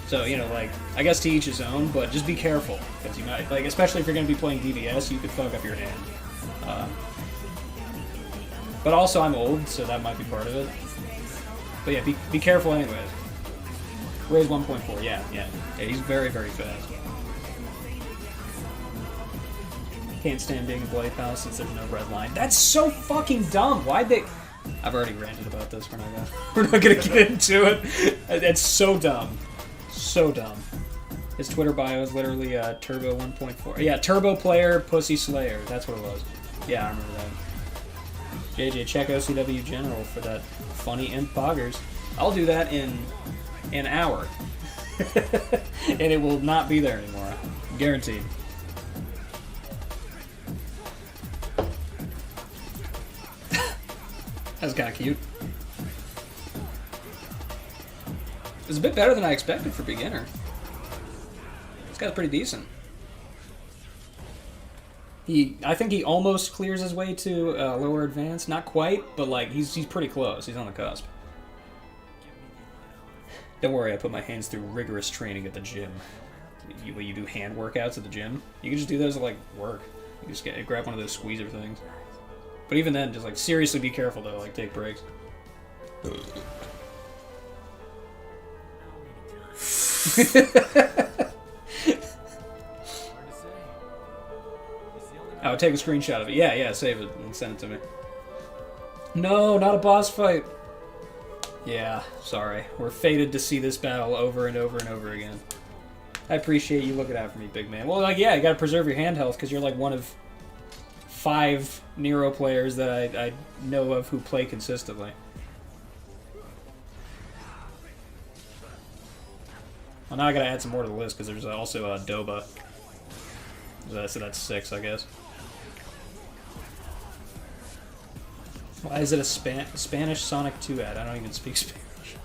S1: So you know, like I guess to each his own, but just be careful because you might like, especially if you're going to be playing DVS, you could fuck up your hand. But also, I'm old, so that might be part of it. But yeah, be careful anyways. Ray's 1.4, yeah, he's very, very fast. Can't stand being in Bloody Palace since there's no red line. That's so fucking dumb. Why'd they... I've already ranted about this. We're not gonna get into it. It's so dumb. So dumb. His Twitter bio is literally Turbo 1.4. Yeah, Turbo Player Pussy Slayer. That's what it was. Yeah, I remember that. JJ, check OCW General for that funny imp poggers. I'll do that in an hour. And it will not be there anymore. Guaranteed. That's kind of cute. It's a bit better than I expected for beginner. This guy's pretty decent. I think he almost clears his way to lower advanced. Not quite, but like he's pretty close. He's on the cusp. Don't worry, I put my hands through rigorous training at the gym. You do hand workouts at the gym. You can just do those at like work. You just grab one of those squeezer things. But even then, just like seriously be careful though, like take breaks. Oh, take a screenshot of it. Yeah, save it and send it to me. No, not a boss fight. Yeah, sorry. We're fated to see this battle over and over and over again. I appreciate you looking out for me, big man. Well, like, yeah, you gotta preserve your hand health because you're like one of 5 Nero players that I know of who play consistently. Well, now I gotta add some more to the list because there's also Doba. So that's 6, I guess. Why is it a Spanish Sonic 2 ad? I don't even speak Spanish.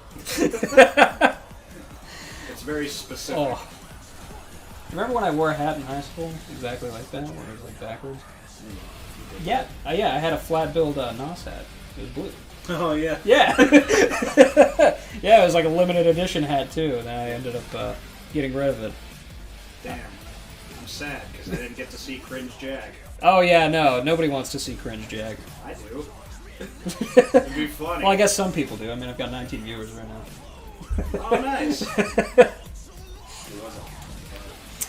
S2: It's very specific.
S1: Oh. Remember when I wore a hat in high school? Exactly like that, where it was like backwards? Yeah, I had a flat billed NOS hat. It was blue.
S2: Oh, yeah.
S1: Yeah. Yeah, it was like a limited edition hat too, and then I ended up getting rid of it.
S2: Damn. I'm sad because I didn't get to see Cringe Jag.
S1: Oh yeah, no, nobody wants to see Cringe Jag.
S2: I do. It'd be funny.
S1: Well, I guess some people do. I mean, I've got 19 viewers right now.
S2: Oh, nice.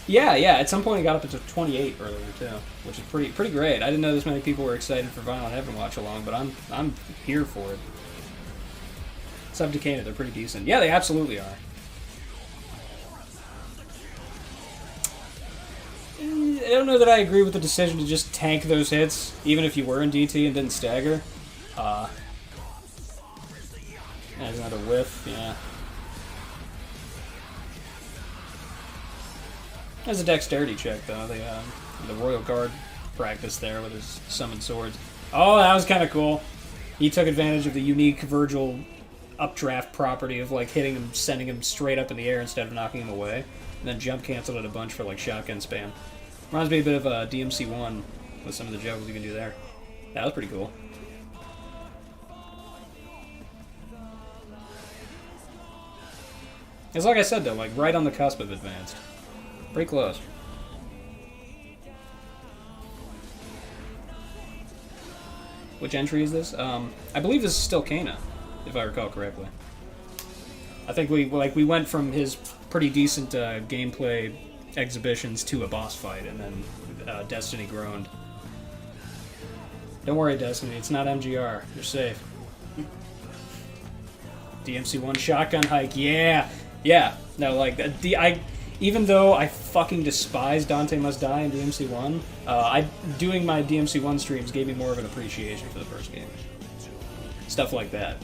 S1: Yeah, at some point it got up to 28 earlier too, which is pretty great. I didn't know this many people were excited for Violent Heaven Watch Along, but I'm here for it. Subdecated, they're pretty decent. Yeah, they absolutely are. I don't know that I agree with the decision to just tank those hits, even if you were in DT and didn't stagger. There's another whiff, yeah. There's a dexterity check, though. The Royal Guard practice there with his summoned swords. Oh, that was kind of cool. He took advantage of the unique Virgil updraft property of like hitting him, sending him straight up in the air instead of knocking him away. and then jump canceled it a bunch for like shotgun spam. Reminds me a bit of DMC1 with some of the juggles you can do there. That was pretty cool. It's like I said though, like right on the cusp of advanced. Pretty close. Which entry is this? I believe this is still Kana, if I recall correctly. I think we went from his pretty decent gameplay exhibitions to a boss fight, and then Destiny groaned. Don't worry, Destiny, it's not MGR. You're safe. DMC1 shotgun hike, yeah, yeah. No, like even though I fucking despise Dante Must Die in DMC1, doing my DMC1 streams gave me more of an appreciation for the first game. Stuff like that.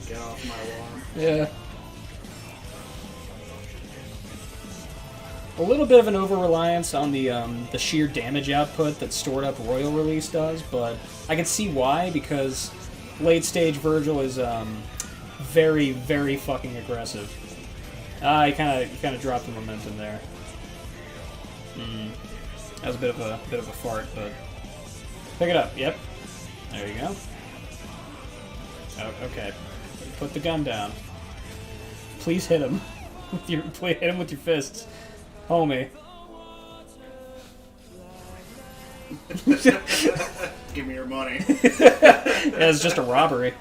S2: Get off my lawn.
S1: Yeah. A little bit of an over-reliance on the sheer damage output that stored up Royal Release does, but I can see why, because late-stage Virgil is very, very fucking aggressive. He kind of dropped the momentum there. That was a bit of a fart, but pick it up. Yep. There you go. Oh, okay. Put the gun down. Please hit him. Hit him with your fists. Homie.
S2: Give me your money.
S1: Yeah, it's just a robbery.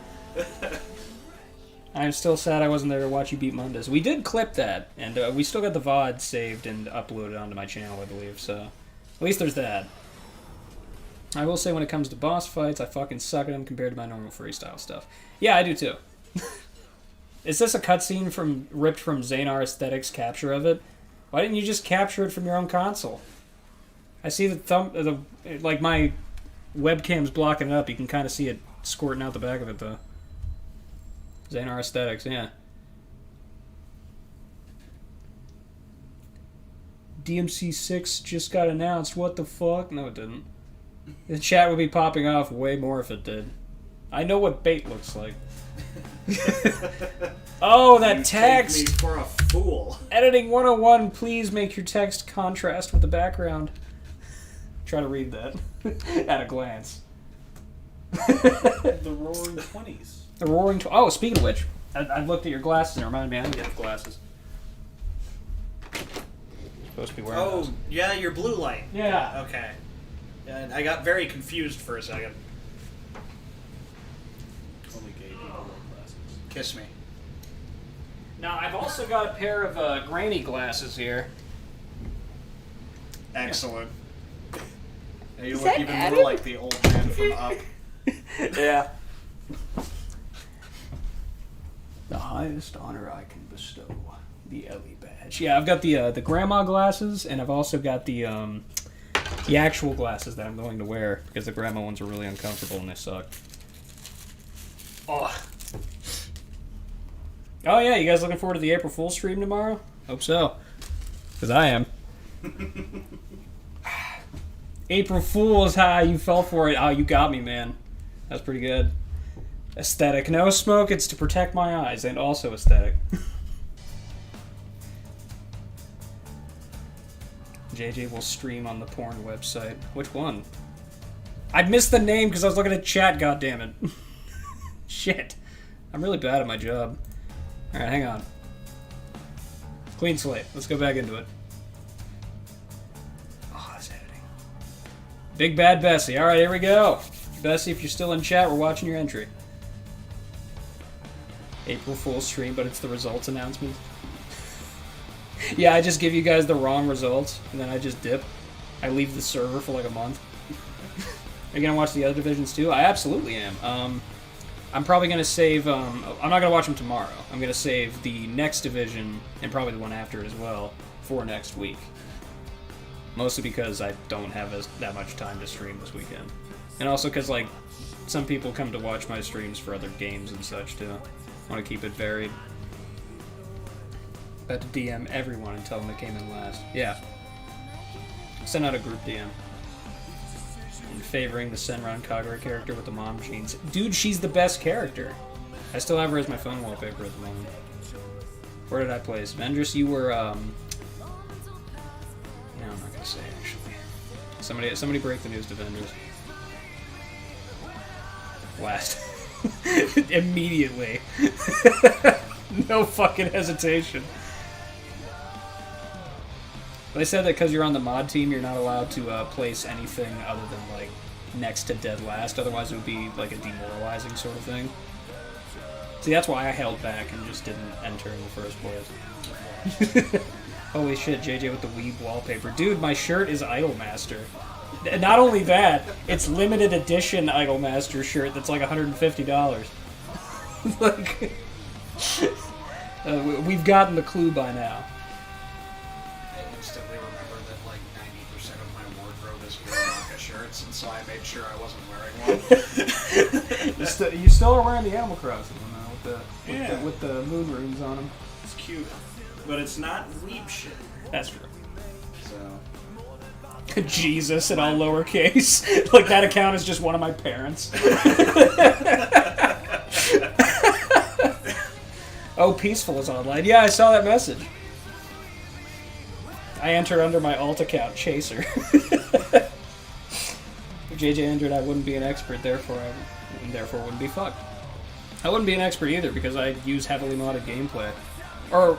S1: I'm still sad I wasn't there to watch you beat Mundus. We did clip that, and we still got the VOD saved and uploaded onto my channel, I believe, so at least there's that. I will say when it comes to boss fights, I fucking suck at them compared to my normal freestyle stuff. Yeah, I do too. Is this a cutscene ripped from Xanar Aesthetics' capture of it? Why didn't you just capture it from your own console? I see like my webcam's blocking it up. You can kind of see it squirting out the back of it though. Xanar Aesthetics, yeah. DMC6 just got announced. What the fuck? No, it didn't. The chat would be popping off way more if it did. I know what bait looks like. Oh, that
S2: You
S1: text!
S2: take me for a fool.
S1: Editing 101, please make your text contrast with the background. Try to read that at a glance.
S3: The Roaring 20s.
S1: The Roaring Oh, speaking of which, I looked at your glasses and it reminded me I didn't get glasses. Supposed to be wearing those.
S2: Oh, yeah, your blue light.
S1: Yeah.
S2: Okay. And I got very confused for a second.
S3: Only gay people wear glasses.
S2: Kiss me.
S1: Now, I've also got a pair of granny glasses here.
S2: Excellent. And you
S4: Is
S2: look
S4: that
S2: even
S4: Adam?
S2: more like the old man from Up.
S1: Yeah. The highest honor I can bestow, the Ellie badge. Yeah, I've got the grandma glasses, and I've also got the actual glasses that I'm going to wear, because the grandma ones are really uncomfortable and they suck. Oh. Oh yeah, you guys looking forward to the April Fool's stream tomorrow? Hope so. Because I am. April Fool's, you fell for it. Oh, you got me, man. That's pretty good. Aesthetic. No smoke, it's to protect my eyes, and also aesthetic. JJ will stream on the porn website. Which one? I missed the name because I was looking at chat, goddammit. Shit. I'm really bad at my job. Alright, hang on. Clean slate. Let's go back into it. Oh, that's editing. Big Bad Bessie. Alright, here we go. Bessie, if you're still in chat, we're watching your entry. April Fool's stream, but it's the results announcement. Yeah, I just give you guys the wrong results, and then I just dip. I leave the server for like a month. Are you gonna watch the other divisions too? I absolutely am. I'm probably gonna save. I'm not gonna watch them tomorrow. I'm gonna save the next division and probably the one after it as well for next week. Mostly because I don't have that much time to stream this weekend, and also because like some people come to watch my streams for other games and such too. I want to keep it varied. About to DM everyone and tell them they came in last. Yeah. Send out a group DM. And favoring the Senran Kagura character with the mom jeans. Dude, she's the best character. I still have her as my phone wallpaper at the moment. Where did I place? Vendress, you were, No, I'm not gonna say, actually. Somebody break the news to Vendress. Last. Immediately. No fucking hesitation. They said that because you're on the mod team, you're not allowed to place anything other than, like, next to dead last. Otherwise it would be, like, a demoralizing sort of thing. See, that's why I held back and just didn't enter in the first place. Holy shit, JJ with the weeb wallpaper. Dude, my shirt is Idolmaster. Not only that, it's limited edition Idolmaster shirt that's like $150. Like, we've gotten the clue by now.
S2: I instantly remember that like 90% of my wardrobe is Muraka shirts, and so I made sure I wasn't wearing one.
S1: You still are wearing the Animal Crossing one, though, with the moon rooms on them.
S2: It's cute, but it's not weeb shit.
S1: That's true.
S2: So.
S1: Jesus in all lowercase. Like that account is just one of my parents. Oh, Peaceful is online. Yeah, I saw that message. I entered under my alt account, Chaser. If JJ entered, I wouldn't be an expert, therefore wouldn't be fucked. I wouldn't be an expert either because I use heavily modded gameplay. Or,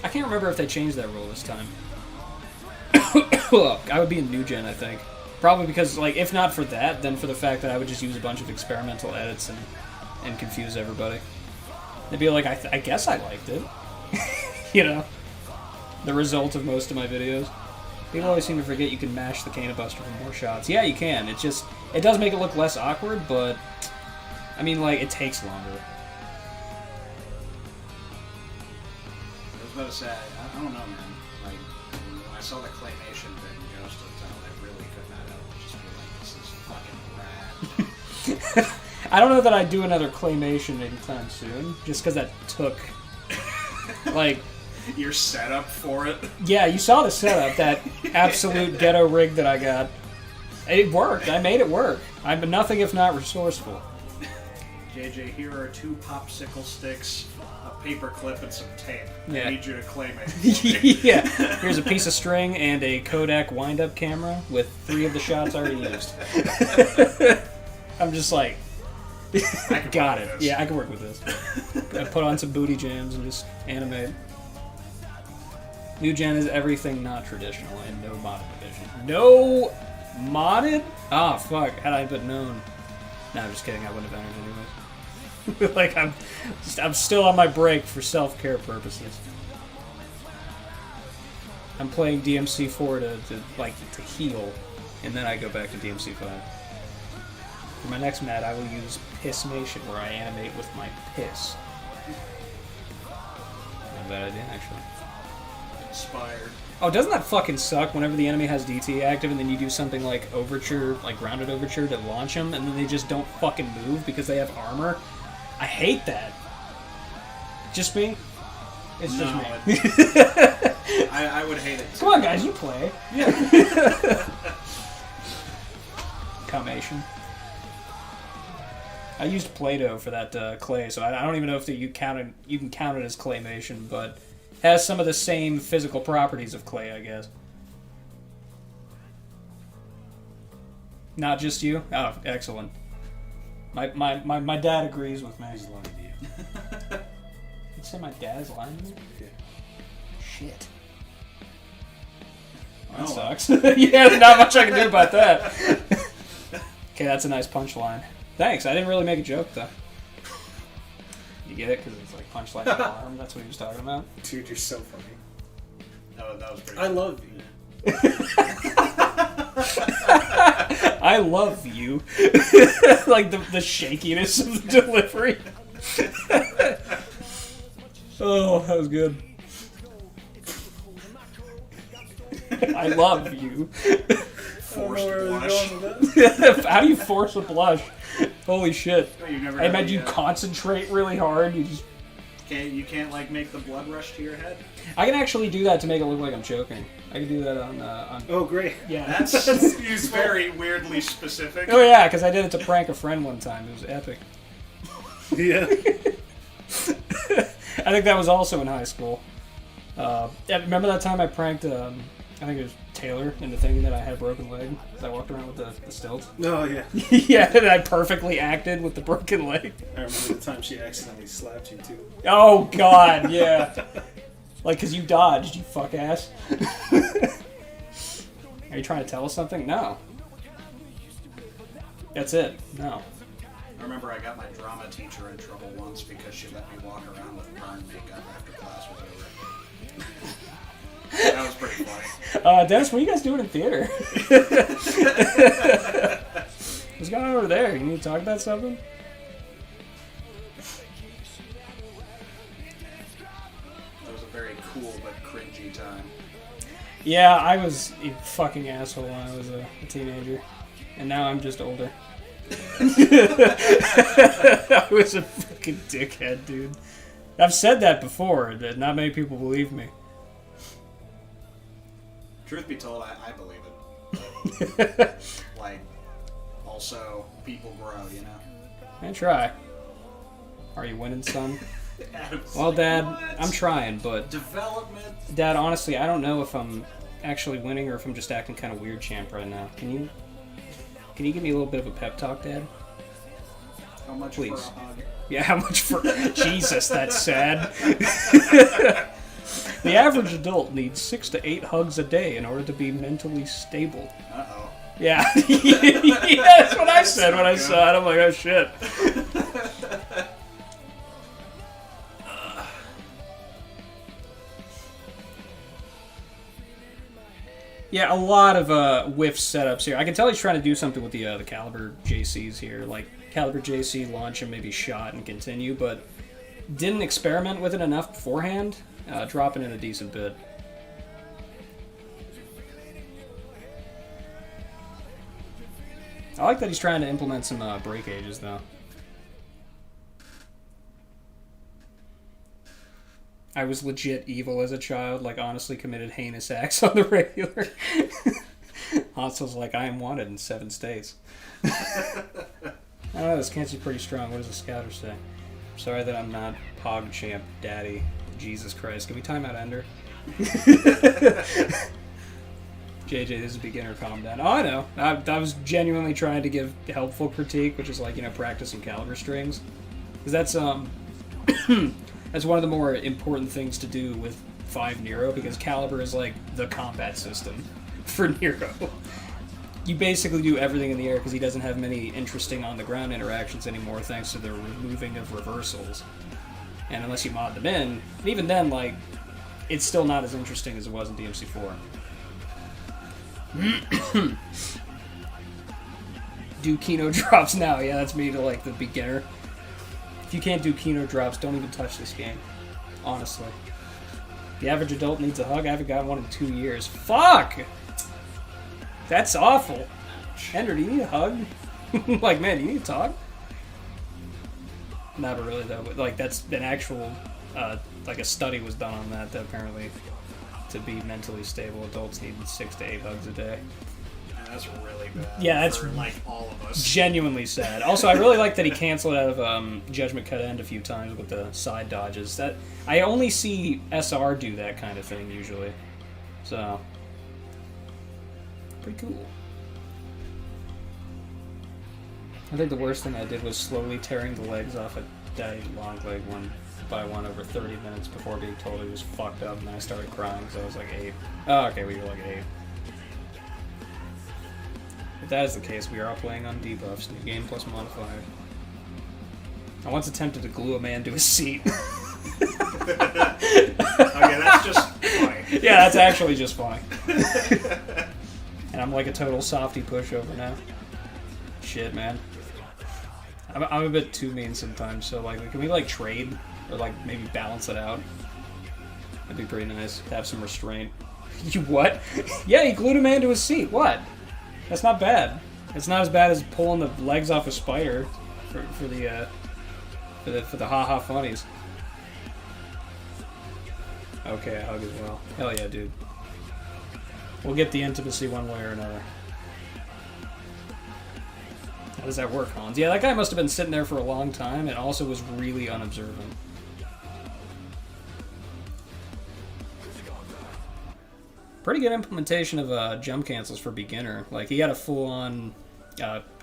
S1: I can't remember if they changed that rule this time. I would be in new gen, I think. Probably because, like, if not for that, then for the fact that I would just use a bunch of experimental edits and confuse everybody. They'd be like, I guess I liked it. You know? The result of most of my videos. People always seem to forget you can mash the Canna Buster for more shots. Yeah, you can. It does make it look less awkward, but, I mean, like, it takes longer.
S2: I was about to say, I don't know, man. Like, when I saw the claymation thing, Ghost of Town, I really could not help but just be like, this is fucking rad.
S1: I don't know that I'd do another claymation anytime soon, just because that took, like...
S2: Your setup for it?
S1: Yeah, you saw the setup, that absolute ghetto rig that I got. It worked. I made it work. I'm nothing if not resourceful.
S2: JJ, here are 2 popsicle sticks, a paper clip, and some tape.
S1: Yeah.
S2: I need you to claymate.
S1: Yeah. Here's a piece of string and a Kodak wind-up camera with 3 of the shots already used. I'm just like, got it. Yeah, I can work with this. I put on some booty jams and just animate. New gen is everything not traditional and no modded division. No modded? Ah, fuck. Had I but known. No, I'm just kidding. I wouldn't have entered anyways. Like, I'm still on my break for self-care purposes. I'm playing DMC4 to heal, and then I go back to DMC5. For my next mat, I will use Pissmation, where I animate with my piss. Not a bad idea, actually.
S2: Inspired.
S1: Oh, doesn't that fucking suck whenever the enemy has DT active and then you do something like Overture, like Grounded Overture to launch them, and then they just don't fucking move because they have armor? I hate that. Just me? It's just me.
S2: I would hate it too.
S1: Come on, guys, you play. Yeah. Combination. I used Play-Doh for that clay, so I don't even know if you can count it as claymation, but it has some of the same physical properties of clay, I guess. Not just you? Oh, excellent. My dad agrees with me.
S3: He's lying to you.
S1: You'd say my dad's lying to me?
S3: Yeah.
S1: Shit. That sucks. Yeah, there's not much I can do about that. Okay, that's a nice punchline. Thanks, I didn't really make a joke, though. You get it? Because it's like punchline in the arm. That's what he was talking about.
S3: Dude, you're so funny.
S2: That was pretty
S3: I
S2: good.
S3: love you.
S1: I love you. Like the shakiness of the delivery. Oh, that was good. I love you.
S2: Forced blush.
S1: How do you force a blush? Holy shit.
S2: You've never
S1: I
S2: had
S1: imagine you
S2: the,
S1: concentrate really hard, you just
S2: You can't like make the blood rush to your head.
S1: I can actually do that to make it look like I'm choking. I can do that on
S3: Oh, great.
S1: yeah.
S2: That's very weirdly specific.
S1: Oh yeah, because I did it to prank a friend one time. It was epic.
S3: Yeah.
S1: I think that was also in high school. Remember that time I pranked, I think it was Taylor, into thinking that I had a broken leg? I walked around with the stilts.
S3: Oh, yeah.
S1: Yeah, and I perfectly acted with the broken leg.
S3: I remember the time she accidentally slapped you, too.
S1: Oh, God, yeah. Like, because you dodged, you fuck ass. Are you trying to tell us something? No. That's it. No.
S2: I remember I got my drama teacher in trouble once because she let me walk around with burned makeup after class was over. That was pretty funny.
S1: Dennis, what are you guys doing in theater? What's going on over there? You need to talk about something?
S2: That was a very cool but cringy time.
S1: Yeah, I was a fucking asshole when I was a teenager. And now I'm just older. I was a fucking dickhead, dude. I've said that before, that not many people believe me.
S2: Truth be told, I believe it. But, like, also, people grow, you know?
S1: I try. Are you winning, son?
S2: Adam's
S1: Well,
S2: like,
S1: Dad,
S2: "What?
S1: I'm trying, but...
S2: Development?
S1: Dad, honestly, I don't know if I'm actually winning or if I'm just acting kind of weird, champ, right now. Can you give me a little bit of a pep talk, Dad?
S2: How much
S1: Please.
S2: for a hug?
S1: Yeah, how much for... Jesus, that's sad. The average adult needs 6 to 8 hugs a day in order to be mentally stable.
S2: Uh-oh.
S1: Yeah, yeah, that's what I said when I saw it. I'm like, oh shit. Yeah, a lot of whiff setups here. I can tell he's trying to do something with the Caliber JCs here, like Caliber JC launch and maybe shot and continue, but didn't experiment with it enough beforehand, dropping in a decent bit. I like that he's trying to implement some break ages, though. I was legit evil as a child, like honestly committed heinous acts on the regular. Hansel's like, I am wanted in 7 states. I don't know, this can't be pretty strong. What does the scouter say? Sorry that I'm not PogChamp Daddy. Jesus Christ. Can we time out Ender? JJ, this is beginner, calm down. Oh, I know. I was genuinely trying to give helpful critique, which is like, you know, practicing caliber strings. Because that's, that's one of the more important things to do with 5 Nero, because caliber is like the combat system for Nero. You basically do everything in the air because he doesn't have many interesting on-the-ground interactions anymore thanks to the removing of reversals. And unless you mod them in, and even then, like, it's still not as interesting as it was in DMC4. Do Kino drops now. Yeah, that's me to, like, the beginner. If you can't do Kino drops, don't even touch this game. Honestly. The average adult needs a hug. I haven't gotten one in 2 years. Fuck! That's awful. Ender, do you need a hug? Like, man, do you need to talk? Not really, though. Like, that's an actual, like, a study was done on that apparently, to be mentally stable, adults need 6 to 8 hugs a day.
S2: And that's really bad.
S1: Yeah, that's
S2: for, like, all of us.
S1: Genuinely sad. Also, I really like that he canceled out of Judgment Cut End a few times with the side dodges. That I only see SR do that kind of thing, usually. So... pretty cool. I think the worst thing I did was slowly tearing the legs off a daddy long leg one by one over 30 minutes before being told it was fucked up, and I started crying because I was like 8. Oh, okay, we were like 8. If that is the case, we are all playing on debuffs, new game plus modifier. I once attempted to glue a man to a seat.
S2: Okay, that's just funny.
S1: Yeah, that's actually just funny. And I'm like a total softy pushover now. Shit, man. I'm a bit too mean sometimes, so like, can we like trade? Or like maybe balance it out? That'd be pretty nice to have some restraint. You what? Yeah, he glued a man to his seat. What? That's not bad. It's not as bad as pulling the legs off a spider for the haha funnies. Okay, a hug as well. Hell yeah, dude. We'll get the intimacy one way or another. How does that work, Hans? Yeah, that guy must have been sitting there for a long time and also was really unobservant. Pretty good implementation of jump cancels for beginner. Like, he had a full-on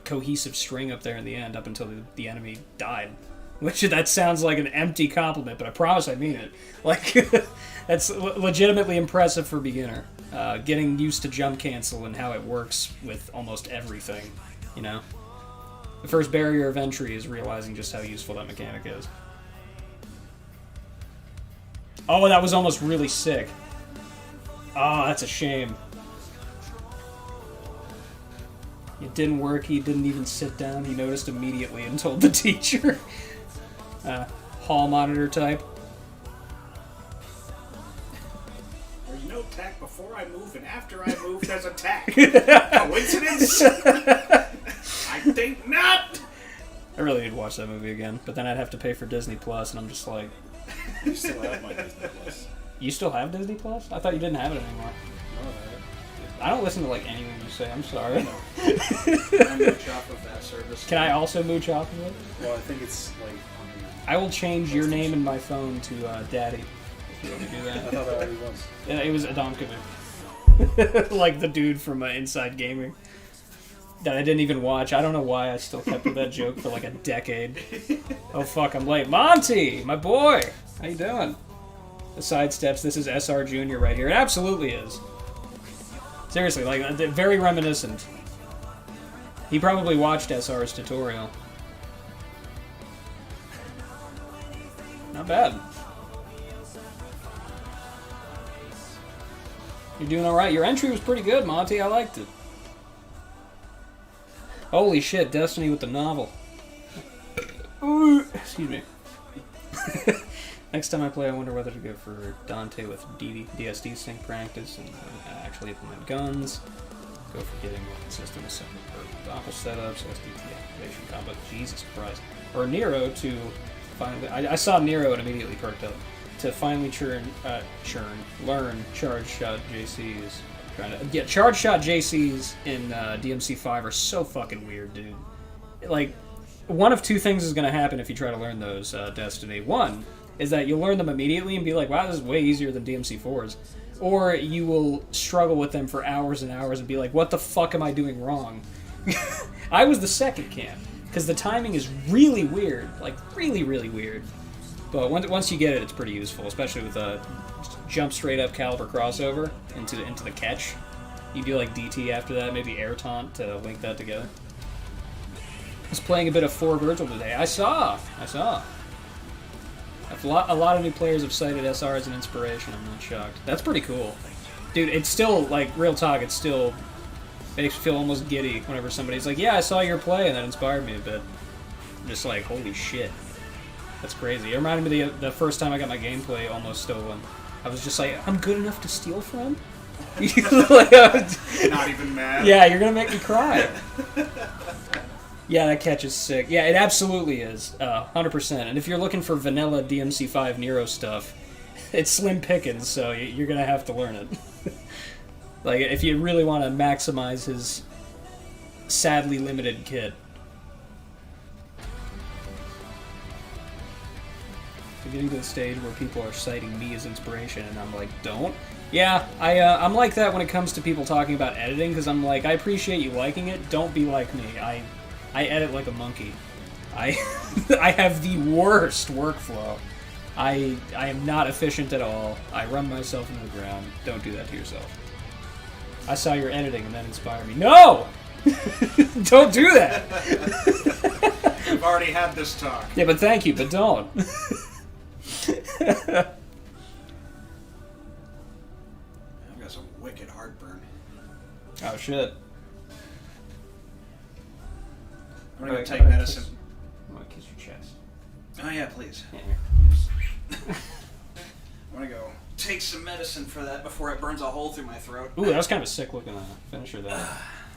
S1: cohesive string up there in the end up until the enemy died. Which, that sounds like an empty compliment, but I promise I mean it. Like, that's legitimately impressive for beginner. Getting used to jump cancel and how it works with almost everything, you know? The first barrier of entry is realizing just how useful that mechanic is. Oh, that was almost really sick. Oh, that's a shame. It didn't work, he didn't even sit down, he noticed immediately and told the teacher. Hall monitor type.
S2: There's no tack before I move, and after I move, there's a tack. Coincidence? I think not!
S1: I really need to watch that movie again, but then I'd have to pay for Disney Plus, and I'm just like...
S3: You still have my Disney Plus.
S1: You still have Disney Plus? I thought you didn't have it anymore.
S3: No,
S1: I don't listen to, like, anything you say, I'm sorry.
S2: I'm mooch off of that service.
S1: Can I also mooch off of it?
S3: well, I think it's like...
S1: I will change your name in my phone to Daddy, if you want to do
S3: I
S1: that.
S3: thought that already was.
S1: Yeah, it was Adamkovic. Like the dude from Inside Gaming. That I didn't even watch. I don't know why I still kept with that joke for like a decade. Oh fuck, I'm late. Monty! My boy! How you doing? The sidesteps, this is SR Jr. right here. It absolutely is. Seriously, like, very reminiscent. He probably watched SR's tutorial. Not bad. You're doing alright. Your entry was pretty good, Monty. I liked it. Holy shit, Destiny with the novel. Ooh, excuse me. Next time I play, I wonder whether to go for Dante with DSD sync practice and actually implement guns. Go for getting more consistent assembly for doppel setups, SDT activation combo. Jesus Christ. Or Nero to finally... I saw Nero and immediately perked up. To finally learn charge shot JCs. Yeah, charge shot JCs in DMC5 are so fucking weird, dude. Like, one of two things is going to happen if you try to learn those, Destiny. One is that you'll learn them immediately and be like, wow, this is way easier than DMC4s. Or you will struggle with them for hours and hours and be like, what the fuck am I doing wrong? I was the second camp, because the timing is really weird. Like, really, really weird. But once you get it, it's pretty useful, especially with a jump straight up caliber crossover into the catch. You do like DT after that, maybe air taunt to link that together. I was playing a bit of 4 Virgil today. I saw. A lot of new players have cited SR as an inspiration. I'm not shocked. That's pretty cool. Dude, it's still, like, real talk, it still makes me feel almost giddy whenever somebody's like, yeah, I saw your play and that inspired me a bit. I'm just like, holy shit. That's crazy. It reminded me of the first time I got my gameplay almost stolen. I was just like, I'm good enough to steal from?
S2: Not even mad.
S1: Yeah, you're gonna make me cry. Yeah, that catch is sick. Yeah, it absolutely is. 100%. And if you're looking for vanilla DMC5 Nero stuff, it's slim pickings, so you're gonna have to learn it. Like, if you really want to maximize his sadly limited kit. We're getting to the stage where people are citing me as inspiration, and I'm like, don't? Yeah, I'm like that when it comes to people talking about editing, because I'm like, I appreciate you liking it, don't be like me. I edit like a monkey. I have the worst workflow. I am not efficient at all. I run myself into the ground. Don't do that to yourself. I saw your editing and that inspired me. No! Don't do that!
S2: We've already had this talk.
S1: Yeah, but thank you, but don't.
S2: I've got some wicked heartburn.
S1: Oh, shit.
S2: I'm gonna go take medicine.
S1: I'm gonna kiss your chest.
S2: Oh yeah, please.
S1: Yeah.
S2: I'm gonna go take some medicine for that before it burns a hole through my throat.
S1: Ooh, that was kind of a sick looking finisher, though.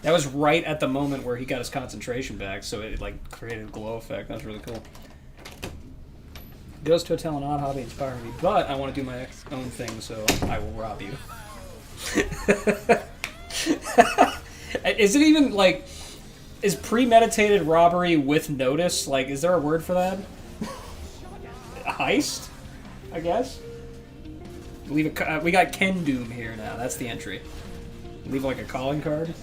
S1: That was right at the moment where he got his concentration back, so it like created a glow effect. That was really cool. Ghost Hotel and Odd Hobby inspire me, but I want to do my own thing, so I will rob you. Is it even, like... Is premeditated robbery with notice? Like, is there a word for that? A heist? I guess? We got Ken Doom here now. That's the entry. Leave, like, a calling card.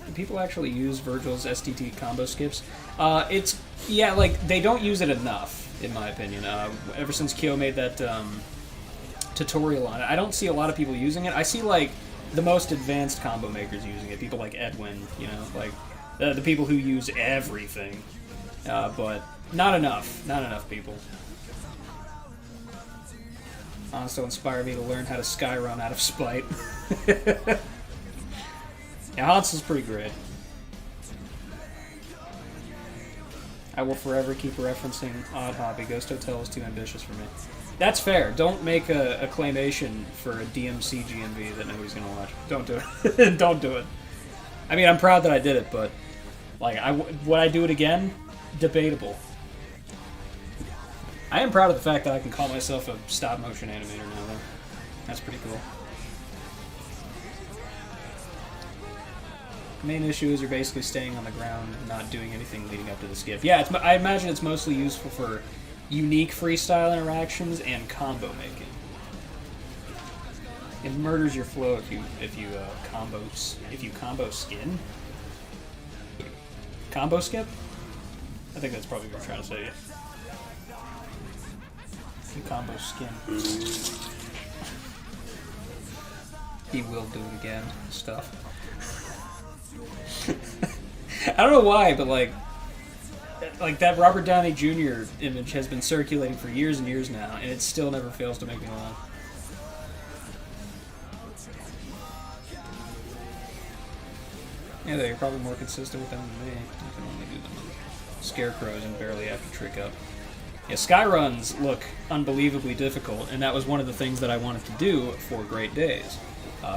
S1: Do people actually use Virgil's STT combo skips? Yeah, like, they don't use it enough, in my opinion. Ever since Kyo made that tutorial on it, I don't see a lot of people using it. I see, like, the most advanced combo makers using it. People like Edwin, you know, like, the people who use everything. But not enough. Not enough people. Also inspired me to learn how to skyrun out of spite. Yeah, Hans is pretty great. I will forever keep referencing Odd Hobby. Ghost Hotel is too ambitious for me. That's fair. Don't make a claymation for a DMC GMV that nobody's gonna watch. Don't do it. Don't do it. I mean, I'm proud that I did it, but like, would I do it again? Debatable. I am proud of the fact that I can call myself a stop-motion animator now, though. That's pretty cool. The main issue is you're basically staying on the ground, not doing anything leading up to the skip. Yeah, I imagine it's mostly useful for unique freestyle interactions and combo making. It murders your flow if you combo skin. Combo skip? I think that's probably what you're trying to say. If you combo skin. He will do it again. Stuff. I don't know why, but like that Robert Downey Jr. image has been circulating for years and years now, and it still never fails to make me laugh. Yeah, you're probably more consistent with them than me. You can only do them on scarecrows and barely have to trick up. Yeah, skyruns look unbelievably difficult, and that was one of the things that I wanted to do for Great Days.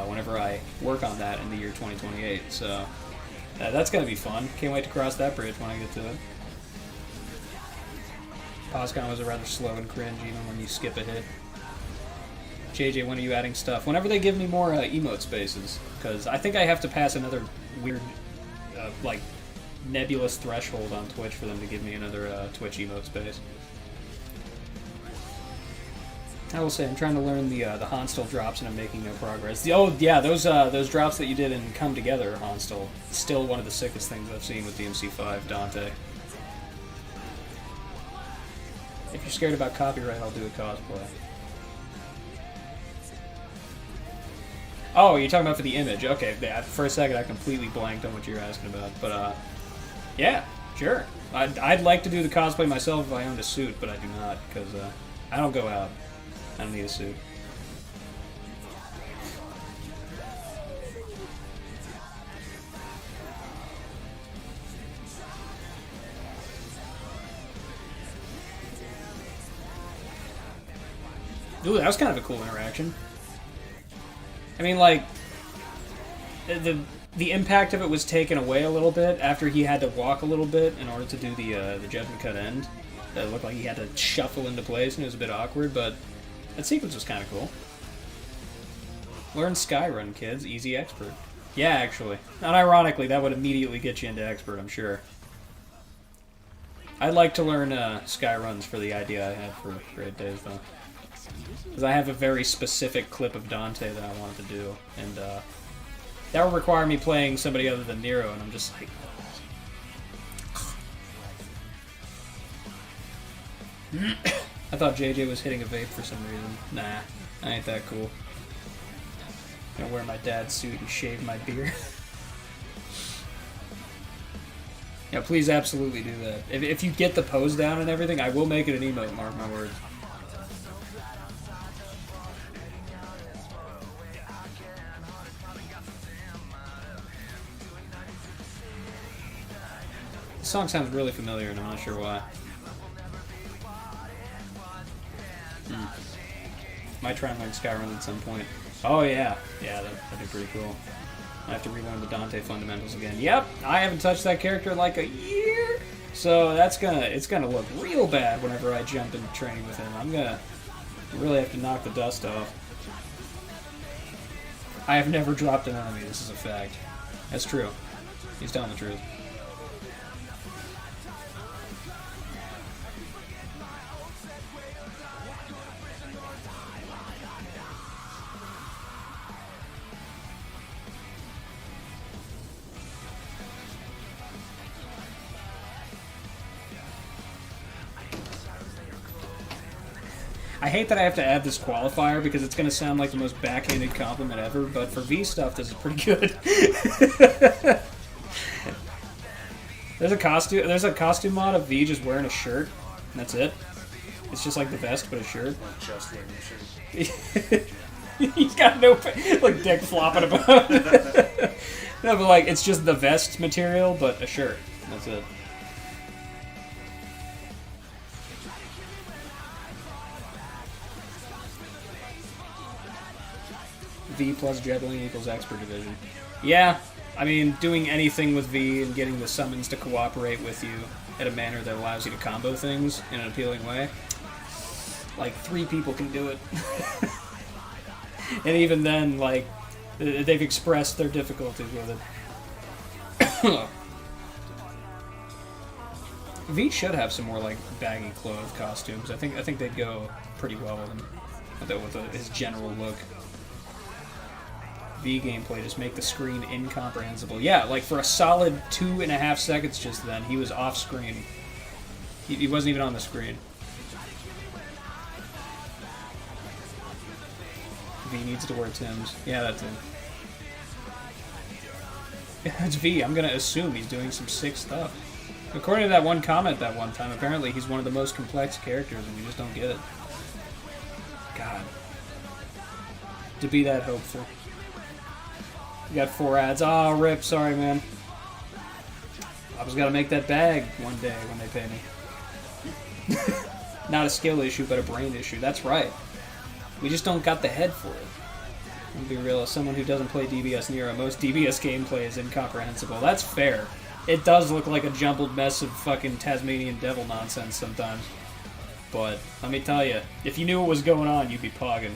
S1: Whenever I work on that in the year 2028, so that's gonna be fun. Can't wait to cross that bridge when I get to it. PosCon was a rather slow and cringe, even when you skip a hit. JJ, when are you adding stuff? Whenever they give me more emote spaces, because I think I have to pass another weird, like, nebulous threshold on Twitch for them to give me another Twitch emote space. I will say, I'm trying to learn the Honstel drops and I'm making no progress. Those drops that you did in Come Together, Honstel, still one of the sickest things I've seen with DMC5 Dante. If you're scared about copyright, I'll do a cosplay. Oh, you're talking about for the image. Okay, yeah, for a second I completely blanked on what you were asking about. But, yeah, sure. I'd like to do the cosplay myself if I owned a suit, but I do not, because I don't go out. I don't need a suit. Ooh, that was kind of a cool interaction. I mean, like, the impact of it was taken away a little bit after he had to walk a little bit in order to do the judgment cut end. It looked like he had to shuffle into place and it was a bit awkward, but that sequence was kind of cool. Learn Skyrun, kids. Easy expert. Yeah, actually. Unironically, that would immediately get you into expert, I'm sure. I'd like to learn Skyruns for the idea I have for Great Days, though. Because I have a very specific clip of Dante that I wanted to do, and that would require me playing somebody other than Nero, and I'm just like... I thought JJ was hitting a vape for some reason. Nah, I ain't that cool. I'm gonna wear my dad's suit and shave my beard. Yeah, please absolutely do that. If you get the pose down and everything, I will make it an emote, mark my words. This song sounds really familiar and I'm not sure why. Might try and learn Skyrim at some point. Oh yeah, that'd be pretty cool. I have to relearn the Dante fundamentals again. Yep, I haven't touched that character in like a year. So it's gonna look real bad whenever I jump into training with him. I'm gonna really have to knock the dust off. I have never dropped an enemy, this is a fact. That's true. He's telling the truth. I hate that I have to add this qualifier because it's going to sound like the most backhanded compliment ever, but for V stuff, this is pretty good. There's a costume mod of V just wearing a shirt, and that's it. It's just like the vest, but a shirt.
S3: Like just wearing a shirt.
S1: He's got no, like, dick flopping about. No, but like, it's just the vest material, but a shirt. That's it. V plus juggling equals expert division. Yeah, I mean, doing anything with V and getting the summons to cooperate with you in a manner that allows you to combo things in an appealing way. Like, 3 people can do it. And even then, like, they've expressed their difficulties with it. V should have some more, like, baggy clothes costumes. I think they'd go pretty well with him. With his general look. V gameplay, just make the screen incomprehensible. Yeah, like for a solid 2.5 seconds just then, he was off screen. He wasn't even on the screen. V needs to wear Timbs. Yeah, that's it. Yeah, it's V. I'm gonna assume he's doing some sick stuff. According to that one comment that one time, apparently he's one of the most complex characters and we just don't get it. God. To be that hopeful. You got 4 ads. Oh, rip. Sorry, man. I was gotta make that bag one day when they pay me. Not a skill issue, but a brain issue. That's right. We just don't got the head for it. I'll be real, as someone who doesn't play DBS Nero, most DBS gameplay is incomprehensible. That's fair. It does look like a jumbled mess of fucking Tasmanian devil nonsense sometimes. But, let me tell you, if you knew what was going on, you'd be pogging.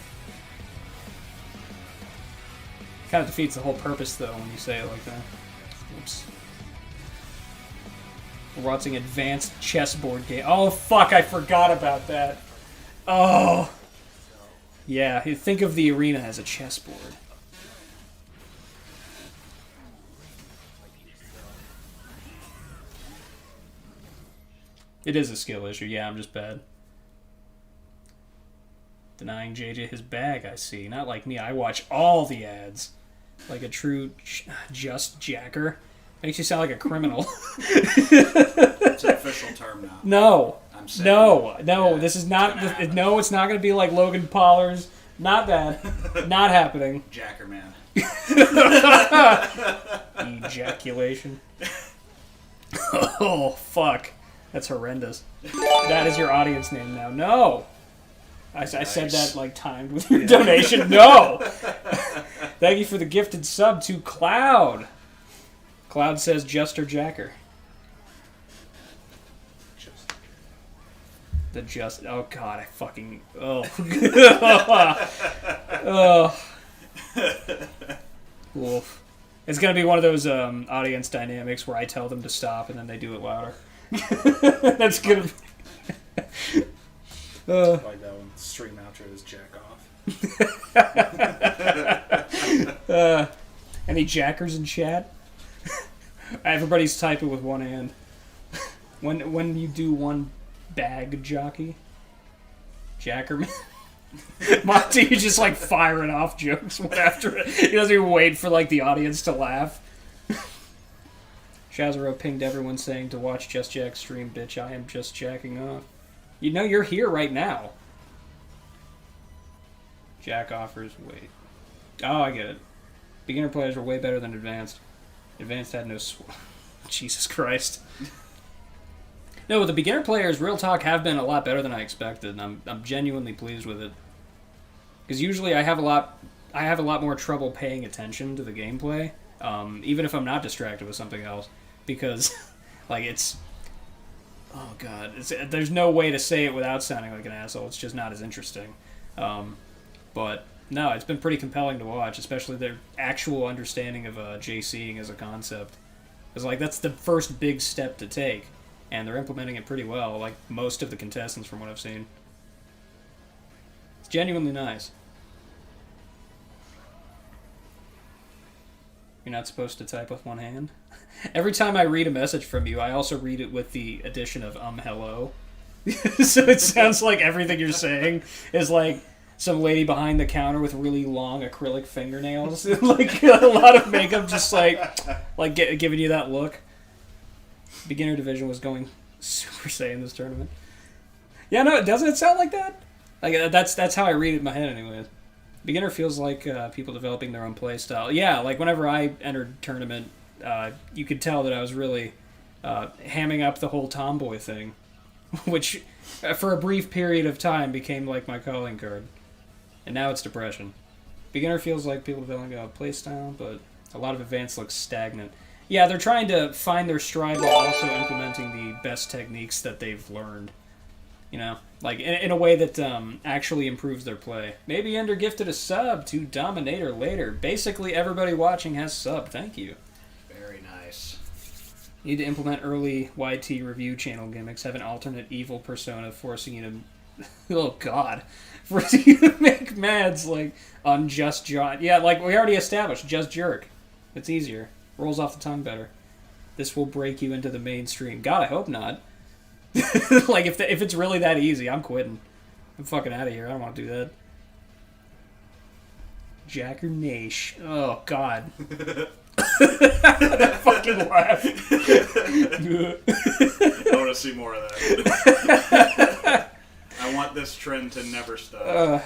S1: Kind of defeats the whole purpose, though, when you say it like that. Oops. We're watching advanced chessboard game. Oh, fuck, I forgot about that. Oh. Yeah, you think of the arena as a chessboard. It is a skill issue. Yeah, I'm just bad. Denying JJ his bag, I see. Not like me. I watch all the ads. Like a true just jacker. Makes you sound like a criminal.
S2: It's an official term now.
S1: No.
S2: I'm saying
S1: no.
S2: Yeah,
S1: This is not. No, it's not going to be like Logan Paul's. Not that. Not happening.
S2: Jacker man.
S1: Ejaculation. Oh, fuck. That's horrendous. That is your audience name now. No. I said that, like, timed with your donation. No! Thank you for the gifted sub to Cloud. Cloud says Juster Jacker. The just... Oh, God, I fucking... Oh. Oh. Oof. It's going to be one of those audience dynamics where I tell them to stop and then they do it louder. That's going to be...
S3: Like that one. Stream outro is jack off.
S1: Any jackers in chat? Everybody's typing with one hand. When you do one bag jockey, Jackerman. Monty, you just like firing off jokes one after it. He doesn't even wait for like the audience to laugh. Shazaro pinged everyone saying to watch Just Jack stream, bitch. I am just jacking off. You know you're here right now. Jack offers, wait. Oh, I get it. Beginner players were way better than advanced. Advanced had no Jesus Christ. No, the beginner players, real talk, have been a lot better than I expected, and I'm genuinely pleased with it. Because usually I have a lot more trouble paying attention to the gameplay, even if I'm not distracted with something else. Because, like, oh god, there's no way to say it without sounding like an asshole. It's just not as interesting. But no, it's been pretty compelling to watch, especially their actual understanding of JCing as a concept. It's like that's the first big step to take, and they're implementing it pretty well. Like most of the contestants, from what I've seen, it's genuinely nice. You're not supposed to type with one hand. Every time I read a message from you, I also read it with the addition of hello. So it sounds like everything you're saying is like some lady behind the counter with really long acrylic fingernails. Like a lot of makeup, just like giving you that look. Beginner division was going Super Saiyan this tournament. Yeah, no, doesn't it sound like that? Like that's how I read it in my head anyways. Beginner feels like people developing their own play style. Yeah, like whenever I entered tournament, you could tell that I was really hamming up the whole tomboy thing, which for a brief period of time became like my calling card. And now it's depression. Beginner feels like people developing a play style, but a lot of advanced looks stagnant. Yeah, they're trying to find their stride while also implementing the best techniques that they've learned. You know, like in a way that actually improves their play. Maybe Ender gifted a sub to Dominator later. Basically, everybody watching has sub. Thank you.
S2: Very nice.
S1: You need to implement early YT review channel gimmicks. Have an alternate evil persona forcing you to... oh, God. Forcing you to make mads, like, on Just John. Yeah, like, we already established. Just Jerk. It's easier. Rolls off the tongue better. This will break you into the mainstream. God, I hope not. Like, if it's really that easy, I'm quitting. I'm fucking out of here. I don't want to do that. Jack or Nash. Oh, God. That fucking laugh.
S2: I want to see more of that. I want this trend to never stop.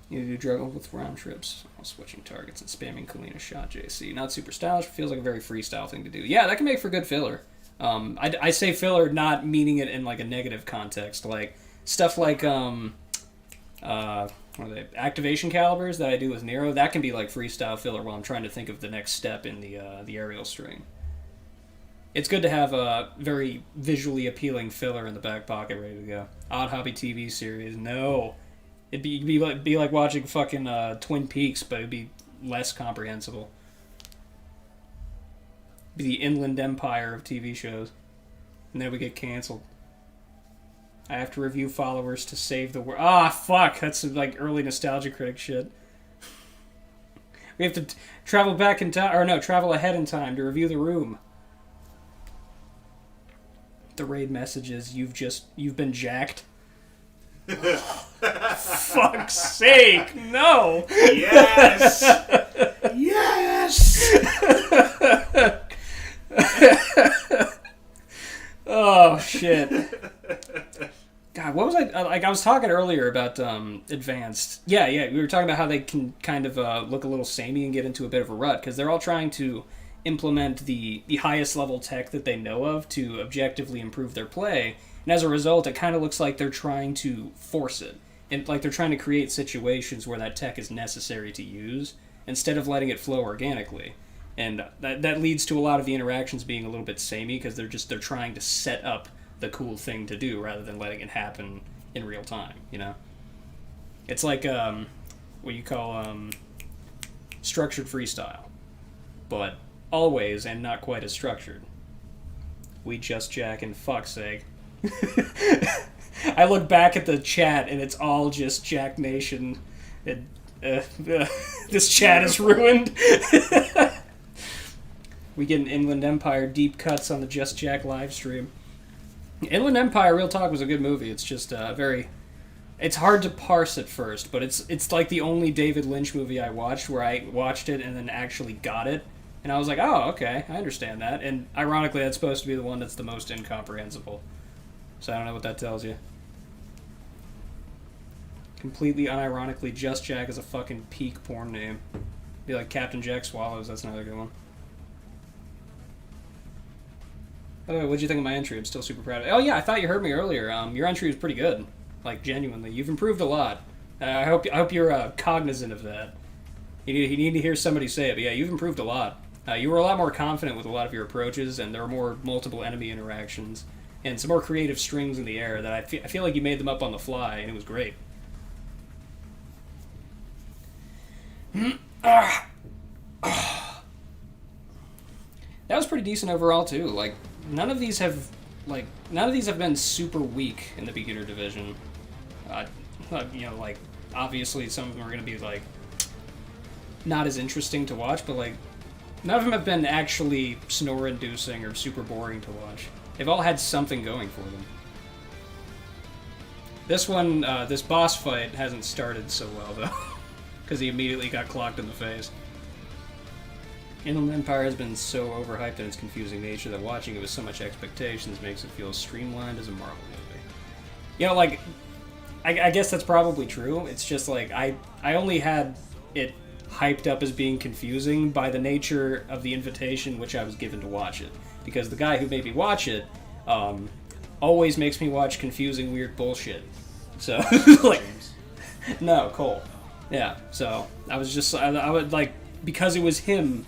S1: You do juggle with round trips while switching targets and spamming Kalina shot JC. Not super stylish, but feels like a very freestyle thing to do. Yeah, that can make for good filler. I say filler not meaning it in like a negative context. Like stuff like what are they? Activation calibers that I do with Nero, that can be like freestyle filler while I'm trying to think of the next step in the aerial string. It's good to have a very visually appealing filler in the back pocket ready to go. Odd Hobby TV series, no. It'd be like watching fucking Twin Peaks, but it'd be less comprehensible. It'd be the Inland Empire of TV shows. And then we get canceled. I have to review followers to save the world. Ah, fuck! That's some, like, early Nostalgia Critic shit. We have to travel back in time, or no, travel ahead in time to review the room. The raid messages, you've been jacked. Fuck's sake, no!
S2: Yes! Yes!
S1: Oh, shit. God, what was I was talking earlier about advanced. Yeah, we were talking about how they can kind of look a little samey and get into a bit of a rut, because they're all trying to implement the highest level tech that they know of to objectively improve their play. And as a result, it kind of looks like they're trying to force it. And like they're trying to create situations where that tech is necessary to use, instead of letting it flow organically. And that leads to a lot of the interactions being a little bit samey, because they're trying to set up the cool thing to do rather than letting it happen in real time, you know? It's like what you call structured freestyle, but always and not quite as structured. We just jack and fuck's sake. I look back at the chat and it's all just Jack Nation. And, this chat is ruined. We get an Inland Empire deep cuts on the Just Jack live stream. Inland Empire, real talk, was a good movie. It's just it's hard to parse at first, but it's like the only David Lynch movie I watched where I watched it and then actually got it. And I was like, oh, okay, I understand that. And ironically, that's supposed to be the one that's the most incomprehensible. So I don't know what that tells you. Completely unironically, Just Jack is a fucking peak porn name. Be like Captain Jack Swallows, that's another good one. By the way, what'd you think of my entry? I'm still super proud of it. Oh yeah, I thought you heard me earlier. Your entry was pretty good. Like, genuinely. You've improved a lot. I hope you're cognizant of that. You need to hear somebody say it, but yeah, you've improved a lot. You were a lot more confident with a lot of your approaches, and there were more multiple enemy interactions, and some more creative strings in the air that I feel like you made them up on the fly, and it was great. That was pretty decent overall too. Like none of these have been super weak in the beginner division. You know, like obviously some of them are going to be like not as interesting to watch, but like none of them have been actually snore-inducing or super boring to watch. They've all had something going for them. This one, this boss fight hasn't started so well though, because he immediately got clocked in the face. Inland Empire has been so overhyped in its confusing nature that watching it with so much expectations makes it feel as streamlined as a Marvel movie. You know, like, I guess that's probably true. It's just like, I only had it hyped up as being confusing by the nature of the invitation which I was given to watch it. Because the guy who made me watch it always makes me watch confusing, weird bullshit. So, like, no, Cole. Yeah, so I was just, I would like, because it was him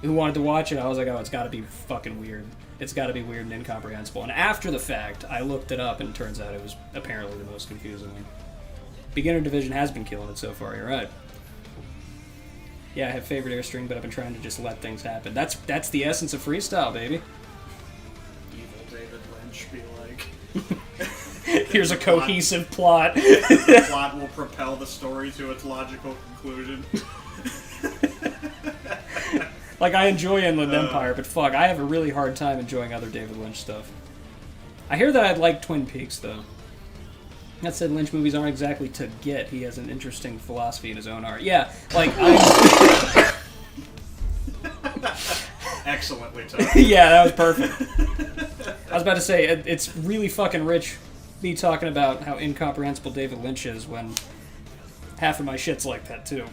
S1: who wanted to watch it, I was like, oh, it's gotta be fucking weird. It's gotta be weird and incomprehensible. And after the fact, I looked it up and it turns out it was apparently the most confusing one. Beginner Division has been killing it so far, you're right. Yeah, I have favorite airstream, but I've been trying to just let things happen. That's the essence of freestyle, baby.
S2: Evil David Lynch be like...
S1: Here's a cohesive plot.
S2: The plot will propel the story to its logical conclusion.
S1: Like, I enjoy Inland Empire, but fuck, I have a really hard time enjoying other David Lynch stuff. I hear that I'd like Twin Peaks, though. That said, Lynch movies aren't exactly to get. He has an interesting philosophy in his own art. Yeah, like,
S2: Excellently done.
S1: Yeah, that was perfect. I was about to say, it's really fucking rich, me talking about how incomprehensible David Lynch is when half of my shit's like that, too.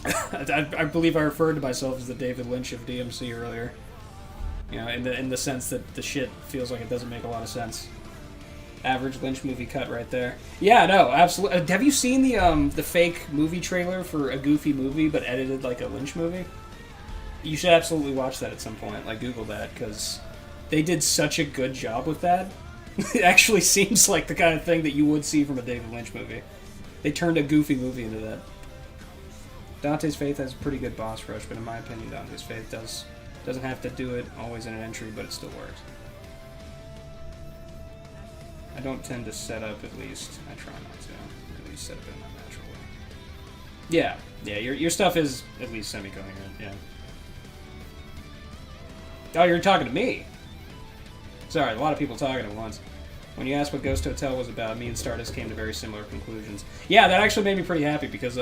S1: I believe I referred to myself as the David Lynch of DMC earlier. You know, in the sense that the shit feels like it doesn't make a lot of sense. Average Lynch movie cut right there. Yeah, no, absolutely. Have you seen the fake movie trailer for a Goofy movie but edited like a Lynch movie? You should absolutely watch that at some point. Like, Google that, because they did such a good job with that. It actually seems like the kind of thing that you would see from a David Lynch movie. They turned a Goofy movie into that. Dante's Faith has a pretty good boss rush, but in my opinion, Dante's Faith doesn't have to do it always in an entry, but it still works. I don't tend to set up, at least. I try not to. At least set up in my natural way. Yeah, your stuff is at least semi-coherent, yeah. Oh, you're talking to me! Sorry, a lot of people talking at once. When you asked what Ghost Hotel was about, me and Stardust came to very similar conclusions. Yeah, that actually made me pretty happy, because,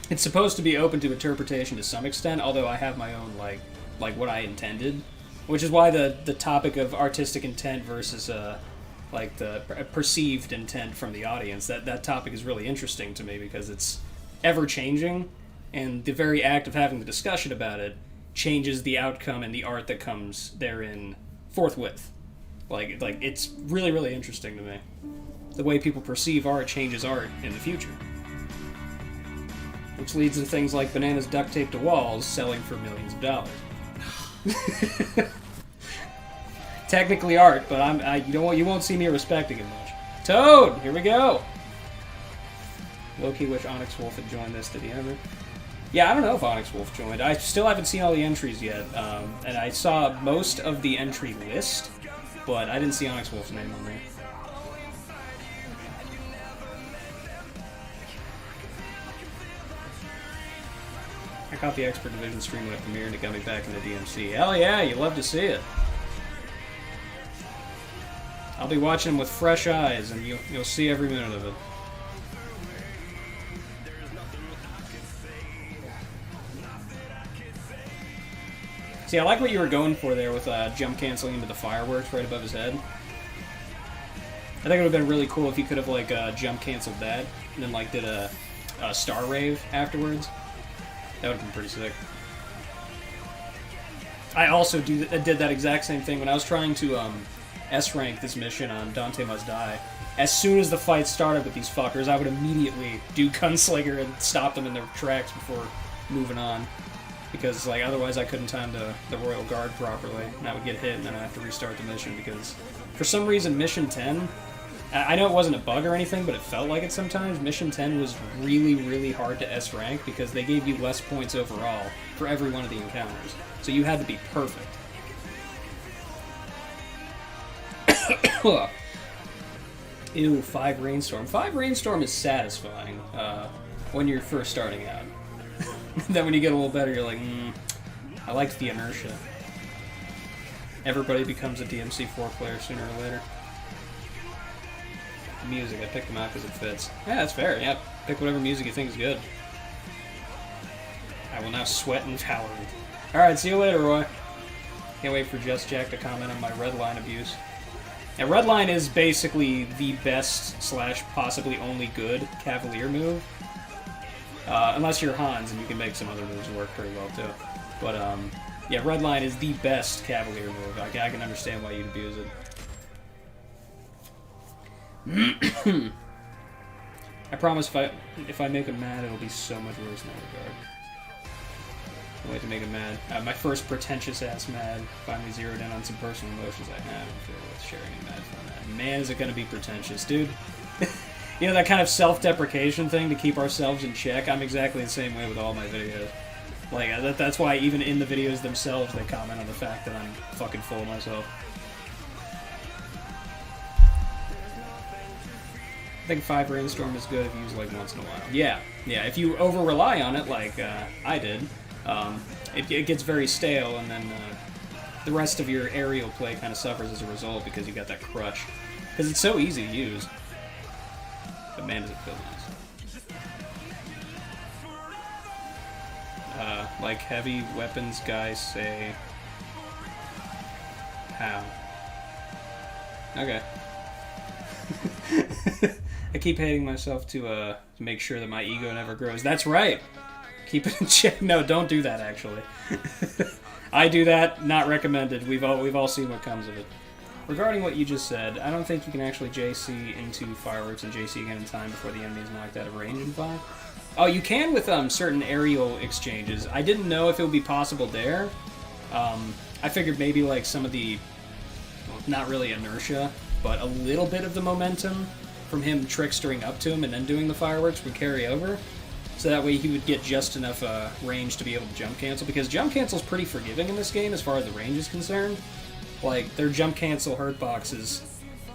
S1: it's supposed to be open to interpretation to some extent, although I have my own, like what I intended. Which is why the topic of artistic intent versus, like the perceived intent from the audience, that topic is really interesting to me because it's ever-changing, and the very act of having the discussion about it changes the outcome and the art that comes therein forthwith. Like it's really, really interesting to me. The way people perceive art changes art in the future. Which leads to things like bananas duct taped to walls selling for millions of dollars. Technically art, but you won't see me respecting it much. Toad, here we go. Low-key wish Onyx Wolf had joined this. Did he ever? Yeah, I don't know if Onyx Wolf joined. I still haven't seen all the entries yet, and I saw most of the entry list, but I didn't see Onyx Wolf's name on there. I caught the Expert Division stream when it premiered and it got me back into DMC. Hell yeah, you love to see it. I'll be watching them with fresh eyes, and you'll see every minute of it. See, I like what you were going for there with jump canceling into the fireworks right above his head. I think it would have been really cool if you could have like jump canceled that, and then like did a star rave afterwards. That would have been pretty sick. I also did that exact same thing when I was trying to S-rank this mission on Dante Must Die. As soon as the fight started with these fuckers, I would immediately do Gunslinger and stop them in their tracks before moving on. because like otherwise I couldn't time the Royal Guard properly, and I would get hit, and then I'd have to restart the mission because for some reason Mission 10, I know it wasn't a bug or anything, but it felt like it sometimes. Mission 10 was really, really hard to S rank because they gave you less points overall for every one of the encounters, so you had to be perfect. Ew, 5 Rainstorm. 5 Rainstorm is satisfying when you're first starting out. Then when you get a little better, you're like, I liked the inertia. Everybody becomes a DMC4 player sooner or later. Music, I picked them out because it fits. Yeah, that's fair, yeah. Pick whatever music you think is good. I will now sweat and tolerate. Alright, see you later, Roy. Can't wait for Just Jack to comment on my Redline abuse. Now, Redline is basically the best / possibly only good Cavalier move. Unless you're Hans, and you can make some other moves work pretty well, too. But, yeah, Redline is the best Cavalier move. I can understand why you'd abuse it. I promise if I make him mad, it'll be so much worse in that regard. I'll wait to make him mad. My first pretentious-ass mad finally zeroed in on some personal emotions I have. I feel worth sharing a mad for that. Man, is it going to be pretentious, dude. You know, that kind of self-deprecation thing to keep ourselves in check? I'm exactly the same way with all my videos. Like, that's why even in the videos themselves, they comment on the fact that I'm fucking full of myself. I think 5 Rainstorm is good if you use it like once in a while. Yeah, if you over-rely on it like I did, it gets very stale, and then the rest of your aerial play kind of suffers as a result because you got that crutch. Because it's so easy to use. But man, does it feel nice. Like heavy weapons guys say... How? Okay. I keep hating myself to make sure that my ego never grows. That's right! Keep it in check. No, don't do that, actually. I do that, not recommended. We've all seen what comes of it. Regarding what you just said, I don't think you can actually JC into fireworks and JC again in time before the enemy is knocked out of range in 5. Oh, you can with certain aerial exchanges. I didn't know if it would be possible there. I figured maybe like some of the, well, not really inertia, but a little bit of the momentum from him trickstering up to him and then doing the fireworks would carry over. So that way he would get just enough range to be able to jump cancel, because jump cancel is pretty forgiving in this game as far as the range is concerned. Like, their jump cancel hurt boxes,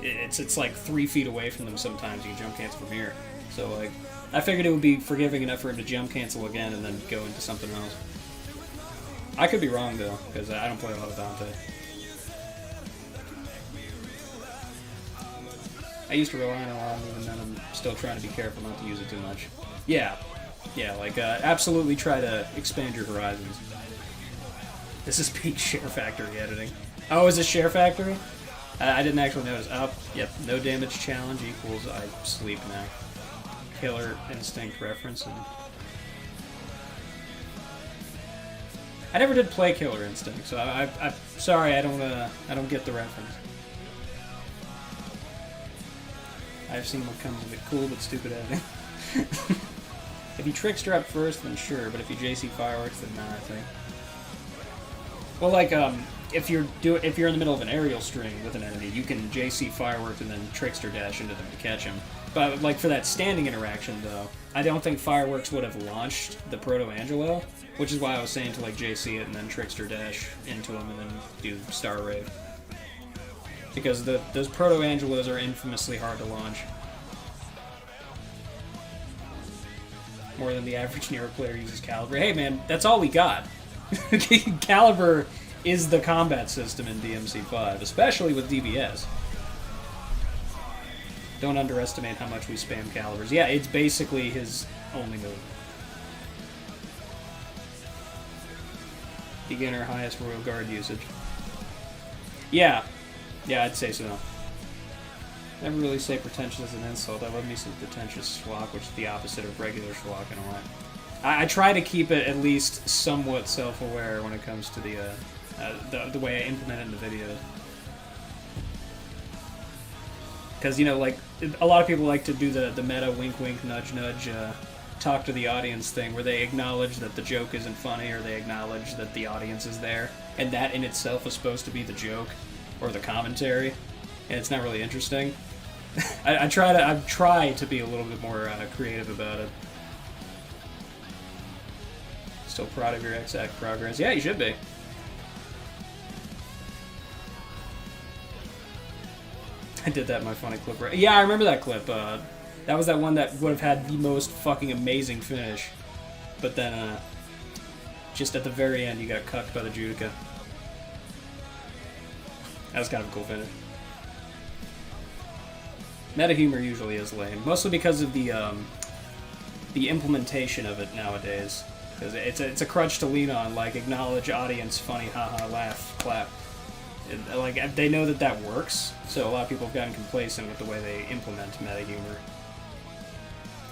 S1: it's like 3 feet away from them sometimes. You can jump cancel from here. So, like, I figured it would be forgiving enough for him to jump cancel again and then go into something else. I could be wrong, though, because I don't play a lot of Dante. I used to rely on it a lot, and even then I'm still trying to be careful not to use it too much. Yeah, like, absolutely try to expand your horizons. This is peak Share Factory editing. Oh, is this Share Factory? I didn't actually notice. Oh, yep, no damage challenge equals I sleep now. Killer Instinct reference. And I never did play Killer Instinct, so I'm sorry, I don't get the reference. I've seen what comes of it. Cool but stupid editing. If you trickster up first, then sure, but if you JC fireworks, then nah, I think. Well, like, if you're in the middle of an aerial string with an enemy, you can JC fireworks and then trickster dash into them to catch him. But like for that standing interaction, though, I don't think fireworks would have launched the Proto-Angelo, which is why I was saying to like JC it and then trickster dash into him and then do Star Rave. Because those Proto-Angelos are infamously hard to launch. More than the average Nero player uses Caliber. Hey man, that's all we got. Caliber is the combat system in DMC5, especially with DBS. Don't underestimate how much we spam Calibers. Yeah, it's basically his only move. Beginner highest Royal Guard usage. Yeah, I'd say so. Never really say pretentious as an insult. I love me some pretentious schlock, which is the opposite of regular schlock in a way. I try to keep it at least somewhat self-aware when it comes to the way I implement it in the videos. Because, you know, like, a lot of people like to do the meta wink-wink, nudge-nudge talk to the audience thing where they acknowledge that the joke isn't funny or they acknowledge that the audience is there, and that in itself is supposed to be the joke or the commentary, and it's not really interesting. I try to be a little bit more creative about it. Still proud of your X-Act progress. Yeah, you should be. I did that in my funny clip. Right? Yeah, I remember that clip. That was that one that would have had the most fucking amazing finish. But then, just at the very end, you got cucked by the Judica. That was kind of a cool finish. Meta humor usually is lame, mostly because of the implementation of it nowadays. Because it's a crutch to lean on, like acknowledge audience, funny, haha, laugh, clap. Like they know that works, so a lot of people have gotten complacent with the way they implement meta humor.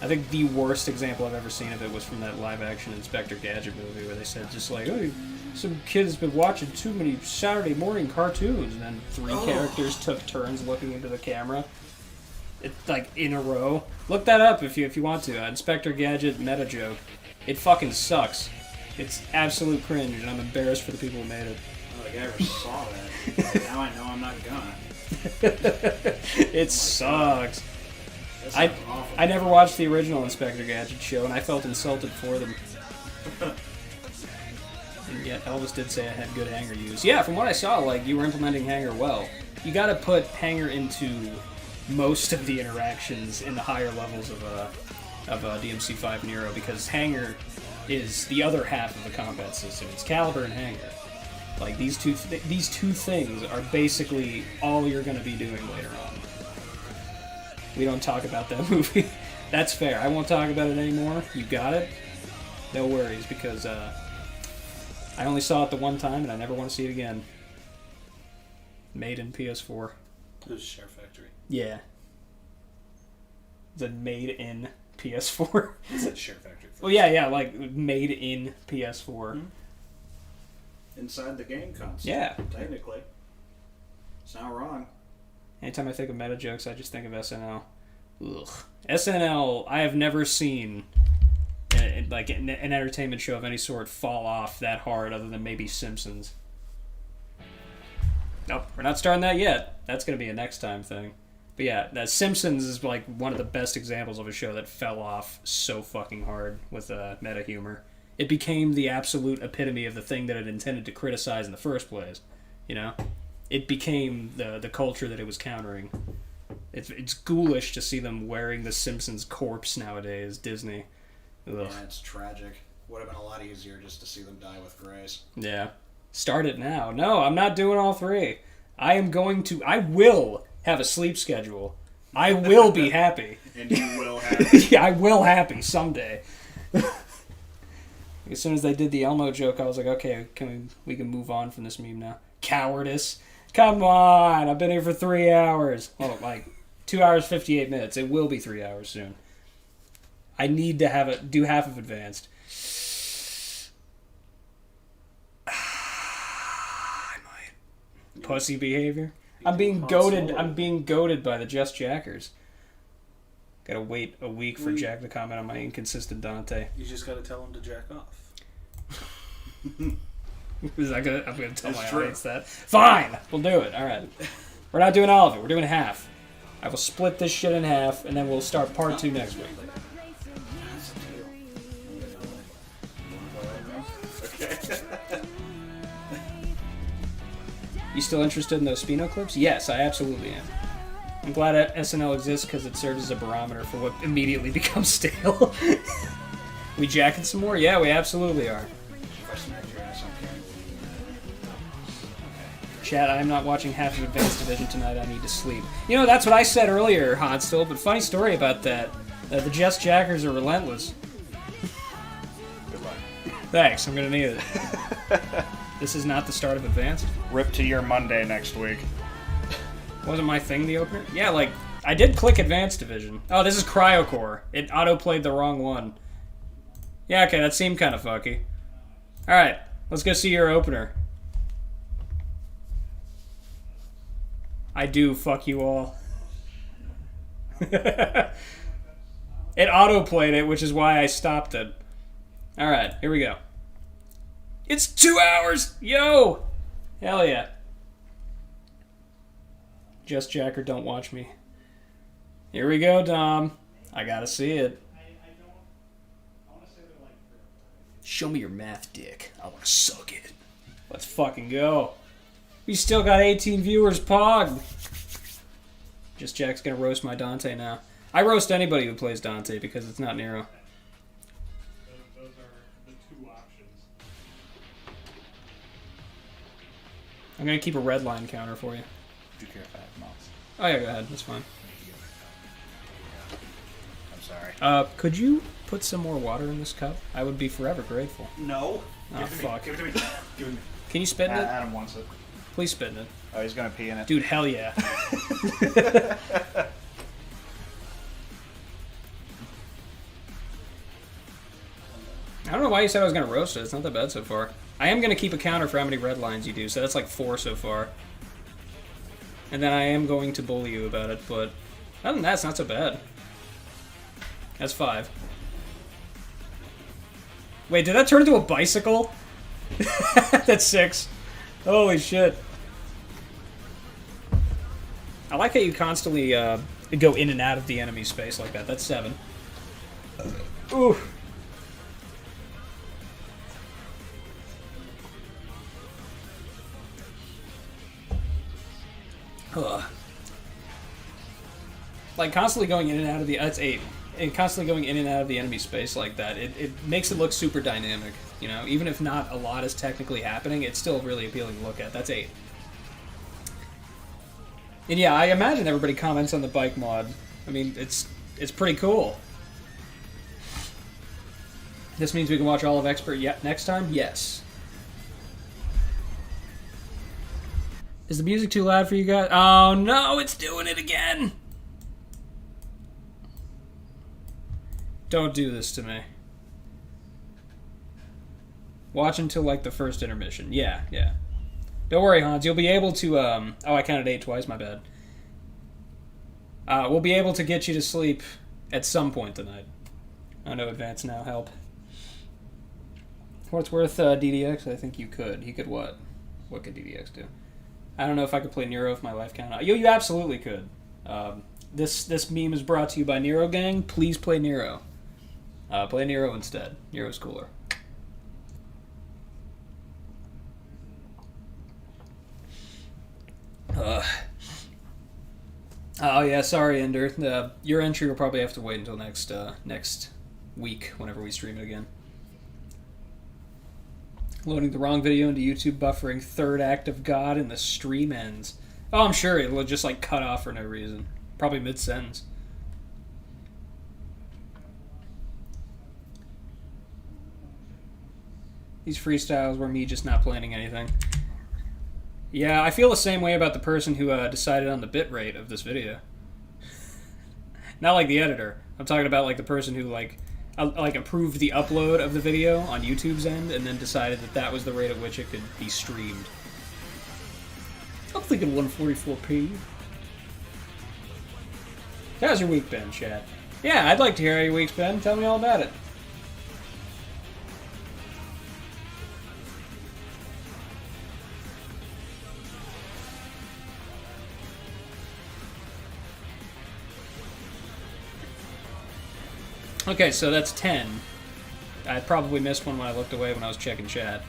S1: I think the worst example I've ever seen of it was from that live-action Inspector Gadget movie, where they said just like, "Oh, some kid's been watching too many Saturday morning cartoons," and then three characters took turns looking into the camera. It's like in a row. Look that up if you want to. Inspector Gadget meta joke. It fucking sucks. It's absolute cringe, and I'm embarrassed for the people who made it.
S2: I don't think I ever saw that. Now I know I'm not gonna.
S1: It sucks. I never watched the original Inspector Gadget show, and I felt insulted for them. And yet Elvis did say I had good hanger use. Yeah, from what I saw, like, you were implementing hanger well. You gotta put hanger into most of the interactions in the higher levels of DMC5 Nero, because hanger is the other half of the combat system. It's caliber and hanger. Like, these two things are basically all you're going to be doing later on. We don't talk about that movie. That's fair. I won't talk about it anymore. You got it? No worries, because I only saw it the one time, and I never want to see it again. Made in PS4.
S3: It was Share Factory.
S1: Yeah. Is it made in PS4?
S3: It said Share Factory first.
S1: Well, yeah, like, made in PS4.
S2: Mm-hmm. Inside the game console.
S1: Yeah.
S2: Technically. It's not wrong.
S1: Anytime I think of meta jokes, I just think of SNL. Ugh. SNL, I have never seen like an entertainment show of any sort fall off that hard, other than maybe Simpsons. Nope, we're not starting that yet. That's going to be a next time thing. But yeah, that Simpsons is like one of the best examples of a show that fell off so fucking hard with meta humor. It became the absolute epitome of the thing that it intended to criticize in the first place. You know? It became the culture that it was countering. It's ghoulish to see them wearing the Simpsons corpse nowadays, Disney. Ugh.
S2: Yeah, it's tragic. Would have been a lot easier just to see them die with grace.
S1: Yeah. Start it now. No, I'm not doing all three. I will have a sleep schedule. I will be happy.
S2: And you will happy.
S1: Yeah, I will happy someday. As soon as they did the Elmo joke, I was like, okay, we can move on from this meme now. Cowardice. Come on, I've been here for 3 hours. Well, like 2 hours 58 minutes. It will be 3 hours soon. I need to do half of advanced. I might. Pussy behavior. I'm being goaded by the Just Jackers. Gotta wait a week for Jack to comment on my inconsistent Dante.
S3: You just gotta tell him to jack off.
S1: I'm gonna tell my audience that. Fine, we'll do it. All right, we're not doing all of it. We're doing half. I will split this shit in half, and then we'll start part 2 next week. You still interested in those Spino clips? Yes, I absolutely am. I'm glad SNL exists because it serves as a barometer for what immediately becomes stale. We jacking some more? Yeah, we absolutely are. Chat, I am not watching half of Advanced Division tonight. I need to sleep. You know, that's what I said earlier, Hodstill, but funny story about that. The Just Jackers are relentless.
S3: Good luck.
S1: Thanks, I'm gonna need it. This is not the start of Advanced?
S2: Rip to your Monday next week.
S1: Wasn't my thing the opener? Yeah, like, I did click Advanced Division. Oh, this is Cryocore. It auto-played the wrong one. Yeah, okay, that seemed kind of fucky. Alright, let's go see your opener. I do, fuck you all. It auto-played it, which is why I stopped it. Alright, here we go. It's 2 hours! Yo! Hell yeah. Just Jack or don't watch me. Here we go, Dom. I gotta see it. Show me your math dick. I wanna suck it. Let's fucking go. We still got 18 viewers, Pog. Just Jack's gonna roast my Dante now. I roast anybody who plays Dante because it's not Nero.
S6: Those are the two options.
S1: I'm gonna keep a red line counter for you.
S2: Do you care if I have mouse?
S1: Oh yeah, go ahead. That's fine.
S2: I'm sorry.
S1: Could you put some more water in this cup? I would be forever grateful.
S2: No.
S1: Oh,
S2: Give it to
S1: fuck.
S2: me. Give it to me. Give it to me.
S1: Can you spit in it?
S2: Adam wants it.
S1: Please spit in it.
S2: Oh, he's gonna pee in it.
S1: Dude, hell yeah. I don't know why you said I was going to roast it. It's not that bad so far. I am going to keep a counter for how many red lines you do, so that's like 4 so far. And then I am going to bully you about it, but other than that, it's not so bad. That's 5. Wait, did that turn into a bicycle? That's 6. Holy shit. I like how you constantly go in and out of the enemy space like that. That's 7. Ooh. Ugh. Like constantly going in and out of the that's 8. And constantly going in and out of the enemy space like that, it makes it look super dynamic. You know, even if not a lot is technically happening, it's still really appealing to look at. That's 8. And yeah, I imagine everybody comments on the bike mod. I mean, it's pretty cool. This means we can watch all of Expert next time? Yes. Is the music too loud for you guys? Oh no, it's doing it again! Don't do this to me. Watch until like the first intermission. Yeah, yeah. Don't worry, Hans. You'll be able to, oh, I counted 8 twice, my bad. We'll be able to get you to sleep at some point tonight. I know advance now help. For what's worth, DDX, I think you could. He could what? What could DDX do? I don't know if I could play Nero if my life counted. You absolutely could. This meme is brought to you by Nero Gang. Please play Nero. Play Nero instead. Nero's cooler. Oh yeah, sorry, Ender. Your entry will probably have to wait until next week, whenever we stream it again. Loading the wrong video into YouTube, buffering third act of God, and the stream ends. Oh, I'm sure it'll just like cut off for no reason. Probably mid-sentence. These freestyles were me just not planning anything. Yeah, I feel the same way about the person who decided on the bitrate of this video. Not like the editor. I'm talking about like the person who like approved the upload of the video on YouTube's end and then decided that that was the rate at which it could be streamed. I'm thinking 144p. How's your week been, chat? Yeah, I'd like to hear how your week's been. Tell me all about it. Okay, so that's 10. I probably missed one when I looked away when I was checking chat.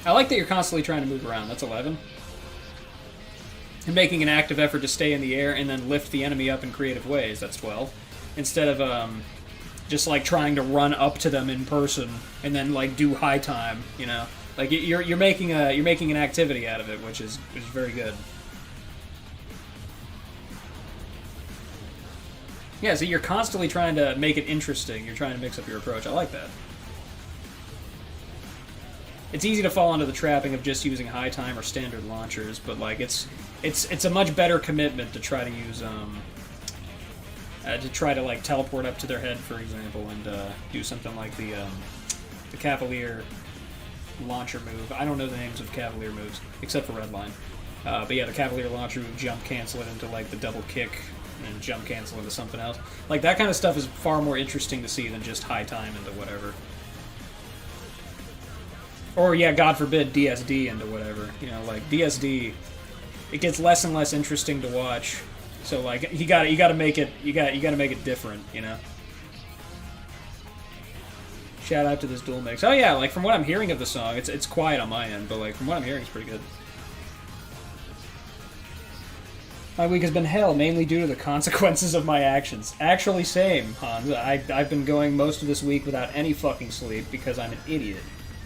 S1: I like that you're constantly trying to move around. That's 11. And making an active effort to stay in the air and then lift the enemy up in creative ways. That's 12. Instead of just like trying to run up to them in person and then like do high time, you know. Like you're making an activity out of it, which is very good. Yeah, so you're constantly trying to make it interesting. You're trying to mix up your approach. I like that. It's easy to fall into the trapping of just using high time or standard launchers, but like it's a much better commitment to try to use like teleport up to their head, for example, and do something like the Cavalier launcher move. I don't know the names of Cavalier moves except for Redline. But yeah, the Cavalier launcher would jump cancel it into like the double kick and jump cancel into something else. Like that kind of stuff is far more interesting to see than just high time into whatever. Or yeah, God forbid DSD into whatever. You know, like DSD, it gets less and less interesting to watch. So like you gotta make it different, you know. Shout out to this dual mix. Oh yeah, like from what I'm hearing of the song, it's quiet on my end, but like from what I'm hearing, it's pretty good. My week has been hell, mainly due to the consequences of my actions. Actually, same, Hans. I've been going most of this week without any fucking sleep because I'm an idiot.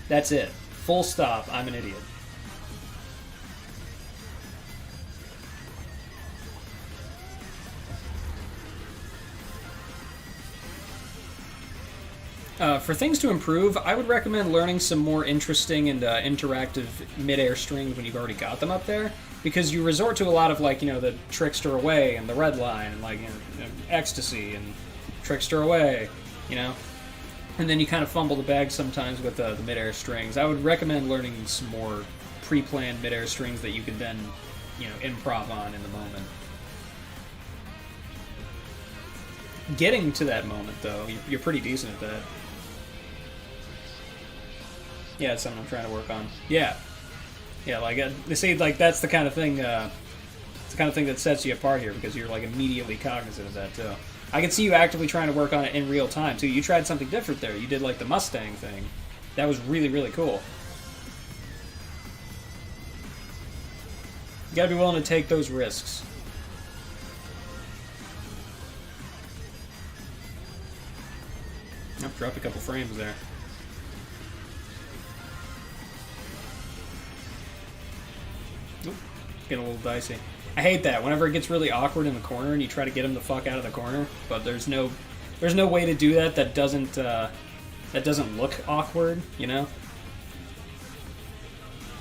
S1: That's it. Full stop. I'm an idiot. For things to improve, I would recommend learning some more interesting and interactive mid-air strings when you've already got them up there, because you resort to a lot of, like, you know, the Trickster Away and the Red Line and, like, you know, Ecstasy and Trickster Away, you know? And then you kind of fumble the bag sometimes with the mid-air strings. I would recommend learning some more pre-planned mid-air strings that you can then, you know, improv on in the moment. Getting to that moment, though, you're pretty decent at that. Yeah, it's something I'm trying to work on. Yeah. Yeah, like, see, like, that's the kind of thing, it's the kind of thing that sets you apart here, because you're, like, immediately cognizant of that, too. I can see you actively trying to work on it in real time, too. You tried something different there. You did, like, the Mustang thing. That was really, really cool. You gotta be willing to take those risks. I've dropped a couple frames there. Oop, getting a little dicey. I hate that. Whenever it gets really awkward in the corner and you try to get him the fuck out of the corner, but there's no way to do that that doesn't look awkward, you know?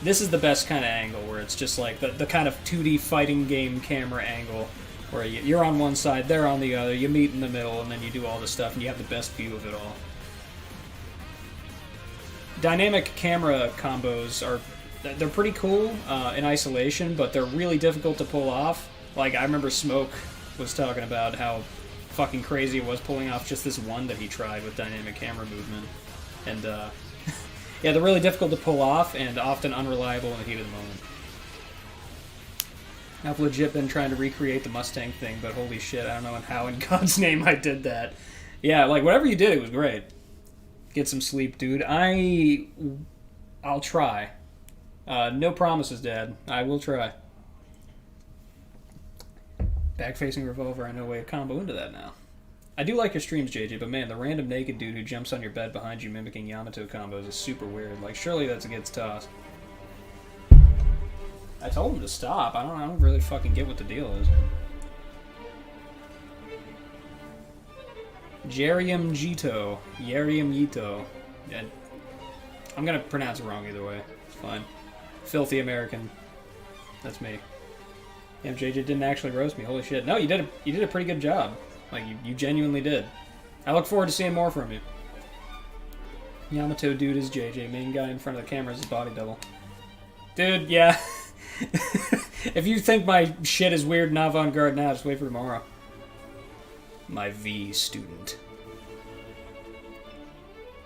S1: This is the best kind of angle where it's just like the kind of 2D fighting game camera angle where you're on one side, they're on the other, you meet in the middle, and then you do all this stuff and you have the best view of it all. Dynamic camera combos they're pretty cool in isolation, but they're really difficult to pull off. Like, I remember Smoke was talking about how fucking crazy it was pulling off just this one that he tried with dynamic camera movement. And, yeah, they're really difficult to pull off and often unreliable in the heat of the moment. I've legit been trying to recreate the Mustang thing, but holy shit, I don't know how in God's name I did that. Yeah, like, whatever you did, it was great. Get some sleep, dude. I'll try. No promises, Dad. I will try. Back-facing revolver, I know a way to combo into that now. I do like your streams, JJ, but man, the random naked dude who jumps on your bed behind you mimicking Yamato combos is super weird. Like, surely that's against toss. I told him to stop. I don't really fucking get what the deal is. Yerium Jito. Yerium Yito. Yeah, I'm gonna pronounce it wrong either way. It's fine. Filthy American. That's me. Damn, JJ didn't actually roast me. Holy shit. No, you did a pretty good job. Like, you genuinely did. I look forward to seeing more from you. Yamato dude is JJ. Main guy in front of the camera is his body double. Dude, yeah. If you think my shit is weird and avant-garde now, just wait for tomorrow. My V student.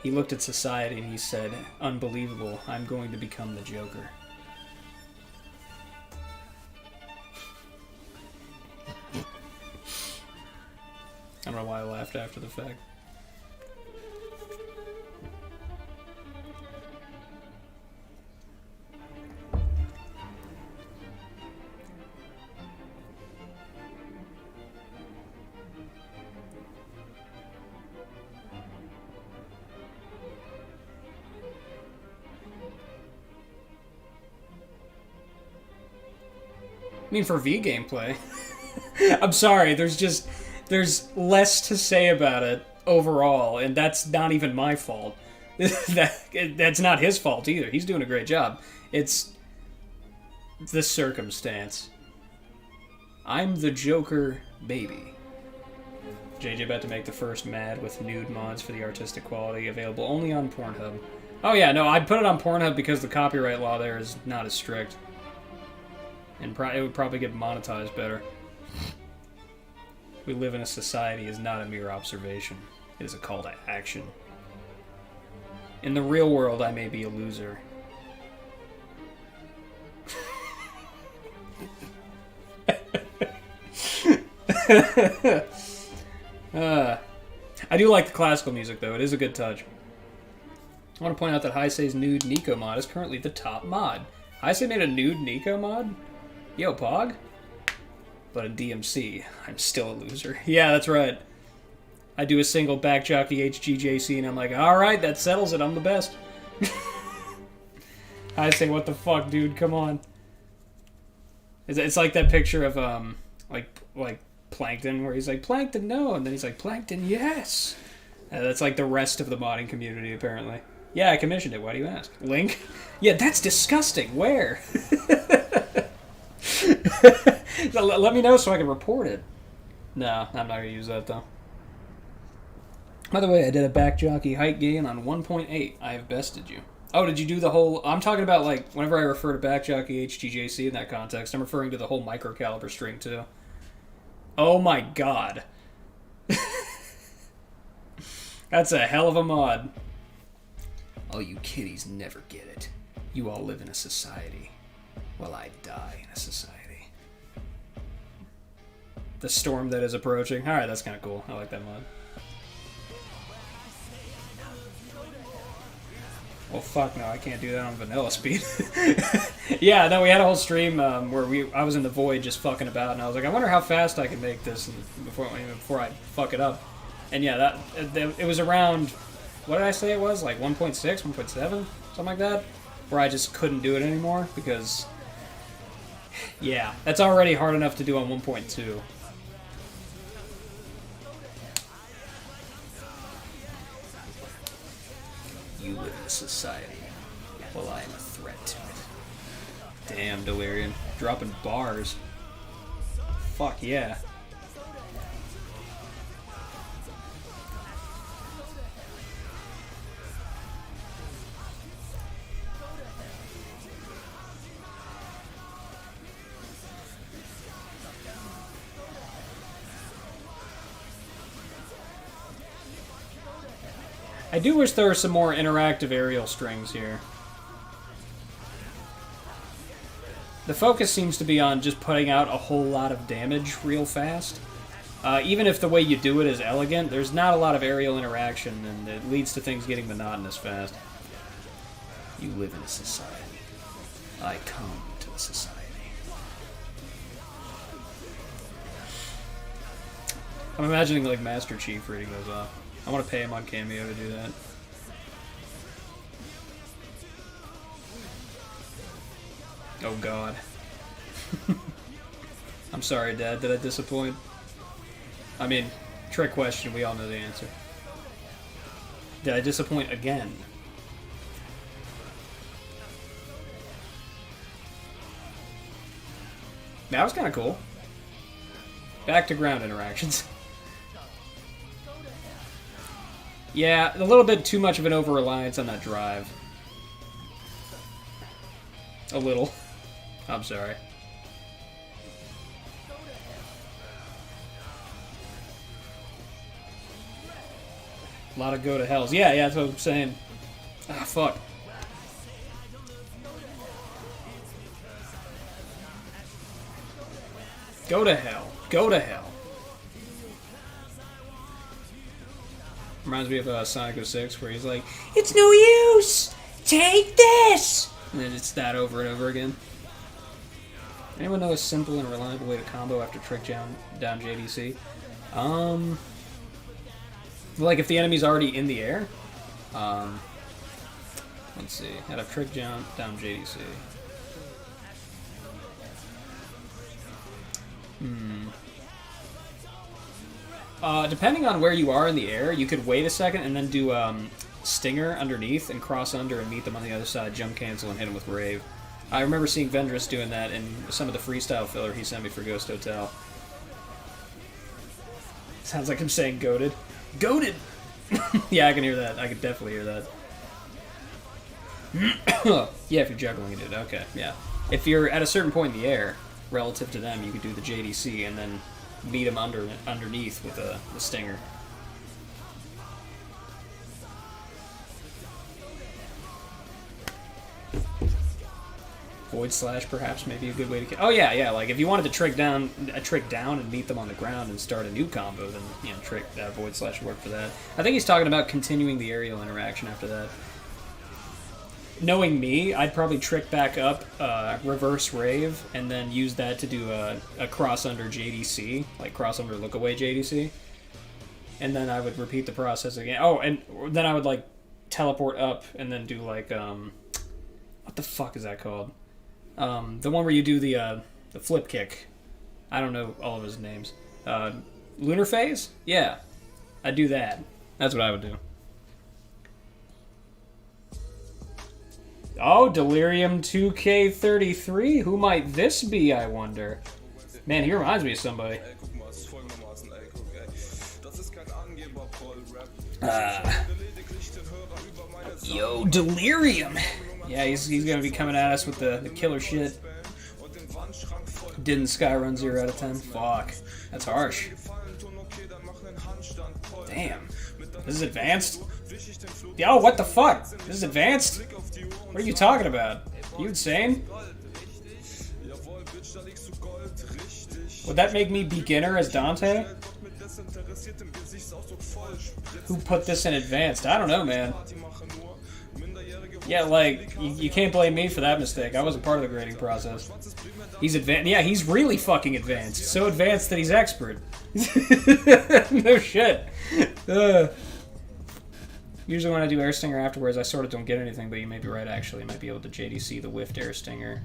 S1: He looked at society and he said, "Unbelievable, I'm going to become the Joker." I don't know why I laughed after the fact. I mean, for V gameplay. I'm sorry, there's less to say about it overall, and that's not even my fault. That's not his fault either. He's doing a great job. It's the circumstance. I'm the Joker, baby. JJ about to make the first Mad with nude mods for the artistic quality, available only on Pornhub. Oh yeah, no, I put it on Pornhub because the copyright law there is not as strict. And it would probably get monetized better. We live in a society is not a mere observation. It is a call to action. In the real world, I may be a loser. I do like the classical music, though. It is a good touch. I want to point out that Heisei's nude Nico mod is currently the top mod. Heisei made a nude Nico mod? Yo, Pog? But in DMC, I'm still a loser. Yeah, that's right. I do a single back jockey HGJC and I'm like, alright, that settles it, I'm the best. Heisei, what the fuck, dude, come on. It's like that picture of, like Plankton, where he's like, Plankton, no, and then he's like, Plankton, yes! That's like the rest of the modding community, apparently. Yeah, I commissioned it, why do you ask? Link? Yeah, that's disgusting, where? Let me know so I can report it. No, I'm not gonna use that, though. By the way, I did a back jockey height gain on 1.8. I have bested you. Oh, did you do the whole... I'm talking about, like, whenever I refer to back jockey HGJC in that context, I'm referring to the whole micro caliber string, too. Oh my god. That's a hell of a mod. All you kiddies never get it. You all live in a society. Well, I die in a society. The storm that is approaching. Alright, that's kind of cool. I like that mod. Well, fuck no, I can't do that on vanilla speed. Yeah, no, we had a whole stream where I was in the void just fucking about, and I was like, I wonder how fast I can make this before I fuck it up. And yeah, it was around, what did I say it was? Like 1.6, 1.7? Something like that? Where I just couldn't do it anymore, because... Yeah, that's already hard enough to do on 1.2. You live in a society. Well, I am a threat to it. Damn, Delirium. Dropping bars. Fuck yeah. I do wish there were some more interactive aerial strings here. The focus seems to be on just putting out a whole lot of damage real fast. Even if the way you do it is elegant, there's not a lot of aerial interaction, and it leads to things getting monotonous fast. You live in a society. I come to the society. I'm imagining like Master Chief reading those off. I want to pay him on Cameo to do that. Oh god. I'm sorry, Dad. Did I disappoint? I mean, trick question. We all know the answer. Did I disappoint again? That was kind of cool. Back to ground interactions. Yeah, a little bit too much of an over-reliance on that drive. A little. I'm sorry. A lot of go-to-hells. Yeah, that's what I'm saying. Ah, fuck. Go to hell. Go to hell. Reminds me of Sonic 06, where he's like, it's no use! Take this! And then it's that over and over again. Anyone know a simple and reliable way to combo after trick down JDC? Like if the enemy's already in the air? Let's see. How to trick down JDC. Depending on where you are in the air, you could wait a second and then do Stinger underneath and cross under and meet them on the other side, jump cancel, and hit them with Rave. I remember seeing Vendrus doing that in some of the freestyle filler he sent me for Ghost Hotel. Sounds like him saying goated. Goated! Yeah, I can hear that. I can definitely hear that. Yeah, if you're juggling it, okay, yeah. If you're at a certain point in the air, relative to them, you could do the JDC and then meet him underneath with the stinger. Void slash, perhaps, maybe a good way to. Oh yeah. Like if you wanted to trick down and meet them on the ground and start a new combo, then trick void slash would work for that. I think he's talking about continuing the aerial interaction after that. Knowing me, I'd probably trick back up, reverse rave, and then use that to do a cross under JDC, like cross under look away JDC, and then I would repeat the process again. Oh, and then I would like teleport up and then do like what the fuck is that called? The one where you do the flip kick. I don't know all of his names. Lunar phase? Yeah, I'd do that. That's what I would do. Oh, Delirium 2K33? Who might this be, I wonder? Man, he reminds me of somebody. Yo, Delirium! Yeah, he's gonna be coming at us with the killer shit. Didn't Sky run 0 out of 10? Fuck. That's harsh. Damn. This is advanced? Yo, what the fuck? This is advanced? What are you talking about? Are you insane? Would that make me beginner as Dante? Who put this in advanced? I don't know, man. Yeah, like, you can't blame me for that mistake. I wasn't part of the grading process. He's advanced. Yeah, he's really fucking advanced. So advanced that he's expert. No shit. Usually when I do Air Stinger afterwards, I sort of don't get anything, but you may be right, actually. I might be able to JDC the whiffed Air Stinger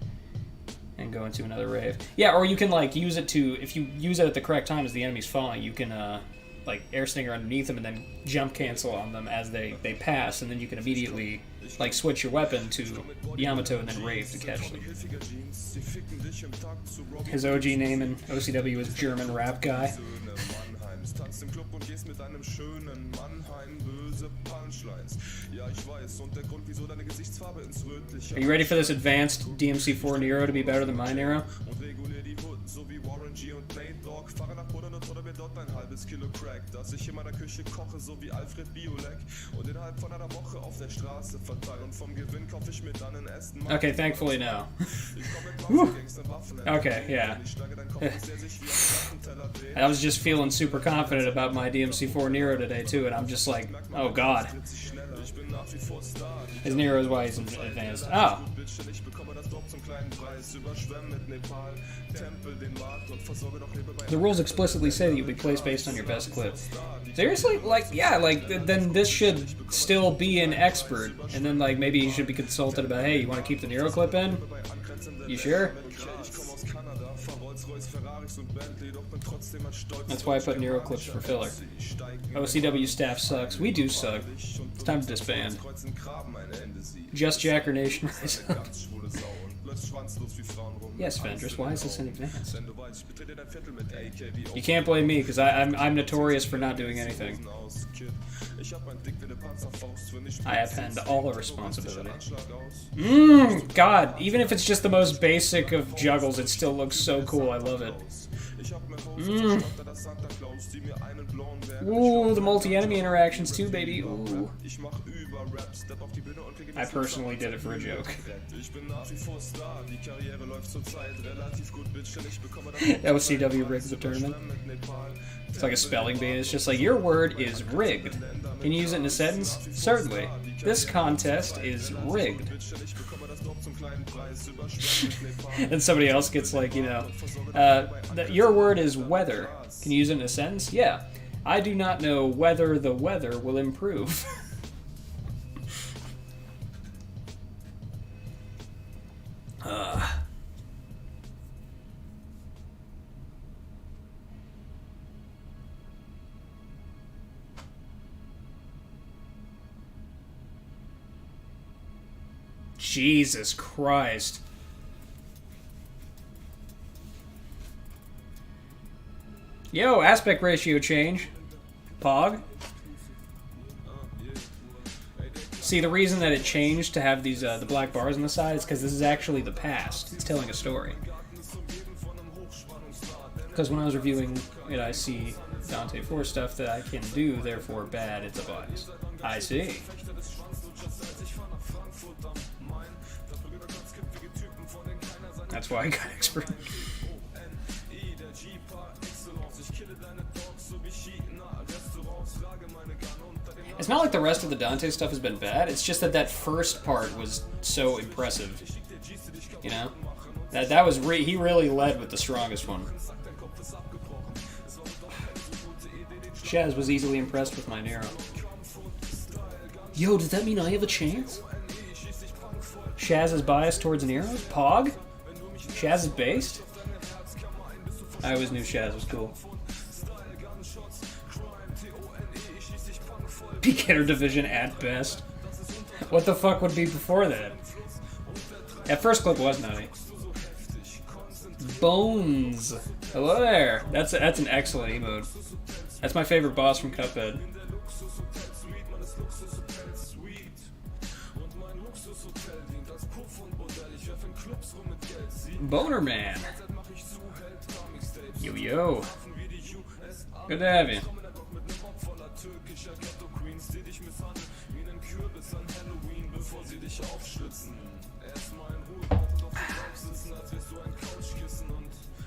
S1: and go into another rave. Yeah, or you can, like, use it to... If you use it at the correct time as the enemy's falling, you can, like, Air Stinger underneath them and then jump cancel on them as they pass, and then you can immediately, like, switch your weapon to Yamato and then rave to catch them. His OG name in OCW is German Rap Guy. Are you ready for this advanced DMC4 Nero to be better than my Nero? Okay, thankfully no. Okay, yeah. I was just feeling super confident about my DMC4 Nero today too, and I'm just like, oh god. His Nero is why he's advanced. Oh. The rules explicitly say that you'll be placed based on your best clip. Seriously? Like, yeah, like, then this should still be an expert. And then, like, maybe you should be consulted about, hey, you want to keep the Nero clip in? You sure? That's why I put Nero clips for filler. OCW staff sucks. We do suck. It's time to disband. Just Jacker Nation rise up. Yes, Vendress, why is this in advance? You can't blame me, because I'm notorious for not doing anything. I append all the responsibility. God, even if it's just the most basic of juggles, it still looks so cool. I love it. Ooh, the multi-enemy interactions too, baby. Ooh. I personally did it for a joke. OCW rigged the tournament. It's like a spelling bee. It's just like, your word is rigged. Can you use it in a sentence? Certainly. This contest is rigged. And somebody else gets like, you know, your word is weather. Can you use it in a sentence? Yeah. I do not know whether the weather will improve. Jesus Christ. Yo, aspect ratio change. Pog. See, the reason that it changed to have these the black bars on the side is because this is actually the past. It's telling a story. Because when I was reviewing it, I see Dante 4 stuff that I can do, therefore bad, it's a bias. I see. That's why I got expert. It's not like the rest of the Dante stuff has been bad, it's just that that first part was so impressive. You know? That was he really led with the strongest one. Shaz was easily impressed with my Nero. Yo, does that mean I have a chance? Shaz is biased towards Nero's? Pog? Shaz is based? I always knew Shaz was cool. Beginner division at best. What the fuck would be before that? That first clip was nutty. Bones. Hello there. That's an excellent emote. That's my favorite boss from Cuphead. Boner Man. Yo yo. Good to have you.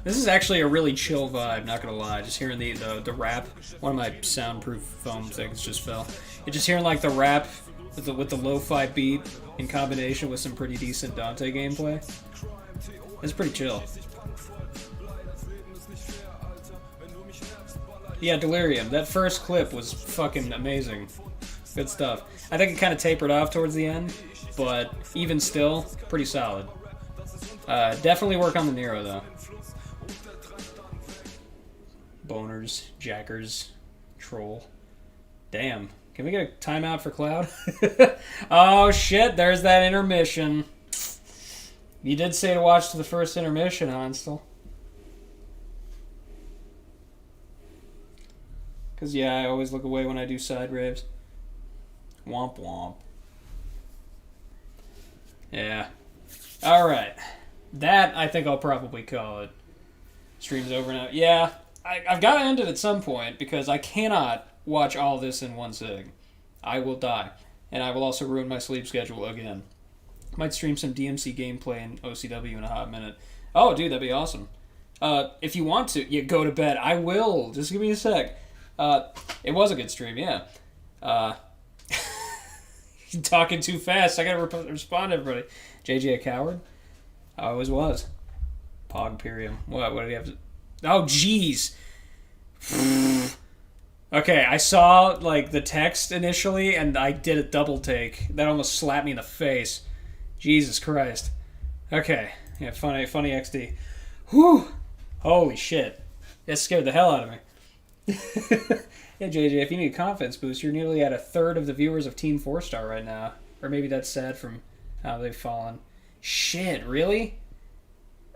S1: This is actually a really chill vibe, not gonna lie. Just hearing the rap. One of my soundproof foam things just fell. Just hearing like the rap with the lo-fi beat in combination with some pretty decent Dante gameplay. It's pretty chill. Yeah, Delirium. That first clip was fucking amazing. Good stuff. I think it kind of tapered off towards the end, but even still, pretty solid. Definitely work on the Nero, though. Boners, jackers, troll. Damn. Can we get a timeout for Cloud? Oh shit, there's that intermission. You did say to watch to the first intermission, Hansel. Because, yeah, I always look away when I do side raves. Womp womp. Yeah. Alright. That, I think I'll probably call it. Stream's over now. Yeah, I've got to end it at some point, because I cannot watch all this in one sitting. I will die. And I will also ruin my sleep schedule again. Might stream some DMC gameplay in OCW in a hot minute. Oh, dude, that'd be awesome. If you want to, you go to bed. I will. Just give me a sec. It was a good stream, yeah. You're talking too fast. I gotta respond to everybody. JJ a coward? I always was. Pog Imperium. What did he have to... Oh, jeez. Okay, I saw, like, the text initially, and I did a double take. That almost slapped me in the face. Jesus Christ. Okay. Yeah, funny XD. Whew. Holy shit. That scared the hell out of me. Yeah, JJ, if you need a confidence boost, you're nearly at a third of the viewers of Team 4-Star right now. Or maybe that's sad from how they've fallen. Shit, really?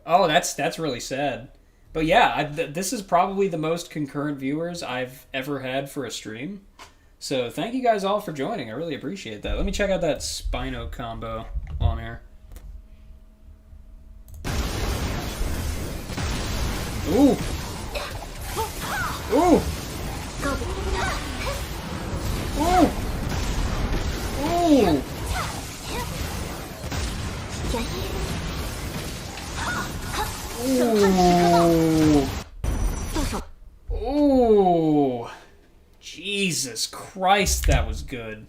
S1: Oh, that's really sad. But yeah, this is probably the most concurrent viewers I've ever had for a stream. So thank you guys all for joining. I really appreciate that. Let me check out that Spino combo while I'm here. Ooh! Ooh! Ooh! Ooh! Ooh! Ooh! Jesus Christ, that was good.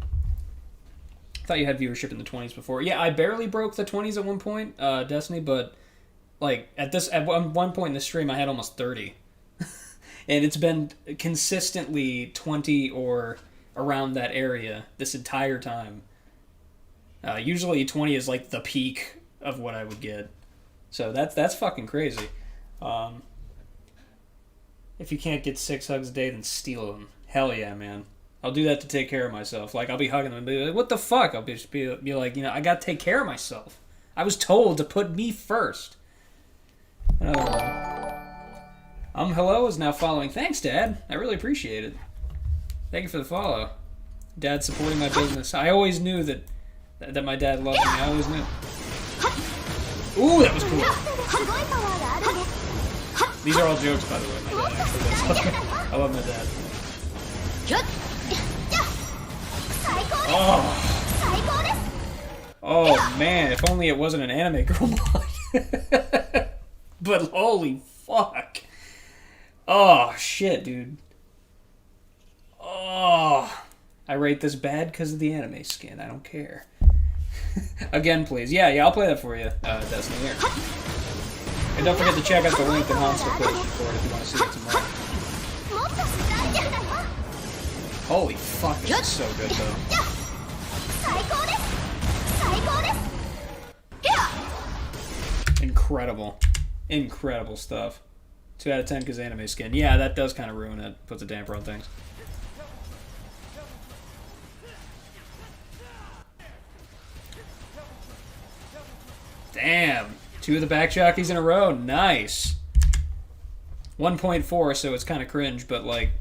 S1: I thought you had viewership in the 20s before. Yeah, I barely broke the 20s at one point, Destiny, but like at one point in the stream I had almost 30. And it's been consistently 20 or around that area this entire time. Usually 20 is like the peak of what I would get. So that's fucking crazy. If you can't get 6 hugs a day, then steal them. Hell yeah, man. I'll do that to take care of myself. Like, I'll be hugging them and be like, what the fuck? I'll be like, you know, I gotta take care of myself. I was told to put me first. Another one. Hello is now following. Thanks, Dad. I really appreciate it. Thank you for the follow. Dad's supporting my business. I always knew that my dad loved me. I always knew. Ooh, that was cool. These are all jokes, by the way. My dad actually does. I love my dad. Oh. Oh man, if only it wasn't an anime girl mod. But holy fuck. Oh shit, dude. Oh. I rate this bad because of the anime skin. I don't care. Again, please. Yeah, I'll play that for you, Destiny. Here. And don't forget to check out the link in Hansel posted for it if you want to see it tomorrow. Holy fuck, this is so good, though. Incredible. Incredible stuff. 2 out of 10 because anime skin. Yeah, that does kind of ruin it. Puts a damper on things. Damn. 2 of the back jockeys in a row. Nice. 1.4, so it's kind of cringe, but like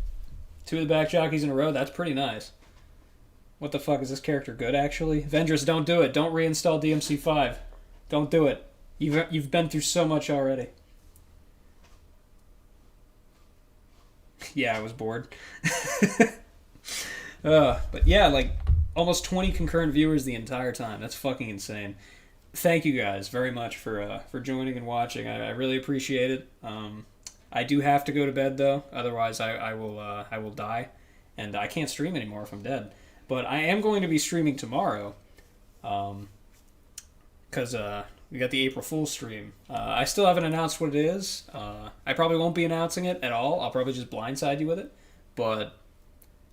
S1: 2 of the back jockeys in a row, that's pretty nice. What the fuck, is this character good, actually? Avengers, don't do it. Don't reinstall DMC5. Don't do it. You've been through so much already. Yeah, I was bored. But yeah, like almost 20 concurrent viewers the entire time. That's fucking insane. Thank you guys very much for joining and watching. I really appreciate it. I do have to go to bed though, otherwise I will die, and I can't stream anymore if I'm dead. But I am going to be streaming tomorrow, because we got the April Fool's stream. I still haven't announced what it is. I probably won't be announcing it at all. I'll probably just blindside you with it. But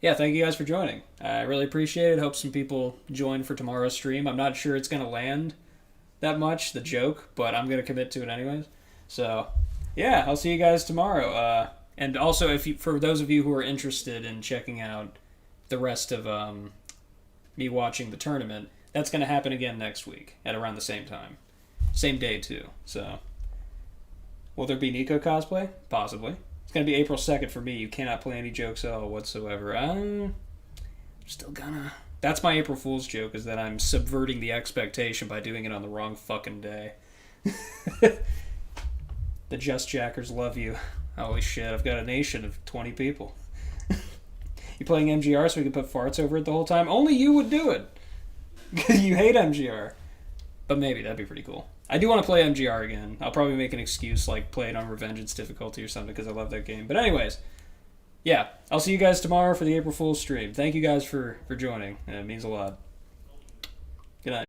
S1: yeah, thank you guys for joining. I really appreciate it. Hope some people join for tomorrow's stream. I'm not sure it's going to land that much, the joke, but I'm going to commit to it anyways. So yeah, I'll see you guys tomorrow. And also, for those of you who are interested in checking out the rest of me watching the tournament, that's going to happen again next week at around the same time. Same day, too. So, will there be Nico cosplay? Possibly. It's going to be April 2nd for me. You cannot play any jokes at all whatsoever. I'm still gonna... That's my April Fool's joke, is that I'm subverting the expectation by doing it on the wrong fucking day. The Just Jackers love you. Holy shit, I've got a nation of 20 people. You playing MGR so we can put farts over it the whole time? Only you would do it. You hate MGR. But maybe, that'd be pretty cool. I do want to play MGR again. I'll probably make an excuse, like play it on Revengeance difficulty or something, because I love that game. But anyways, yeah, I'll see you guys tomorrow for the April Fool's stream. Thank you guys for joining. It means a lot. Good night.